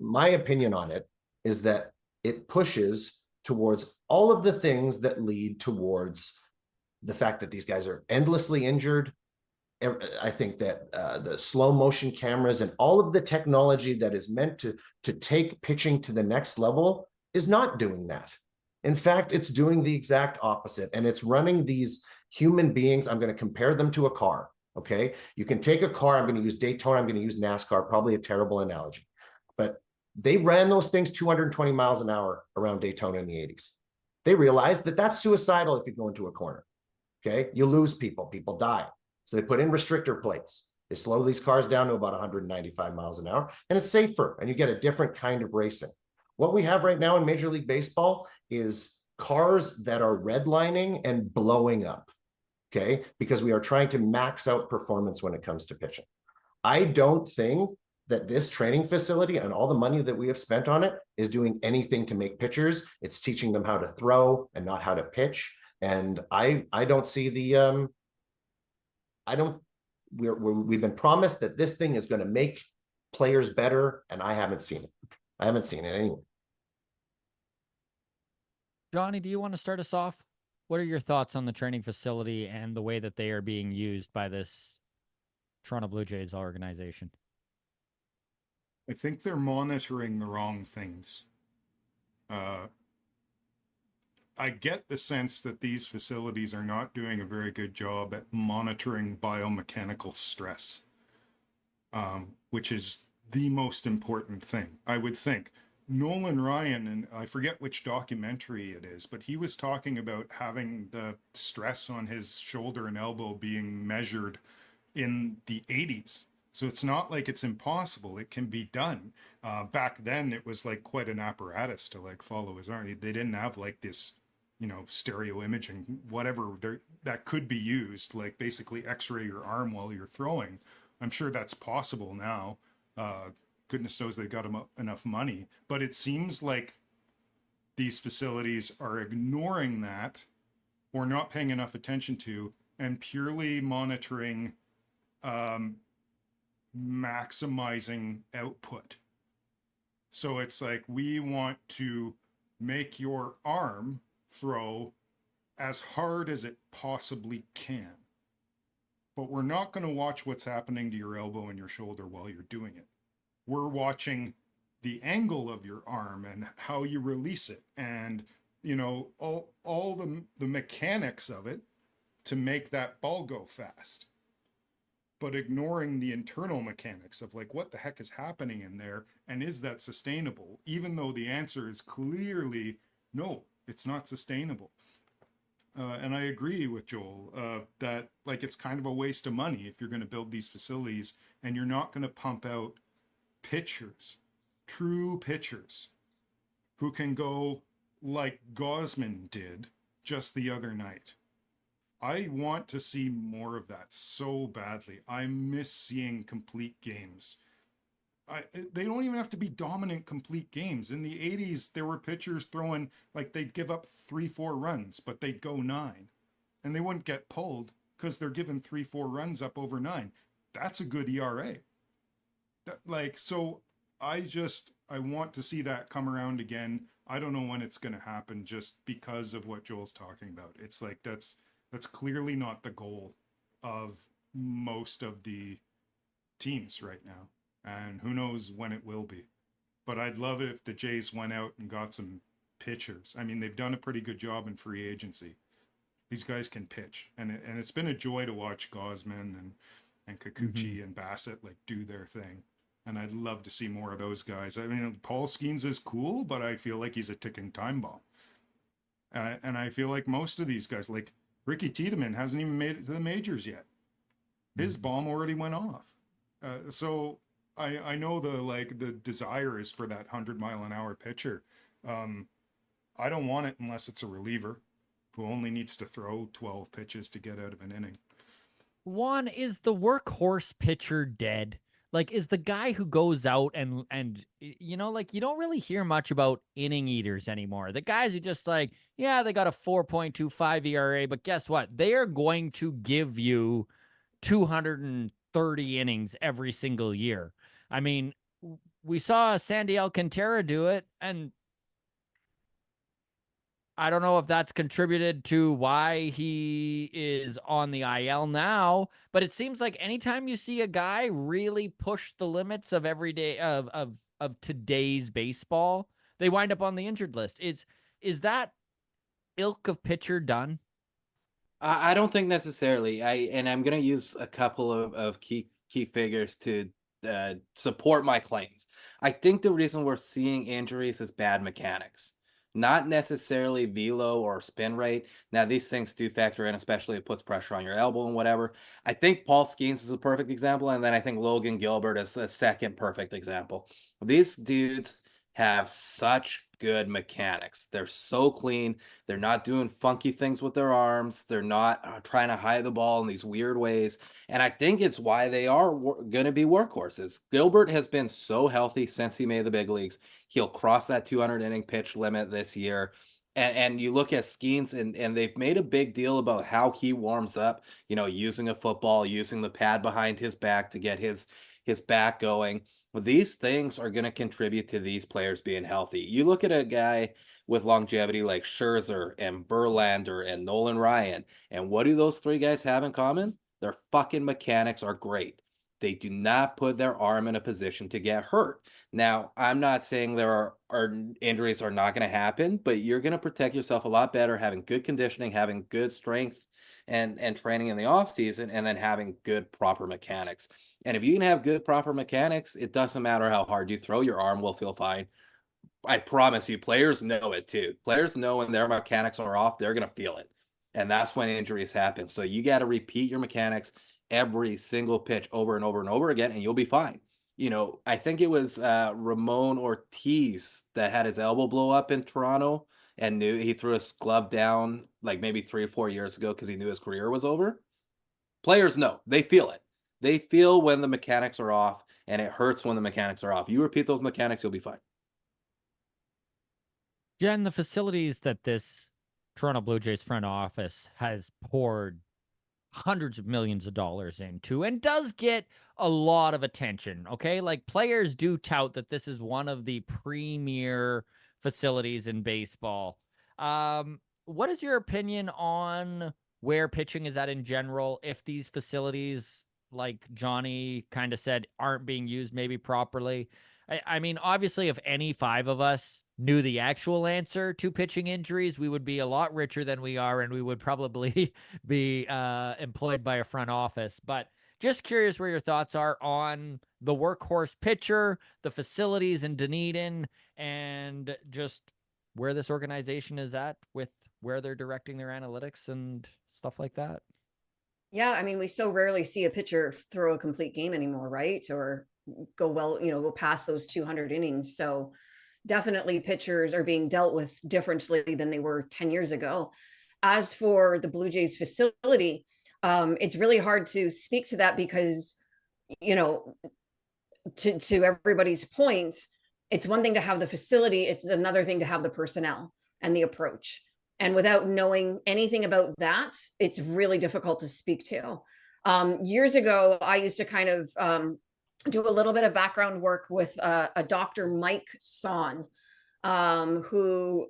My opinion on it is that it pushes towards all of the things that lead towards the fact that these guys are endlessly injured. I think that the slow motion cameras and all of the technology that is meant to take pitching to the next level is not doing that. In fact, it's doing the exact opposite, and it's running these human beings. I'm going to compare them to a car. Okay. You can take a car. I'm going to use Daytona. I'm going to use NASCAR, probably a terrible analogy, but they ran those things 220 miles an hour around Daytona in the 80s. They realized that that's suicidal if you go into a corner. Okay. You lose people die. So they put in restrictor plates. They slow these cars down to about 195 miles an hour, and it's safer, and you get a different kind of racing. What we have right now in Major League Baseball is cars that are redlining and blowing up, okay? Because we are trying to max out performance when it comes to pitching. I don't think that this training facility and all the money that we have spent on it is doing anything to make pitchers. It's teaching them how to throw and not how to pitch. And I don't see the we've been promised that this thing is going to make players better, and I haven't seen it. I haven't seen it anyway. Johnny, do you want to start us off? What are your thoughts on the training facility and the way that they are being used by this Toronto Blue Jays organization? I think they're monitoring the wrong things. I get the sense that these facilities are not doing a very good job at monitoring biomechanical stress, which is the most important thing, I would think. Nolan Ryan, and I forget which documentary it is, but he was talking about having the stress on his shoulder and elbow being measured in the 80s. So it's not like it's impossible. It can be done. Back then, it was like quite an apparatus to like follow his arm. They didn't have like this, stereo imaging, whatever that could be used, like basically x-ray your arm while you're throwing. I'm sure that's possible now. Goodness knows they've got enough money, but it seems like these facilities are ignoring that or not paying enough attention to, and purely monitoring maximizing output. So it's like, we want to make your arm throw as hard as it possibly can, but we're not going to watch what's happening to your elbow and your shoulder while you're doing it. We're watching the angle of your arm and how you release it, and all the mechanics of it to make that ball go fast, but ignoring the internal mechanics of like, what the heck is happening in there, and is that sustainable, even though the answer is clearly no. It's not sustainable. And I agree with Joel that like it's kind of a waste of money if you're going to build these facilities and you're not going to pump out pitchers, true pitchers, who can go like Gosman did just the other night. I want to see more of that so badly. I miss seeing complete games. They don't even have to be dominant complete games. In the 80s, there were pitchers throwing like they'd give up 3, 4 runs, but they'd go 9 and they wouldn't get pulled because they're giving 3, 4 runs up over 9. That's a good ERA. So I want to see that come around again. I don't know when it's going to happen just because of what Joel's talking about. It's like that's clearly not the goal of most of the teams right now. And who knows when it will be. But I'd love it if the Jays went out and got some pitchers. I mean, they've done a pretty good job in free agency. These guys can pitch, and it's been a joy to watch Gosman and Kikuchi and Bassett like do their thing. And I'd love to see more of those guys. I mean, Paul Skeens is cool, but I feel like he's a ticking time bomb. And I feel like most of these guys, like Ricky Tiedemann, hasn't even made it to the majors yet. His bomb already went off. So I know the desire is for that 100-mile-an-hour pitcher. I don't want it unless it's a reliever who only needs to throw 12 pitches to get out of an inning. Juan, is the workhorse pitcher dead? Like, is the guy who goes out and like you don't really hear much about inning eaters anymore. The guys who just like, yeah, they got a 4.25 ERA, but guess what? They are going to give you 230 innings every single year. I mean, we saw Sandy Alcantara do it, and I don't know if that's contributed to why he is on the IL now, but it seems like anytime you see a guy really push the limits of everyday of today's baseball, they wind up on the injured list. Is that ilk of pitcher done? I don't think necessarily. I'm gonna use a couple of key figures to support my claims. I think the reason we're seeing injuries is bad mechanics, not necessarily velo or spin rate. Now these things do factor in, especially it puts pressure on your elbow and whatever. I think Paul Skeens is a perfect example, and then I think Logan Gilbert is a second perfect example. These dudes have such good mechanics. They're so clean. They're not doing funky things with their arms. They're not trying to hide the ball in these weird ways. And I think it's why they are going to be workhorses. Gilbert has been so healthy since he made the big leagues. He'll cross that 200 inning pitch limit this year. And you look at Skeens, and they've made a big deal about how he warms up, using a football, using the pad behind his back to get his back going. Well, these things are going to contribute to these players being healthy. You look at a guy with longevity like Scherzer and Verlander and Nolan Ryan, and what do those three guys have in common? Their fucking mechanics are great. They do not put their arm in a position to get hurt. Now, I'm not saying there are injuries are not going to happen, but you're going to protect yourself a lot better having good conditioning, having good strength and training in the off season, and then having good proper mechanics. And if you can have good proper mechanics, it doesn't matter how hard you throw, your arm will feel fine. I promise you, players know it too. Players know when their mechanics are off, they're going to feel it. And that's when injuries happen. So you got to repeat your mechanics every single pitch over and over and over again, and you'll be fine. I think it was Ramon Ortiz that had his elbow blow up in Toronto and knew he threw his glove down like maybe 3 or 4 years ago because he knew his career was over. Players know, they feel it. They feel when the mechanics are off, and it hurts when the mechanics are off. You repeat those mechanics, you'll be fine. Jen, the facilities that this Toronto Blue Jays front office has poured hundreds of millions of dollars into and does get a lot of attention. Okay. Like players do tout that this is one of the premier facilities in baseball. What is your opinion on where pitching is at in general? If these facilities, like Johnny kind of said, aren't being used maybe properly? I mean, obviously, if any five of us knew the actual answer to pitching injuries, we would be a lot richer than we are, and we would probably be employed by a front office. But just curious where your thoughts are on the workhorse pitcher, the facilities in Dunedin, and just where this organization is at with where they're directing their analytics and stuff like that? Yeah, I mean, we so rarely see a pitcher throw a complete game anymore, right? Or go go past those 200 innings. So definitely pitchers are being dealt with differently than they were 10 years ago. As for the Blue Jays facility, it's really hard to speak to that because, you know, to everybody's point, it's one thing to have the facility, it's another thing to have the personnel and the approach. And without knowing anything about that, it's really difficult to speak to. Years ago, I used to kind of do a little bit of background work with a Dr. Mike Son, who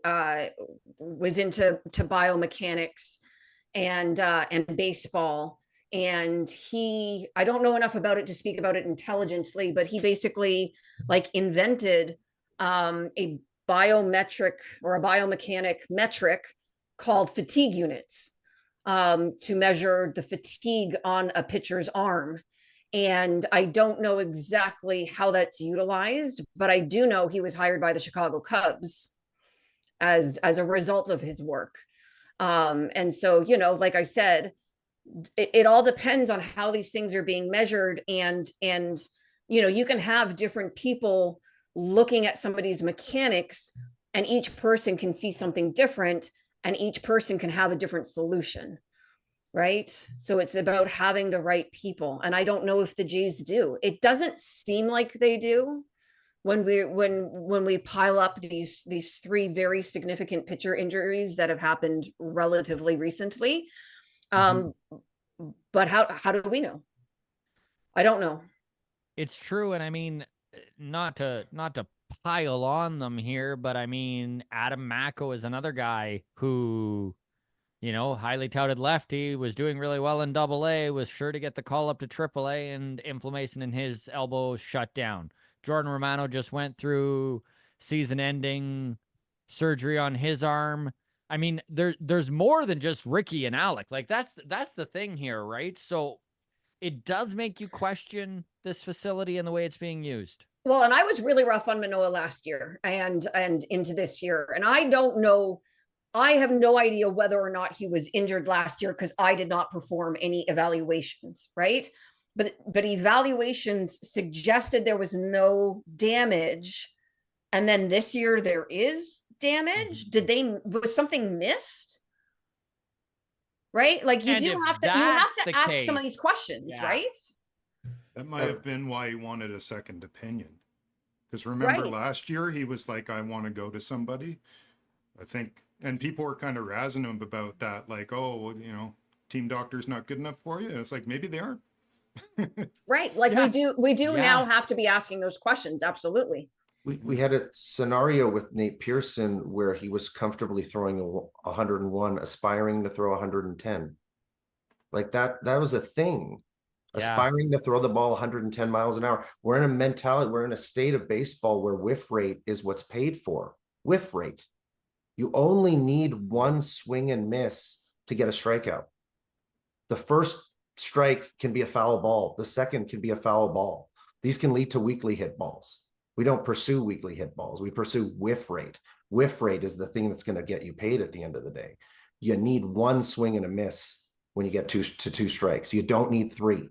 was into biomechanics and baseball. And I don't know enough about it to speak about it intelligently, but he basically like invented a biometric or a biomechanic metric called fatigue units to measure the fatigue on a pitcher's arm. And I don't know exactly how that's utilized, but I do know he was hired by the Chicago Cubs as a result of his work. And so, like I said, it all depends on how these things are being measured. And you can have different people looking at somebody's mechanics, and each person can see something different, and each person can have a different solution. Right. So it's about having the right people. And I don't know if the Jays do. It doesn't seem like they do when we pile up these three very significant pitcher injuries that have happened relatively recently. But how do we know? I don't know. It's true. And I mean, not to pile on them here, but I mean, Adam Macko is another guy who, highly touted lefty, was doing really well in AA, was sure to get the call up to AAA, and inflammation in his elbow shut down. Jordan Romano just went through season-ending surgery on his arm. I mean, there's more than just Ricky and Alec. Like that's the thing here, right? So it does make you question this facility and the way it's being used. Well, and I was really rough on Manoah last year and into this year, and I don't know. I have no idea whether or not he was injured last year because I did not perform any evaluations, right? But evaluations suggested there was no damage. And then this year there is damage. Was something missed? Right? Like you have to ask some of these questions, right? That might have been why he wanted a second opinion. Because remember last year he was like, I want to go to somebody. I think, and people were kind of razzing him about that, like, oh, team doctor's not good enough for you. And it's like, maybe they aren't. Right. Like we do now have to be asking those questions. Absolutely. We had a scenario with Nate Pearson where he was comfortably throwing 101, aspiring to throw 110. Like that was a thing. Aspiring to throw the ball 110 miles an hour. We're in a state of baseball where whiff rate is what's paid for. Whiff rate. You only need one swing and miss to get a strikeout. The first strike can be a foul ball. The second can be a foul ball. These can lead to weakly hit balls. We don't pursue weakly hit balls. We pursue whiff rate. Whiff rate is the thing that's going to get you paid at the end of the day. You need one swing and a miss when you get two strikes. You don't need three.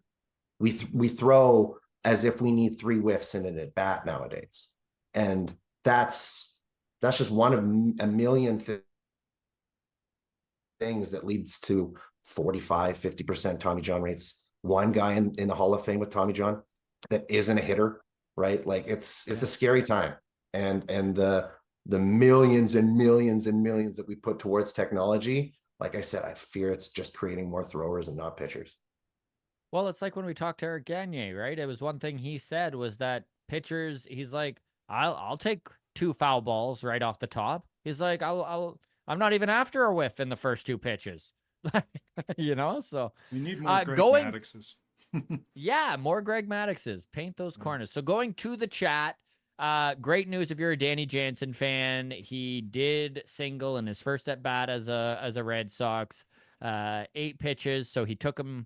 We throw as if we need three whiffs in an at bat nowadays. And that's just one of a million things that leads to 45-50% Tommy John rates. One guy in the Hall of Fame with Tommy John that isn't a hitter, right? Like it's a scary time. And the millions and millions and millions that we put towards technology, like I said, I fear it's just creating more throwers and not pitchers. Well, it's like when we talked to Eric Gagne, right? It was one thing he said was that pitchers, he's like, I'll take 2 foul balls right off the top. He's like, I'm not even after a whiff in the first 2 pitches. So we need more Greg Maddixes. Yeah, more Greg Maddixes. Paint those corners. So going to the chat, great news if you're a Danny Jansen fan. He did single in his first at bat as a Red Sox. 8 pitches, so he took him,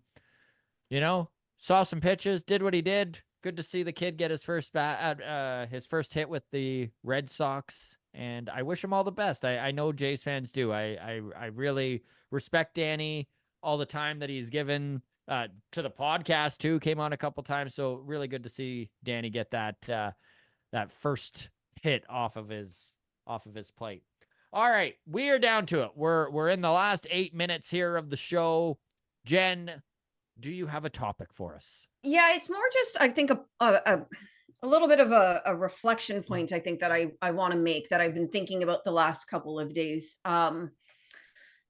saw some pitches, did what he did. Good to see the kid get his first hit with the Red Sox and I wish him all the best. I know Jays fans do. I really respect Danny, all the time that he's given to the podcast too. Came on a couple times, so really good to see Danny get that that first hit off of his plate. All right, we are down to it. We're in the last 8 minutes here of the show. Jen, do you have a topic for us? Yeah, it's more just, I think, a little bit of a reflection point, I think, that I want to make, that I've been thinking about the last couple of days.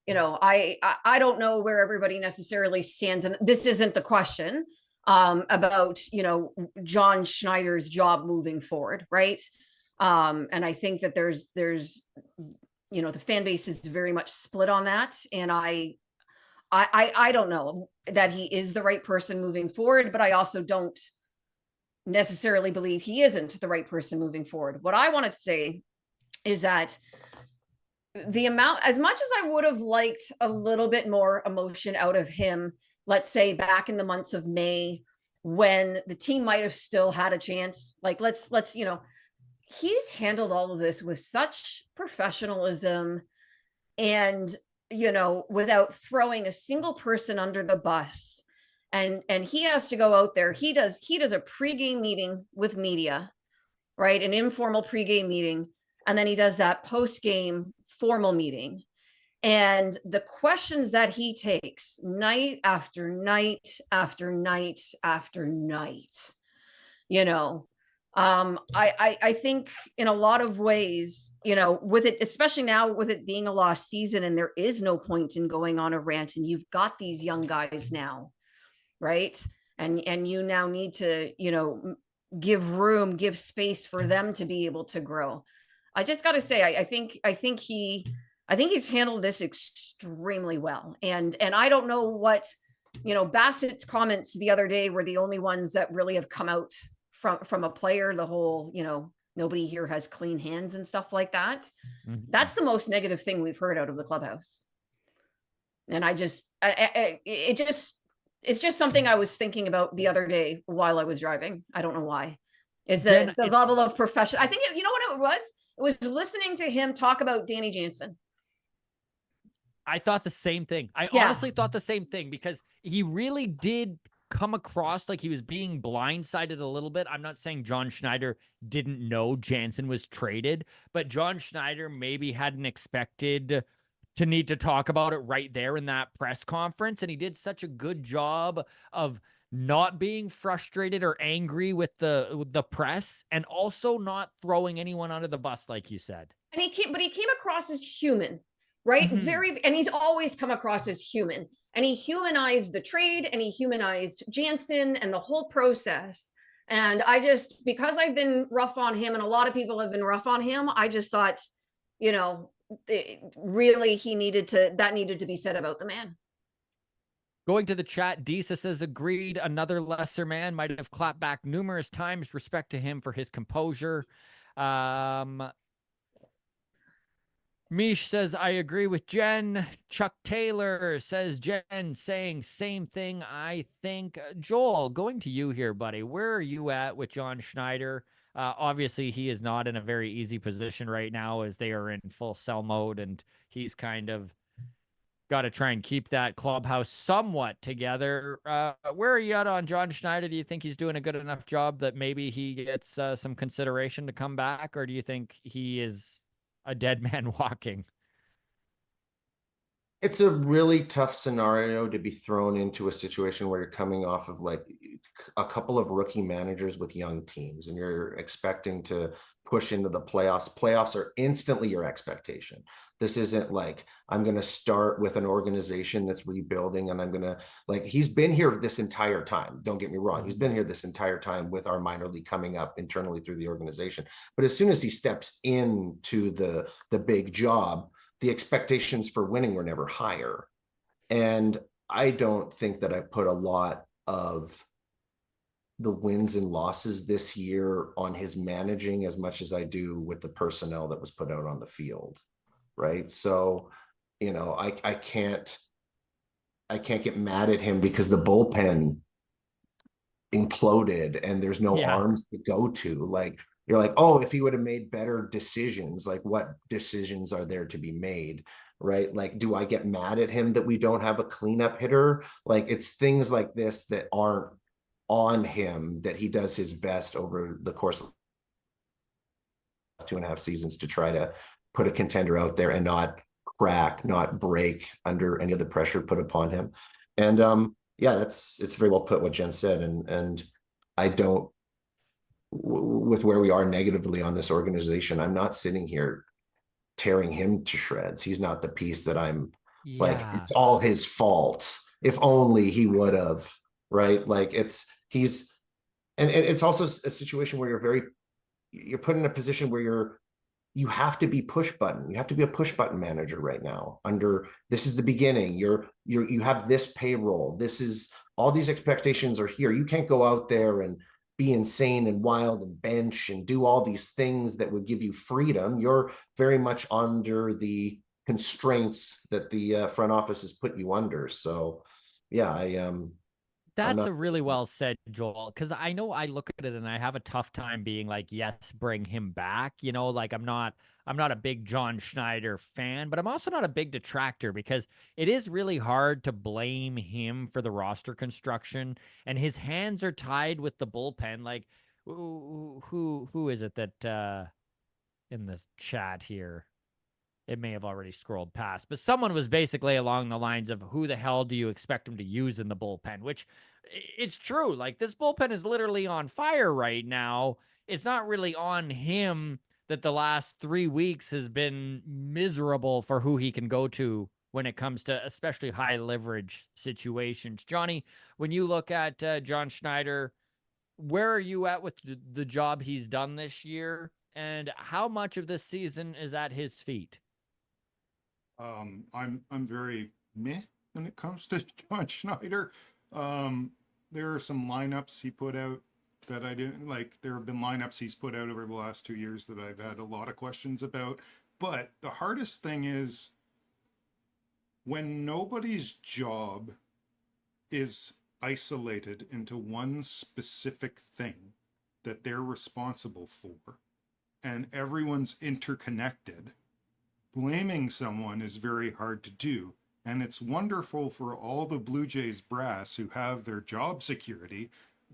You know, I don't know where everybody necessarily stands, and this isn't the question about, you know, John Schneider's job moving forward, right? And I think that there's you know, the fan base is very much split on that, and I don't know that he is the right person moving forward, but I also don't necessarily believe he isn't the right person moving forward. What I want to say is that the amount, as much as I would have liked a little bit more emotion out of him, let's say back in the months of May, when the team might have still had a chance, like let's, you know, he's handled all of this with such professionalism and, you know, without throwing a single person under the bus. And he has to go out there. He does a pregame meeting with media, right? An informal pregame meeting. And then he does that post-game formal meeting. And the questions that he takes night after night after night after night, you know, I think in a lot of ways, you know, with it, especially now with it being a lost season and there is no point in going on a rant, and you've got these young guys now, right? And you now need to, you know, give space for them to be able to grow. I just got to say, I think he's handled this extremely well. And I don't know what, you know, Bassett's comments the other day were the only ones that really have come out from a player. The whole, you know, nobody here has clean hands and stuff like that. Mm-hmm. That's the most negative thing we've heard out of the clubhouse. And it's just something I was thinking about the other day while I was driving. I don't know why. Is the level of profession. I think, you know what it was? It was listening to him talk about Danny Jansen. I thought the same thing. I honestly thought the same thing, because he really did come across like he was being blindsided a little bit. I'm not saying John Schneider didn't know Jansen was traded, but John Schneider maybe hadn't expected to need to talk about it right there in that press conference. And he did such a good job of not being frustrated or angry with the press, and also not throwing anyone under the bus, like you said. And he came across as human, right? Mm-hmm. And he's always come across as human. And he humanized the trade, and he humanized Jansen and the whole process. And because I've been rough on him, and a lot of people have been rough on him, I just thought, you know, really that needed to be said about the man. Going to the chat, Disa says, agreed. Another lesser man, might have clapped back numerous times. Respect to him for his composure. Mish says, I agree with Jen. Chuck Taylor says, Jen saying same thing, I think. Joel, going to you here, buddy. Where are you at with John Schneider? Obviously, he is not in a very easy position right now, as they are in full sell mode, and he's kind of got to try and keep that clubhouse somewhat together. Where are you at on John Schneider? Do you think he's doing a good enough job that maybe he gets some consideration to come back, or do you think he is a dead man walking? It's a really tough scenario to be thrown into a situation where you're coming off of like a couple of rookie managers with young teams, and you're expecting to push into the playoffs. Playoffs are instantly your expectation. This isn't like, I'm going to start with an organization that's rebuilding, and I'm going to, like, he's been here this entire time. Don't get me wrong. He's been here this entire time with our minor league coming up internally through the organization. But as soon as he steps into the big job, the expectations for winning were never higher. And I don't think that I put a lot of the wins and losses this year on his managing as much as I do with the personnel that was put out on the field. Right. So, you know, I can't get mad at him because the bullpen imploded and there's no arms to go to. Like, you're like, oh, if he would have made better decisions, like what decisions are there to be made, right? Like, do I get mad at him that we don't have a cleanup hitter? Like, it's things like this that aren't on him, that he does his best over the course of 2.5 seasons to try to put a contender out there and not crack, not break under any of the pressure put upon him. And yeah, it's very well put what Jen said. And I don't, with where we are negatively on this organization, I'm not sitting here tearing him to shreds. He's not the piece that I'm like, it's all his fault. If only he would have, right? Like and it's also a situation where you're put in a position where you have to be push button. You have to be a push button manager right now. This is the beginning. You have this payroll. This is all these expectations are here. You can't go out there and be insane and wild and bench and do all these things that would give you freedom. You're very much under the constraints that the front office has put you under. So yeah, That's a really well said, Joel, because I know I look at it and I have a tough time being like, yes, bring him back. Like I'm not a big John Schneider fan, but I'm also not a big detractor because it is really hard to blame him for the roster construction, and his hands are tied with the bullpen. Like who is it that in the chat here? It may have already scrolled past, but someone was basically along the lines of who the hell do you expect him to use in the bullpen, which it's true. Like this bullpen is literally on fire right now. It's not really on him that the last 3 weeks has been miserable for who he can go to when it comes to especially high leverage situations. Johnny, when you look at John Schneider, where are you at with the job he's done this year, and how much of this season is at his feet? I'm very meh when it comes to John Schneider. There are some lineups he put out that I didn't like. There have been lineups he's put out over the last 2 years that I've had a lot of questions about. But the hardest thing is when nobody's job is isolated into one specific thing that they're responsible for, and everyone's interconnected. Blaming someone is very hard to do, and it's wonderful for all the Blue Jays brass who have their job security,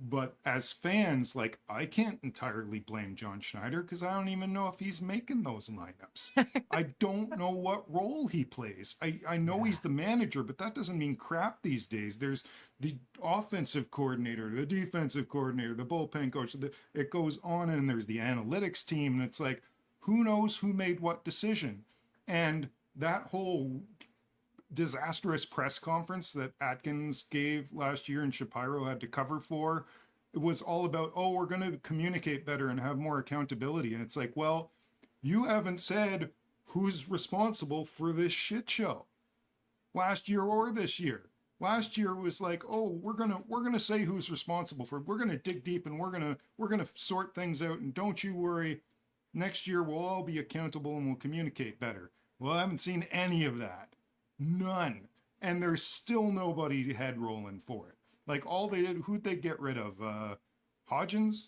but as fans, like, I can't entirely blame John Schneider because I don't even know if he's making those lineups. I don't know what role he plays. I know he's the manager, but that doesn't mean crap these days. There's the offensive coordinator, the defensive coordinator, the bullpen coach, it goes on, and there's the analytics team, and it's like, who knows who made what decision? And that whole disastrous press conference that Atkins gave last year and Shapiro had to cover for, it was all about, oh, we're going to communicate better and have more accountability. And it's like, well, you haven't said who's responsible for this shit show last year or this year. Last year was like, oh, we're gonna say who's responsible for it. We're gonna dig deep and we're gonna sort things out. And don't you worry, next year we'll all be accountable and we'll communicate better. Well, I haven't seen any of that. None. And there's still nobody head rolling for it. Like all they did, who'd they get rid of? Hodgins?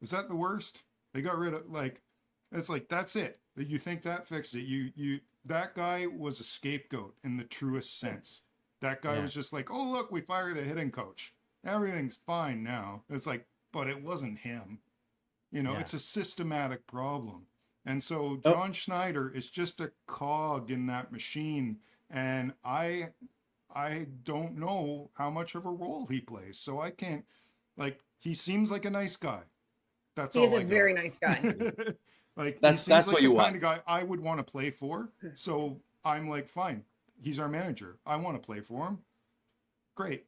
Was that the worst? They got rid of, like, it's like, that's it. You think that fixed it. That guy was a scapegoat in the truest sense. That guy was just like, oh, look, we fired the hitting coach. Everything's fine now. It's like, but it wasn't him. It's a systematic problem. And so John Schneider is just a cog in that machine. And I don't know how much of a role he plays. So I can't, like, he seems like a nice guy. That's all I got. He's a very nice guy. Like, he That's seems like what the you kind want. of guy I would want to play for. So I'm like, fine, he's our manager. I want to play for him. Great.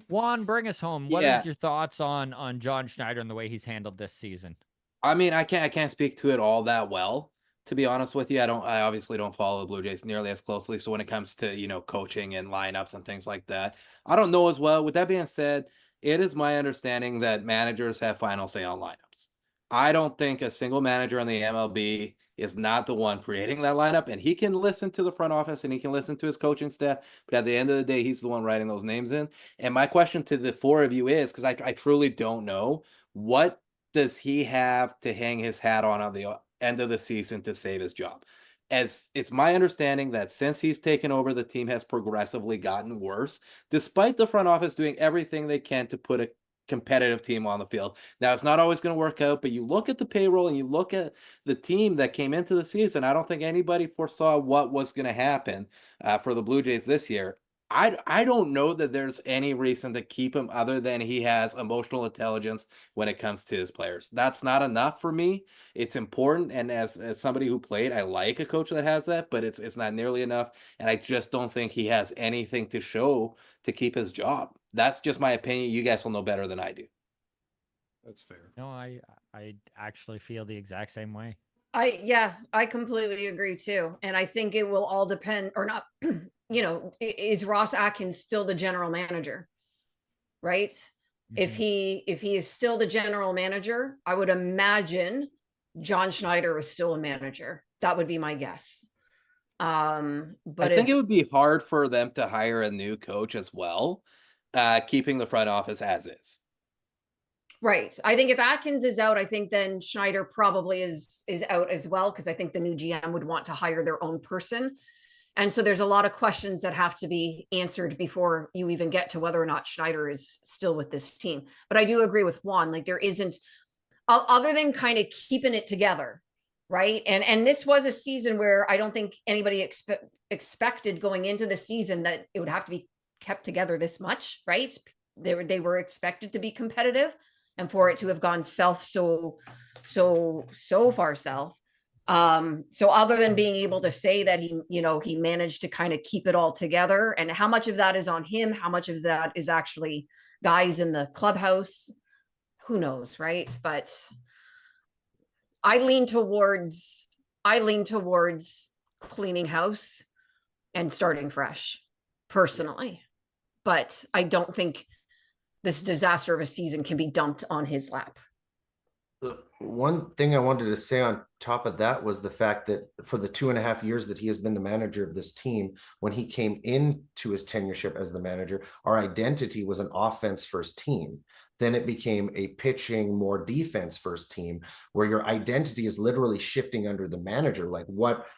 Juan, bring us home. What is your thoughts on John Schneider and the way he's handled this season? I mean, I can't speak to it all that well, to be honest with you. I obviously don't follow the Blue Jays nearly as closely. So when it comes to, coaching and lineups and things like that, I don't know as well. With that being said, it is my understanding that managers have final say on lineups. I don't think a single manager in the MLB is not the one creating that lineup, and he can listen to the front office and he can listen to his coaching staff, but at the end of the day, he's the one writing those names in. And my question to the four of you is, because I truly don't know, what does he have to hang his hat on the end of the season to save his job? As it's my understanding that since he's taken over, the team has progressively gotten worse, despite the front office doing everything they can to put a competitive team on the field. Now, it's not always going to work out, but you look at the payroll and you look at the team that came into the season. I don't think anybody foresaw what was going to happen for the Blue Jays this year. I don't know that there's any reason to keep him other than he has emotional intelligence when it comes to his players. That's not enough for me. It's important, and as somebody who played, I like a coach that has that, but it's not nearly enough, and I just don't think he has anything to show to keep his job. That's just my opinion. You guys will know better than I do. That's fair. No, I actually feel the exact same way. I completely agree too. And I think it will all depend or not, is Ross Atkins still the general manager? Right? If he is still the general manager, I would imagine John Schneider is still a manager. That would be my guess. But I think it would be hard for them to hire a new coach as well, keeping the front office as is. Right. I think if Atkins is out, I think then Schneider probably is out as well, because I think the new GM would want to hire their own person. And so there's a lot of questions that have to be answered before you even get to whether or not Schneider is still with this team. But I do agree with Juan, like there isn't, other than kind of keeping it together, right? And this was a season where I don't think anybody expected going into the season that it would have to be kept together this much, right? They were expected to be competitive. And for it to have gone south so far south. So other than being able to say that he managed to kind of keep it all together, and how much of that is on him, how much of that is actually guys in the clubhouse, who knows, right? But I lean towards cleaning house and starting fresh personally. But I don't think this disaster of a season can be dumped on his lap. The one thing I wanted to say on top of that was the fact that for the 2.5 years that he has been the manager of this team, when he came into his tenureship as the manager, our identity was an offense first team. Then it became a pitching, more defense first team, where your identity is literally shifting under the manager. Like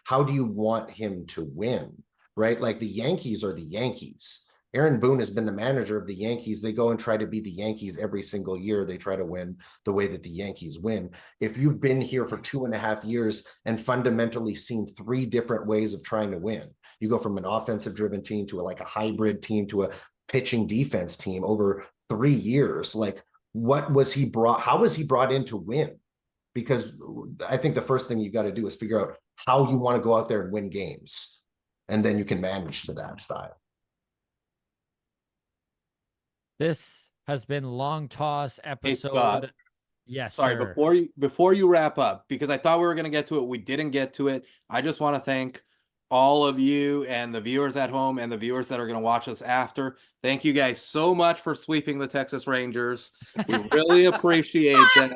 how do you want him to win, right? Like the Yankees are the Yankees. Aaron Boone has been the manager of the Yankees. They go and try to be the Yankees every single year. They try to win the way that the Yankees win. If you've been here for 2.5 years and fundamentally seen 3 different ways of trying to win, you go from an offensive driven team to a hybrid team to a pitching defense team over 3 years. Like, how was he brought in to win? Because I think the first thing you got to do is figure out how you want to go out there and win games. And then you can manage to that style. This has been Long Toss episode. Hey, Scott. Yes, sorry, sir. before you wrap up, because I thought we were going to get to it, we didn't get to it. I just want to thank all of you and the viewers at home and the viewers that are going to watch us after. Thank you guys so much for sweeping the Texas Rangers. We really appreciate that.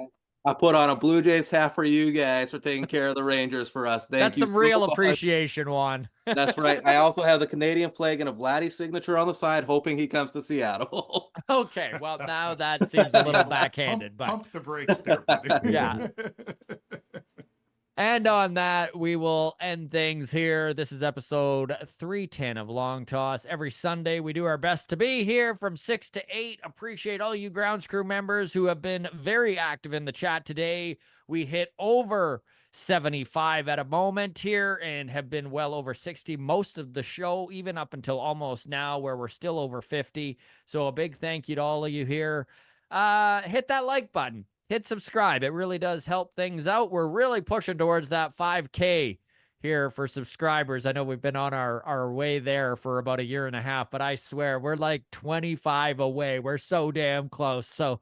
I put on a Blue Jays hat for you guys for taking care of the Rangers for us. Thank you. That's some real appreciation, Juan. That's right. I also have the Canadian flag and a Vladdy signature on the side, hoping he comes to Seattle. Okay, well, now that seems a little backhanded. Pump the brakes there, buddy. Yeah. And on that, we will end things here. This is episode 310 of Long Toss. Every Sunday, we do our best to be here from 6 to 8. Appreciate all you grounds crew members who have been very active in the chat today. We hit over 75 at a moment here and have been well over 60 most of the show, even up until almost now, where we're still over 50. So a big thank you to all of you here. Hit that like button. Hit subscribe. It really does help things out. We're really pushing towards that 5K here for subscribers. I know we've been on our way there for about 1.5 years, but I swear we're like 25 away. We're so damn close. So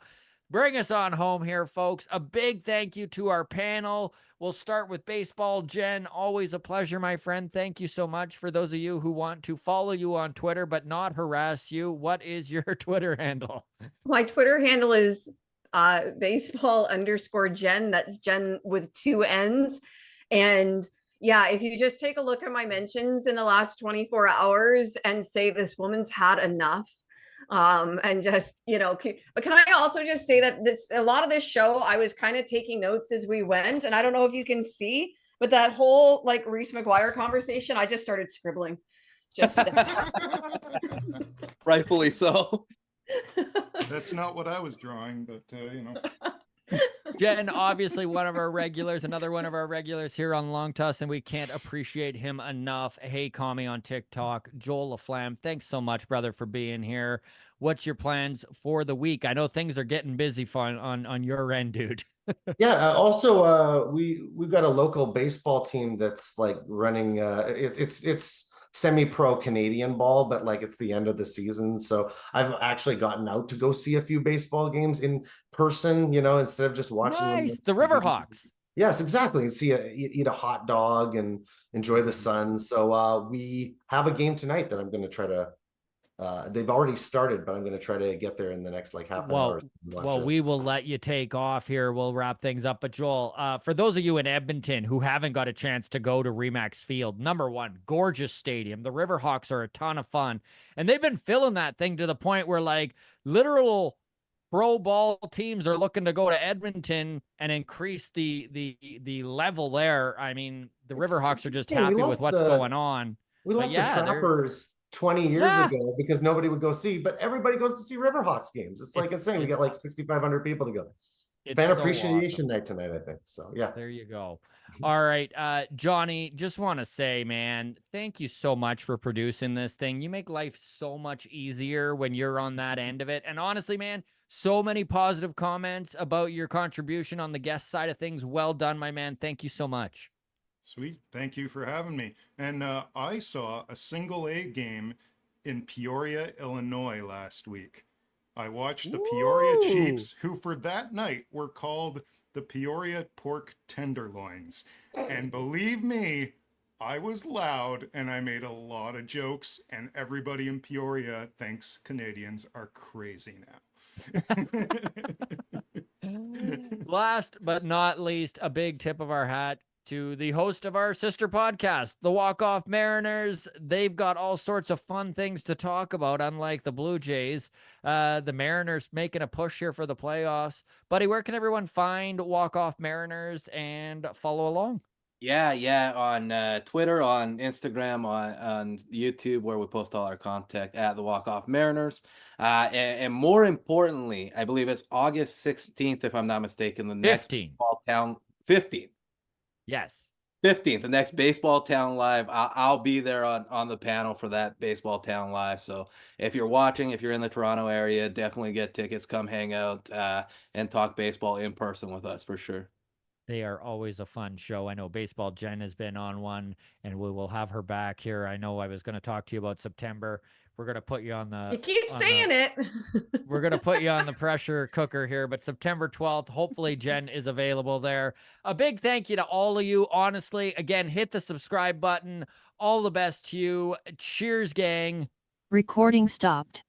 bring us on home here, folks. A big thank you to our panel. We'll start with Baseball Jen. Always a pleasure, my friend. Thank you so much. For those of you who want to follow you on Twitter but not harass you, what is your Twitter handle? My Twitter handle is baseball_Jen. That's Jen with 2 N's. And yeah, if you just take a look at my mentions in the last 24 hours and say this woman's had enough, And just, but can I also just say that a lot of this show, I was kind of taking notes as we went, and I don't know if you can see, but that whole like Reese McGuire conversation, I just started scribbling. Just Rightfully so. That's not what I was drawing, but Jen, obviously one of our regulars, another one of our regulars here on Long Toss, and we can't appreciate him enough. Hey, call me on TikTok. Joel LaFlamme, thanks so much, brother, for being here. What's your plans for the week? I know things are getting busy on your end, dude. Yeah. Also, we've got a local baseball team that's like running. It's semi-pro Canadian ball, but like it's the end of the season, so I've actually gotten out to go see a few baseball games in person. Instead of just watching Nice. them. The Riverhawks. Yes, exactly. Eat a hot dog and enjoy the sun. So we have a game tonight that I'm going to try to. They've already started, but I'm going to try to get there in the next like half an hour. Well, we will let you take off here. We'll wrap things up. But Joel, for those of you in Edmonton who haven't got a chance to go to Remax Field, number one, gorgeous stadium. The Riverhawks are a ton of fun, and they've been filling that thing to the point where like literal pro ball teams are looking to go to Edmonton and increase the level there. I mean, the Riverhawks are just happy with what's going on. We lost the Trappers 20 years ago because nobody would go see, but everybody goes to see Riverhawks games. It's like insane. We get like 6,500 people to go. Fan appreciation night tonight, I think. So yeah. There you go. All right. Johnny, just want to say, man, thank you so much for producing this thing. You make life so much easier when you're on that end of it. And honestly, man, so many positive comments about your contribution on the guest side of things. Well done, my man. Thank you so much. Sweet. Thank you for having me. And I saw a single A game in Peoria, Illinois last week. I watched the Peoria Chiefs, who for that night were called the Peoria Pork Tenderloins. And believe me, I was loud and I made a lot of jokes, and everybody in Peoria thinks Canadians are crazy now. Last but not least, a big tip of our hat to the host of our sister podcast, the Walkoff Mariners. They've got all sorts of fun things to talk about, unlike the Blue Jays. The Mariners making a push here for the playoffs. Buddy, where can everyone find Walkoff Mariners and follow along? Yeah, on Twitter, on Instagram, on YouTube, where we post all our content at the Walkoff Mariners. And more importantly, I believe it's August 16th, if I'm not mistaken, the next Baseball Town 15th. Yes. 15th, the next Baseball Town Live. I'll be there on the panel for that Baseball Town Live. So if you're watching, if you're in the Toronto area, definitely get tickets, come hang out and talk baseball in person with us for sure. They are always a fun show. I know Baseball Jen has been on one, and we will have her back here. I know I was going to talk to you about September. We're going to put you on the... You keep saying it. We're going to put you on the pressure cooker here, but September 12th, hopefully Jen is available there. A big thank you to all of you. Honestly, again, hit the subscribe button. All the best to you. Cheers, gang. Recording stopped.